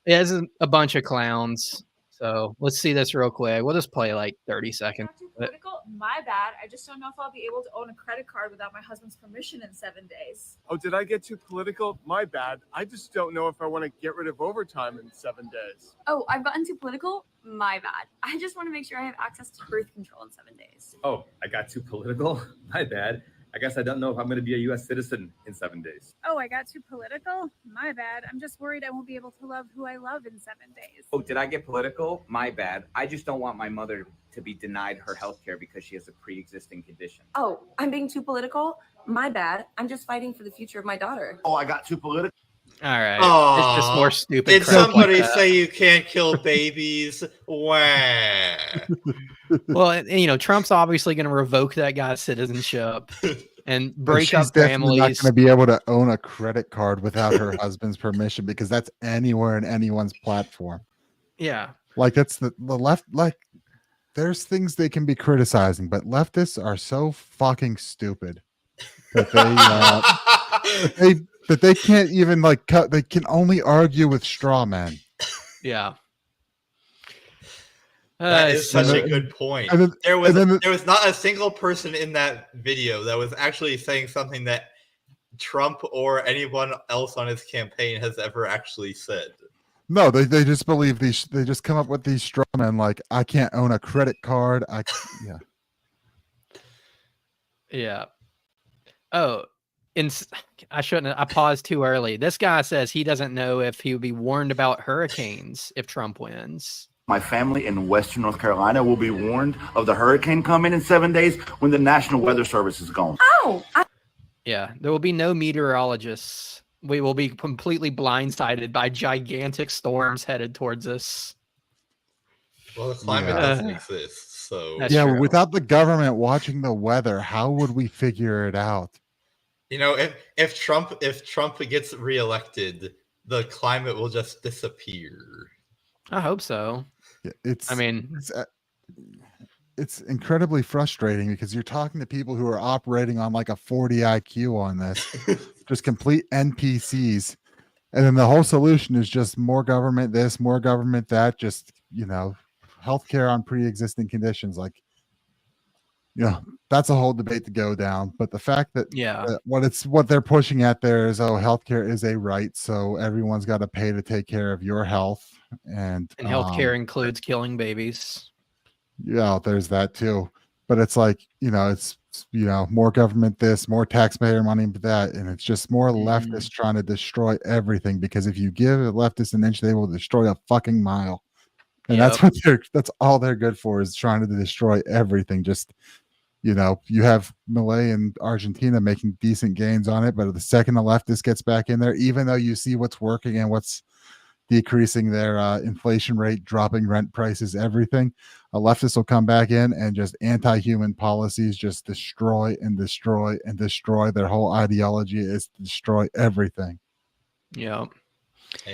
S2: yeah, this is a bunch of clowns. So let's see this real quick. We'll just play like 30 seconds.
S15: Too political? My bad. I just don't know if I'll be able to own a credit card without my husband's permission in 7 days.
S16: Oh, did I get too political? My bad. I just don't know if I want to get rid of overtime in 7 days.
S15: Oh, I've gotten too political? My bad. I just want to make sure I have access to birth control in 7 days.
S17: Oh, I got too political? My bad. I guess I don't know if I'm going to be a U.S. citizen in 7 days.
S15: Oh, I got too political? My bad. I'm just worried I won't be able to love who I love in 7 days.
S12: Oh, did I get political? My bad. I just don't want my mother to be denied her health care because she has a pre-existing condition.
S18: Oh, I'm being too political? My bad. I'm just fighting for the future of my daughter.
S17: Oh, I got too political.
S2: All right.
S3: Aw,
S2: It's just more stupid.
S3: Did
S2: crap like
S3: somebody
S2: that.
S3: say you can't kill babies? Wah.
S2: Well, and, you know, Trump's obviously going to revoke that guy's citizenship and break
S4: She's
S2: up
S4: definitely not
S2: families.
S4: going to be able to own a credit card without her husband's permission because that's anywhere in anyone's platform.
S2: Yeah.
S4: Like that's the left. Like there's things they can be criticizing, but leftists are so fucking stupid that they can't even like cut. They can only argue with straw men.
S2: Yeah.
S3: That is such a
S4: and
S3: good point.
S4: and then-
S3: There was
S4: and then-
S3: there was not a single person in that video that was actually saying something that Trump or anyone else on his campaign has ever actually said.
S4: No, they just believe these. They just come up with these straw men like I can't own a credit card.
S2: Yeah. Oh, I shouldn't have. I paused too early. This guy says he doesn't know if he would be warned about hurricanes if Trump wins.
S17: My family in Western North Carolina will be warned of the hurricane coming in 7 days when the National Weather Service is gone.
S18: Oh,
S2: Yeah, there will be no meteorologists. We will be completely blindsided by gigantic storms headed towards us.
S3: Well, the climate
S4: Yeah.
S3: doesn't exist, so
S2: That's
S4: yeah,
S2: true.
S4: without the government watching the weather, how would we figure it out?
S3: you know, if Trump gets reelected, the climate will just disappear.
S2: I hope so.
S4: Yeah, it's incredibly frustrating because you're talking to people who are operating on like a 40 IQ on this, just complete NPCs. And then the whole solution is just more government this, more government that, just, you know, healthcare on pre-existing conditions. Like, you know, that's a whole debate to go down. But the fact that what they're pushing at there is, oh, healthcare is a right, so everyone's got to pay to take care of your health. And
S2: healthcare includes killing babies.
S4: Yeah, there's that too. But it's like, you know, it's, you know, more government this, more taxpayer money that, and it's just more leftists trying to destroy everything, because if you give a leftist an inch, they will destroy a fucking mile. And that's all they're good for, is trying to destroy everything. Just, you know, you have Malay and Argentina making decent gains on it, but the second the leftist gets back in there, even though you see what's working and what's decreasing their inflation rate, dropping rent prices, everything, a leftist will come back in and just anti-human policies just destroy and destroy and destroy. Their whole ideology is to destroy everything.
S2: Yeah.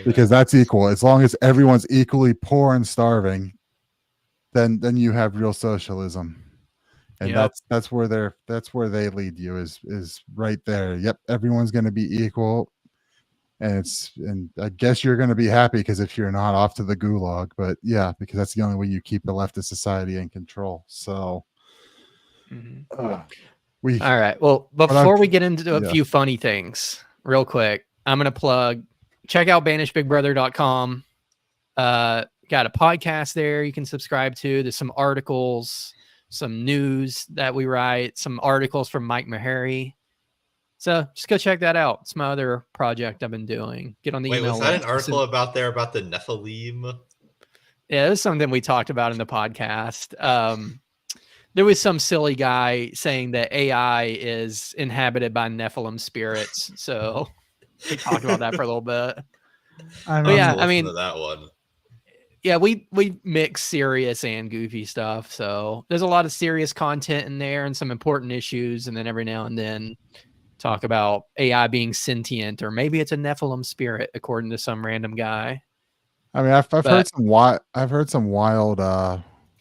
S4: Because that's equal. As long as everyone's equally poor and starving, then you have real socialism. And that's where they lead you, is right there. Yep, everyone's going to be equal. And I guess you're going to be happy, because if you're not, off to the gulag. But yeah, because that's the only way you keep the leftist society in control. So
S2: all right. Well, before we get into a few funny things, real quick, I'm going to check out banishbigbrother.com. Got a podcast there you can subscribe to. There's some articles, some news that we write, some articles from Mike Meharry. So just go check that out. It's my other project I've been doing. Get on the email
S3: Was that
S2: list.
S3: an article about the Nephilim?
S2: Yeah, it was something we talked about in the podcast. There was some silly guy saying that AI is inhabited by Nephilim spirits. So we talked about that for a little bit. I mean,
S3: that one.
S2: Yeah, we mix serious and goofy stuff. So there's a lot of serious content in there and some important issues, and then every now and then talk about AI being sentient, or maybe it's a Nephilim spirit, according to some random guy.
S4: I mean, I've
S2: But-
S4: heard some wild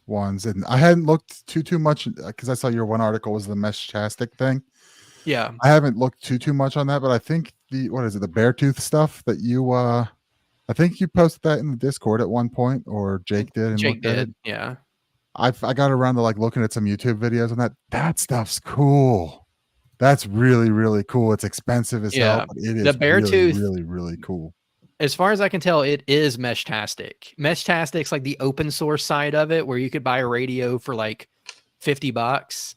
S4: ones, and I hadn't looked too much because I saw your one article was the mesh-tastic thing.
S2: Yeah.
S4: I haven't looked too much on that, but I think the bear tooth stuff that you I think you posted that in the Discord at one point, or Jake did. And
S2: Jake
S4: looked at
S2: did,
S4: it.
S2: yeah.
S4: I got around to like looking at some YouTube videos on that. That stuff's cool. That's really, really cool. It's expensive as hell, but it is
S2: the bear
S4: really,
S2: tooth,
S4: really, really cool.
S2: as far as I can tell, it is mesh-tastic. Mesh-tastic's like the open source side of it, where you could buy a radio for like $50.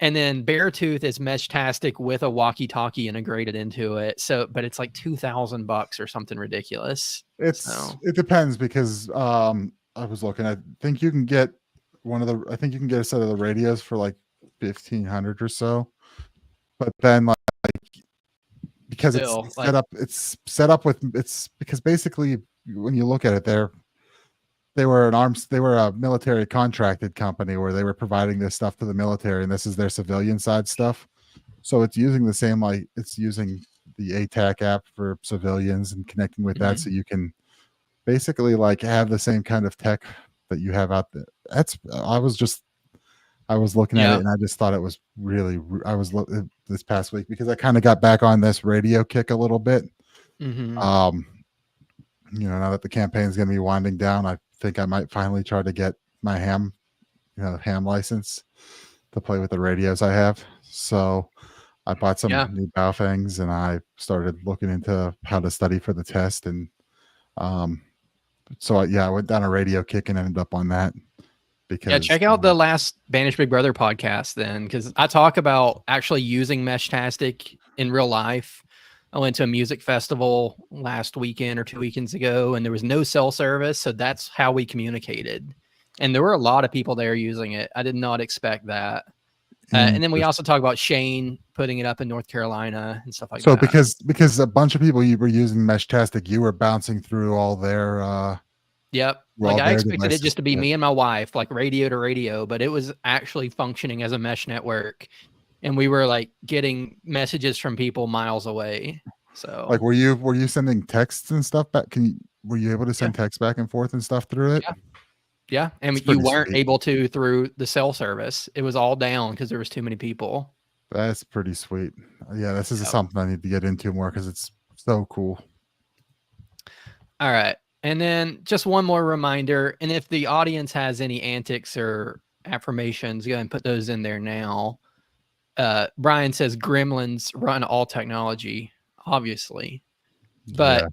S2: And then Beartooth is mesh-tastic with a walkie-talkie integrated into it. So, but it's like $2,000 or something ridiculous.
S4: It depends because I was looking. I think you can get a set of the radios for like 1,500 or so. But then like because
S2: Still,
S4: it's set up because basically when you look at it, they were a military contracted company where they were providing this stuff to the military, and this is their civilian side stuff. So it's using the same, like it's using the ATAC app for civilians and connecting with that, so you can basically like have the same kind of tech that you have out there. I was looking at it and I just thought it was really. This past week because I kind of got back on this radio kick a little bit. Now that the campaign is going to be winding down, I think I might finally try to get my ham license to play with the radios I have. So I bought some new Baofangs and I started looking into how to study for the test. And I went down a radio kick and ended up on that. Because,
S2: check out the last Banished Big Brother podcast then, because I talk about actually using mesh-tastic in real life. I went to a music festival last weekend or 2 weekends ago, and there was no cell service, so that's how we communicated. And there were a lot of people there using it. I did not expect that. And then we also talk about Shane putting it up in North Carolina and stuff like that.
S4: So because a bunch of people you were using mesh-tastic, you were bouncing through all their
S2: Yep. Like I expected it just to be me and my wife, like radio to radio, but it was actually functioning as a mesh network. And we were like getting messages from people miles away. So
S4: like, were you sending texts and stuff back? Were you able to send texts back and forth and stuff through it?
S2: Yeah. And you weren't able to through the cell service. It was all down because there was too many people.
S4: That's pretty sweet. Yeah. This is something I need to get into more because it's so cool.
S2: All right. And then just one more reminder, and if the audience has any antics or affirmations, go ahead and put those in there now. Brian says gremlins run all technology, obviously. But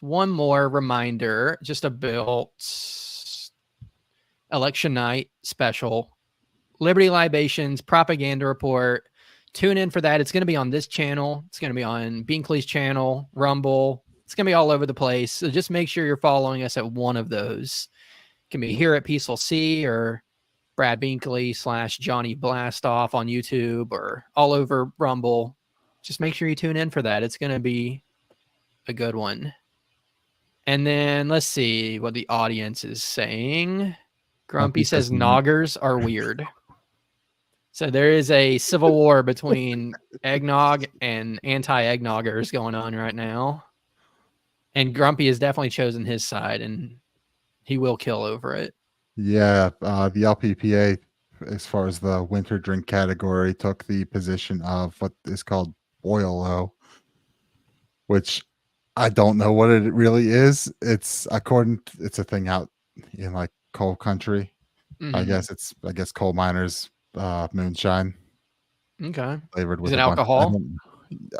S2: one more reminder, just about election night special, Liberty Libations, Propaganda Report. Tune in for that. It's going to be on this channel. It's going to be on Binkley's channel, Rumble. It's going to be all over the place. So just make sure you're following us at one of those. It can be here at Peaceful Sea or Brad Binkley / Johnny Blastoff on YouTube or all over Rumble. Just make sure you tune in for that. It's going to be a good one. And then let's see what the audience is saying. Grumpy says noggers are weird. So there is a civil war between eggnog and anti-eggnoggers going on right now. And Grumpy has definitely chosen his side, and he will kill over it.
S4: Yeah, the LPPA, as far as the winter drink category, took the position of what is called boil-o, which I don't know what it really is. It's a thing out in like coal country. I guess coal miners moonshine.
S2: Okay.
S4: Flavored with
S2: is it alcohol?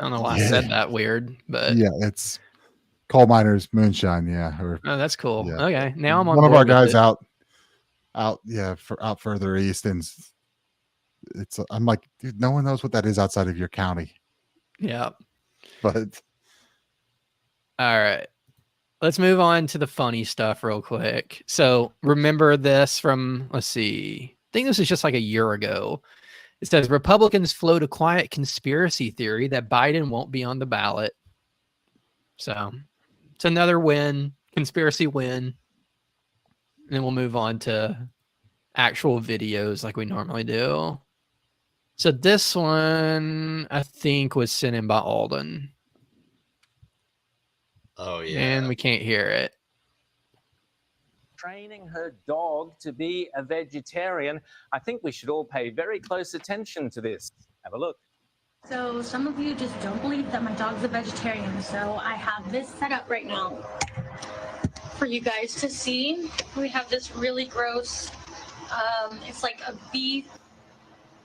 S2: I don't know why I said that weird, but
S4: yeah, it's coal miners moonshine. Yeah.
S2: Oh, that's cool. Yeah. Okay. Now I'm on
S4: one of our guys
S2: it.
S4: out further east, and I'm like, dude, no one knows what that is outside of your county.
S2: Yeah.
S4: But
S2: all right. Let's move on to the funny stuff real quick. So remember this from, let's see, I think this is just like a year ago. It says Republicans float a quiet conspiracy theory that Biden won't be on the ballot. So it's another win, conspiracy win. And then we'll move on to actual videos like we normally do. So this one, I think, was sent in by Alden.
S3: Oh yeah.
S2: And we can't hear it.
S13: Training her dog to be a vegetarian. I think we should all pay very close attention to this. Have a look.
S10: So some of you just don't believe that my dog's a vegetarian. So I have this set up right now for you guys to see. We have this really gross, it's like a beef,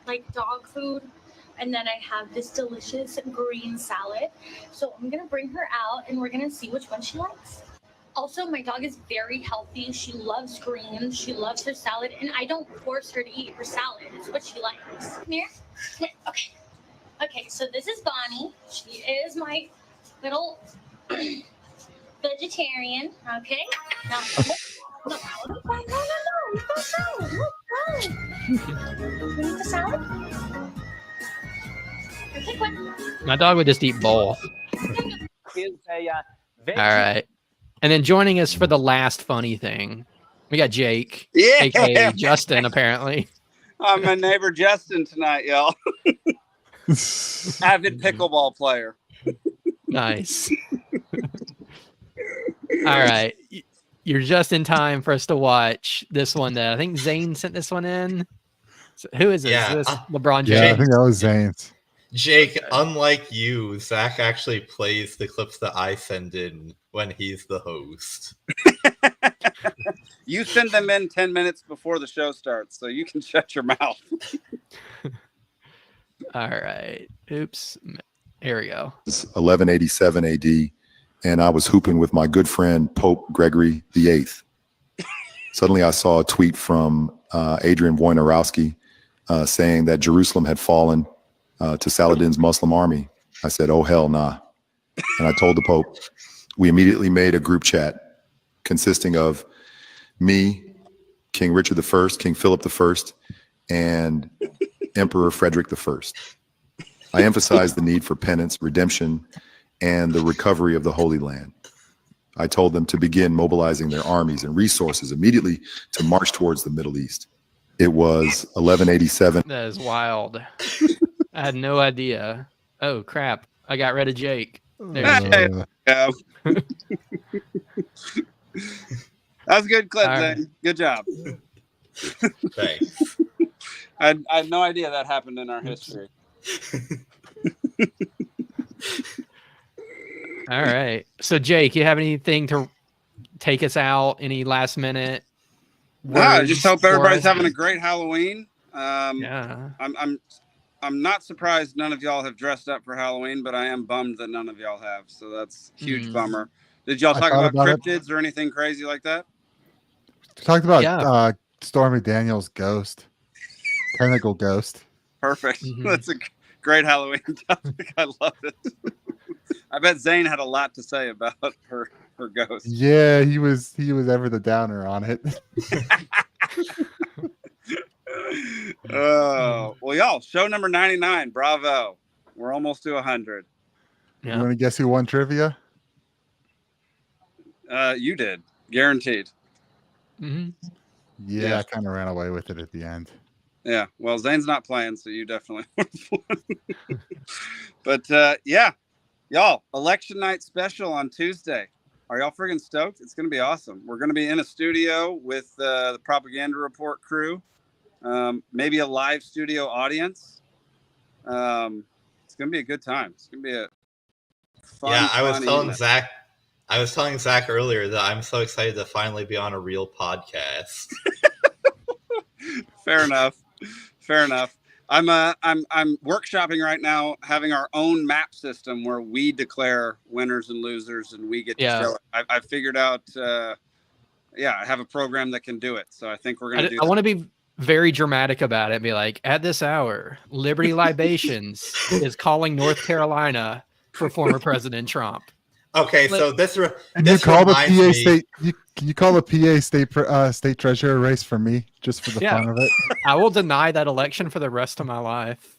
S10: like dog food. And then I have this delicious green salad. So I'm gonna bring her out and we're gonna see which one she likes. Also, my dog is very healthy. She loves greens. She loves her salad. And I don't force her to eat her salad. It's what she likes. Come here. Come here. Okay. Okay, so this is Bonnie. She is my little vegetarian. Okay. Now, no. You got salad. Look, you need the salad? Take one.
S2: My dog would just eat bowl.
S13: Here's a
S2: All right. And then joining us for the last funny thing, we got Jake,
S19: Yeah.
S2: aka Justin, apparently.
S19: I'm my neighbor Justin tonight, y'all. Avid pickleball player.
S2: Nice. All right. You're just in time for us to watch this one that I think Zane sent this one in. So who is this?
S3: Yeah,
S2: Is this LeBron James?
S4: Yeah, I think that was Zane's.
S3: Jake, unlike you, Zach actually plays the clips that I send in when he's the host.
S19: You send them in 10 minutes before the show starts, so you can shut your mouth.
S2: All right. Oops. Here we go.
S20: It's 1187 AD, and I was hooping with my good friend Pope Gregory VIII. Suddenly, I saw a tweet from Adrian Wojnarowski saying that Jerusalem had fallen to Saladin's Muslim army. I said, "Oh hell nah," and I told the Pope. We immediately made a group chat consisting of me, King Richard I, King Philip I, and Emperor Frederick I. I emphasized the need for penance, redemption, and the recovery of the Holy Land. I told them to begin mobilizing their armies and resources immediately to march towards the Middle East. It was 1187.
S2: That is wild. I had no idea. Oh, crap. I got rid of Jake. There
S19: That was a good clip,
S2: All
S19: Zane. Good job.
S3: Thanks.
S19: I had no idea that happened in our history.
S2: All right. So, Jake, you have anything to take us out? Any last minute?
S19: I just hope everybody's
S2: words?
S19: having a great Halloween.
S2: Yeah.
S19: I'm not surprised none of y'all have dressed up for Halloween, but I am bummed that none of y'all have. So that's a huge bummer. Did y'all
S4: I
S19: talk
S4: thought
S19: about
S4: about it.
S19: cryptids or anything crazy like that?
S4: Talked about Stormy Daniels' ghost, Tentacle ghost.
S19: Perfect.
S2: Mm-hmm.
S19: That's a great Halloween topic. I love it. I bet Zane had a lot to say about her ghost.
S4: Yeah, he was ever the downer on it.
S19: Oh, well, y'all, show number 99. Bravo. We're almost to 100.
S4: You want to guess who won trivia?
S19: You did. Guaranteed.
S2: Mm-hmm.
S4: Yeah,
S19: Yeah.
S4: I kind of ran away with it at the end.
S19: Yeah. Well, Zane's not playing, so you definitely won. But yeah, y'all, election night special on Tuesday. Are y'all friggin' stoked? It's going to be awesome. We're going to be in a studio with the Propaganda Report crew. Maybe a live studio audience. It's going to be a good time. It's going to be a fun,
S3: Yeah, I was
S19: fun
S3: telling
S19: evening.
S3: Zach. I was telling Zach earlier that I'm so excited to finally be on a real podcast.
S19: Fair enough. Fair enough. I'm workshopping right now, having our own map system where we declare winners and losers, and we get to show it. I figured out. I have a program that can do it. So I think we're going to do.
S2: I want to be very dramatic about it and be like, at this hour, Liberty Libations is calling North Carolina for former President Trump.
S3: Okay, so this
S4: And you call the PA
S3: reminds me-
S4: state. Can you call the PA state treasurer race for me just for the fun of it?
S2: I will deny that election for the rest of my life.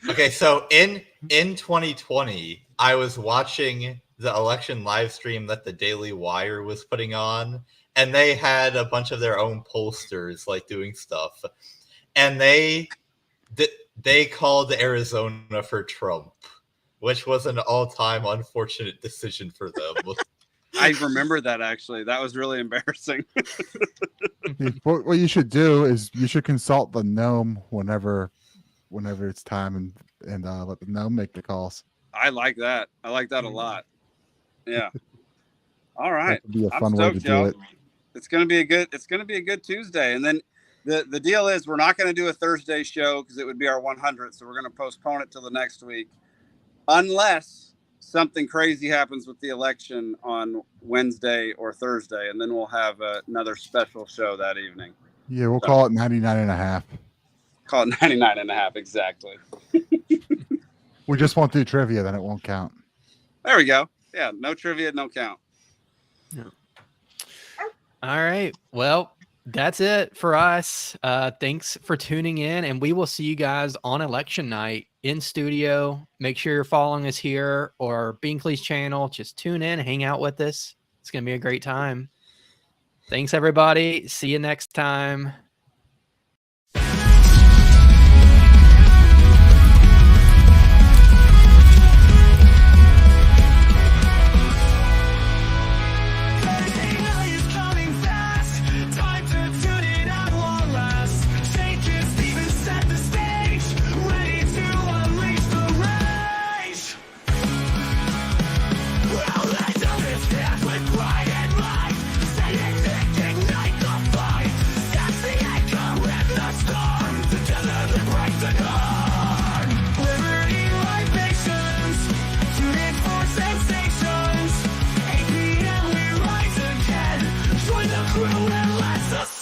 S3: Okay, so in 2020, I was watching the election live stream that the Daily Wire was putting on, and they had a bunch of their own pollsters like doing stuff, and they called Arizona for Trump. which was an all-time unfortunate decision for them.
S19: I remember that actually. That was really embarrassing.
S4: What you should do is you should consult the gnome whenever it's time, and let the gnome make the calls.
S19: I like that. I like that a lot. Yeah. All right.
S4: That'd be a
S19: I'm
S4: fun way to
S19: stoked,
S4: do
S19: y'all.
S4: it.
S19: It's gonna be a good Tuesday. And then the deal is we're not gonna do a Thursday show because it would be our 100th. So we're gonna postpone it till the next week. Unless something crazy happens with the election on Wednesday or Thursday, and then we'll have another special show that evening.
S4: Yeah, we'll call it 99.5.
S19: Call it 99.5 exactly.
S4: We just won't do trivia, then it won't count.
S19: There we go. Yeah, no trivia, no count.
S2: All right. Well, that's it for us. Thanks for tuning in, and we will see you guys on election night in studio. Make sure you're following us here or Binkley's channel. Just tune in, hang out with us. It's going to be a great time. Thanks, everybody. See you next time.
S1: Crew and let's